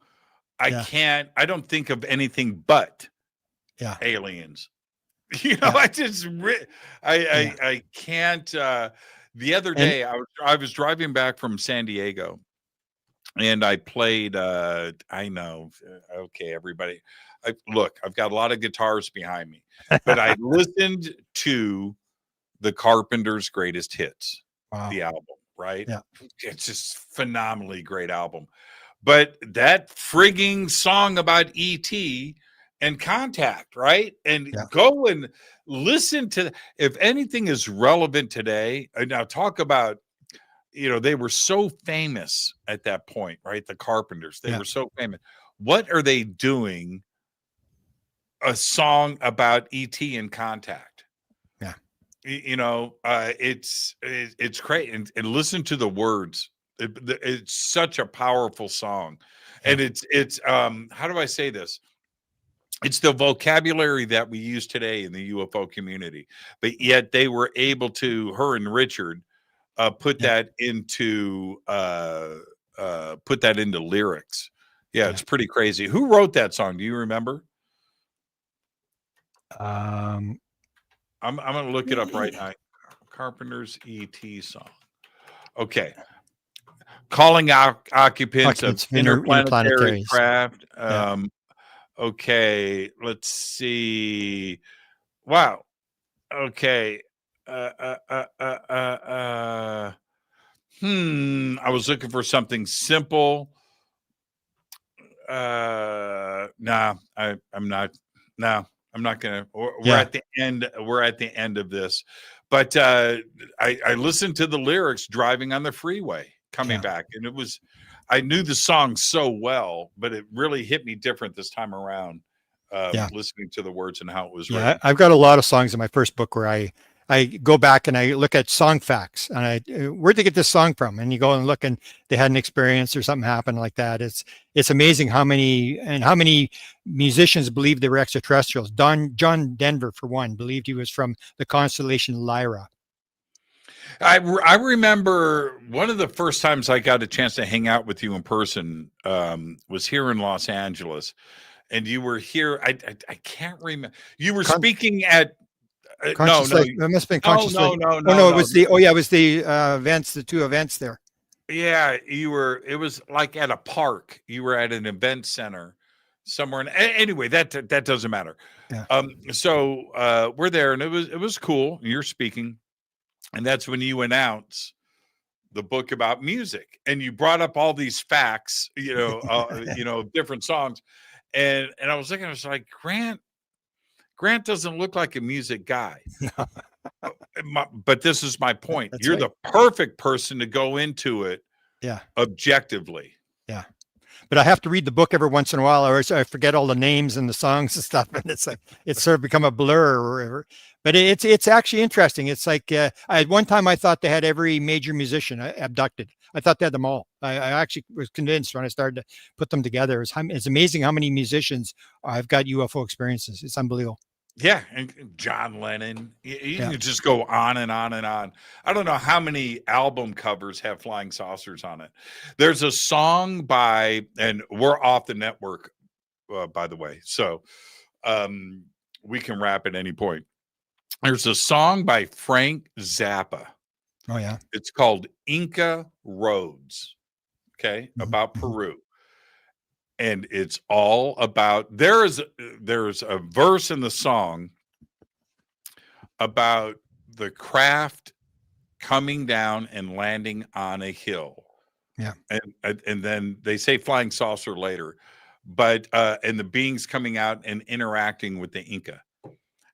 I don't think of anything but aliens. I just, I can't. The other day, I was driving back from San Diego, and I played. I know, okay, everybody. I've got a lot of guitars behind me, but I listened to the Carpenters' Greatest Hits, the album, right? Yeah, it's just phenomenally great album. But that frigging song about E.T. and Contact, right? And go and listen to, if anything is relevant today. And now talk about, they were so famous at that point, right? The Carpenters, they were so famous. What are they doing? A song about E.T. and Contact. Yeah. It's great. And listen to the words. It's such a powerful song. And it's how do I say this? It's the vocabulary that we use today in the UFO community, but yet they were able to, her and Richard, put that into lyrics. Yeah, it's pretty crazy. Who wrote that song? Do you remember? I'm gonna look it up right now. Carpenter's ET song. Okay. Calling out occupants of interplanetary craft. Okay, let's see. Wow. Okay. I was looking for something simple. I'm not gonna. We're at the end. We're at the end of this, but I listened to the lyrics driving on the freeway coming back, and I knew the song so well, but it really hit me different this time around. Listening to the words and how it was written. I've got a lot of songs in my first book where I go back and I look at song facts and where'd they get this song from? And you go and look and they had an experience or something happened like that. It's amazing how many musicians believed they were extraterrestrials. John Denver, for one, believed he was from the constellation Lyra. I remember one of the first times I got a chance to hang out with you in person was here in Los Angeles. And you were here. I can't remember. You were speaking at no. It must have been Conscious. No. It was the events, the two events there. Yeah, you were. It was like at a park. You were at an event center somewhere. Anyway, that doesn't matter. Yeah. So we're there, and it was cool. You're speaking, and that's when you announce the book about music, and you brought up all these facts. Different songs. And I was looking, I was like, Grant doesn't look like a music guy. But this is my point. That's You're the perfect person to go into it objectively. Yeah. But I have to read the book every once in a while, or I forget all the names and the songs and stuff. And it's like, it's sort of become a blur or whatever. But it's actually interesting. It's like, at one time I thought they had every major musician abducted. I thought they had them all. I actually was convinced when I started to put them together. It's amazing how many musicians have got UFO experiences. It's unbelievable. Yeah, and John Lennon. You can just go on and on and on. I don't know how many album covers have flying saucers on it. There's a song by, and we're off the network, by the way, so we can wrap at any point. There's a song by Frank Zappa. Oh, yeah. It's called Inca Roads, okay, about Peru. And it's all about, there's a verse in the song about the craft coming down and landing on a hill. Yeah. And then they say flying saucer later, but and the beings coming out and interacting with the Inca.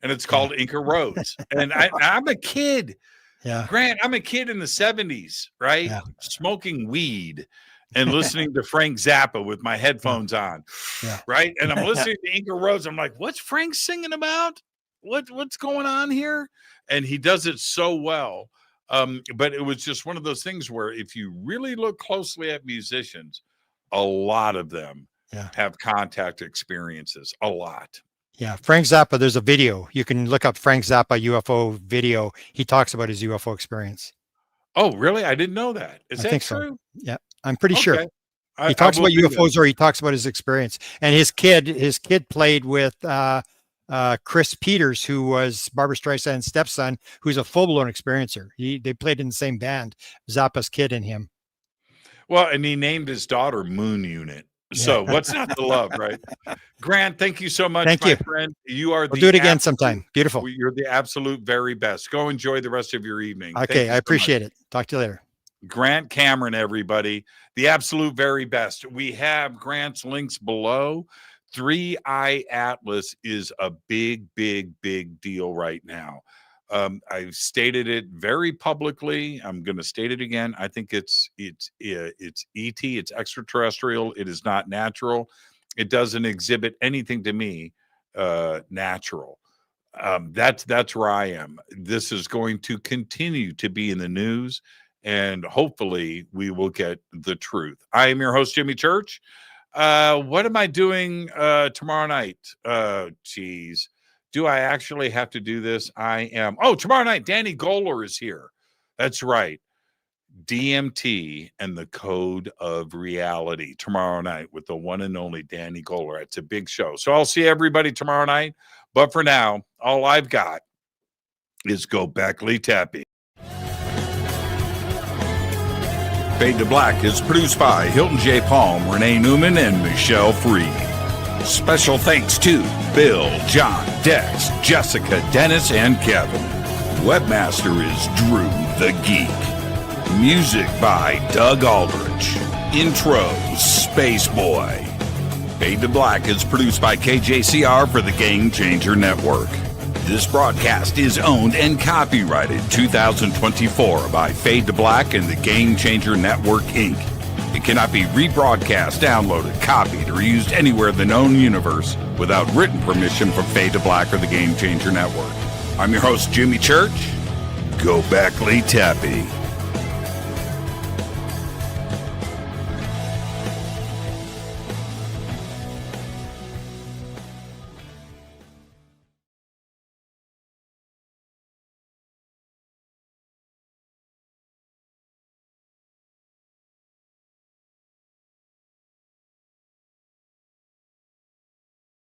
And it's called Inca Roads. And I'm a kid. Yeah. Grant, I'm a kid in the 70s, right? Yeah. Smoking weed and listening to Frank Zappa with my headphones on. Yeah. Right. And I'm listening to Inca Roads. I'm like, what's Frank singing about? What's going on here? And he does it so well. But it was just one of those things where if you really look closely at musicians, a lot of them have contact experiences, a lot. Yeah, Frank Zappa, there's a video. You can look up Frank Zappa UFO video. He talks about his UFO experience. Oh, really? I didn't know that. Is I that think true? so. Yeah, I'm pretty sure. He I talks will about do UFOs, that. or he talks about his experience. And his kid played with Chris Peters, who was Barbra Streisand's stepson, who's a full-blown experiencer. They played in the same band, Zappa's kid and him. Well, and he named his daughter Moon Unit. So what's not to love, right? Grant, thank you so much, my friend. You are We'll do it again sometime. Beautiful. You're the absolute very best. Go enjoy the rest of your evening. Okay, I appreciate it. Talk to you later. Grant Cameron, everybody. The absolute very best. We have Grant's links below. 3-Eye Atlas is a big, big, big deal right now. I've stated it very publicly. I'm going to state it again. I think it's ET. It's extraterrestrial. It is not natural. It doesn't exhibit anything to me natural. That's where I am. This is going to continue to be in the news, and hopefully we will get the truth. I am your host, Jimmy Church. What am I doing tomorrow night? Geez. Do I actually have to do this? I am. Oh, tomorrow night, Danny Goller is here. That's right. DMT and the Code of Reality tomorrow night with the one and only Danny Goller. It's a big show. So I'll see everybody tomorrow night. But for now, all I've got is go Beckley Tappy. Fade to Black is produced by Hilton J. Palm, Renee Newman, and Michelle Freed. Special thanks to Bill, John, Dex, Jessica, Dennis, and Kevin. Webmaster is Drew the Geek. Music by Doug Aldrich. Intro, Space Boy. Fade to Black is produced by KJCR for the Game Changer Network. This broadcast is owned and copyrighted 2024 by Fade to Black and the Game Changer Network, Inc. It cannot be rebroadcast, downloaded, copied, or used anywhere in the known universe without written permission from Fade to Black or the Game Changer Network. I'm your host, Jimmy Church. Go Beckley Tappy.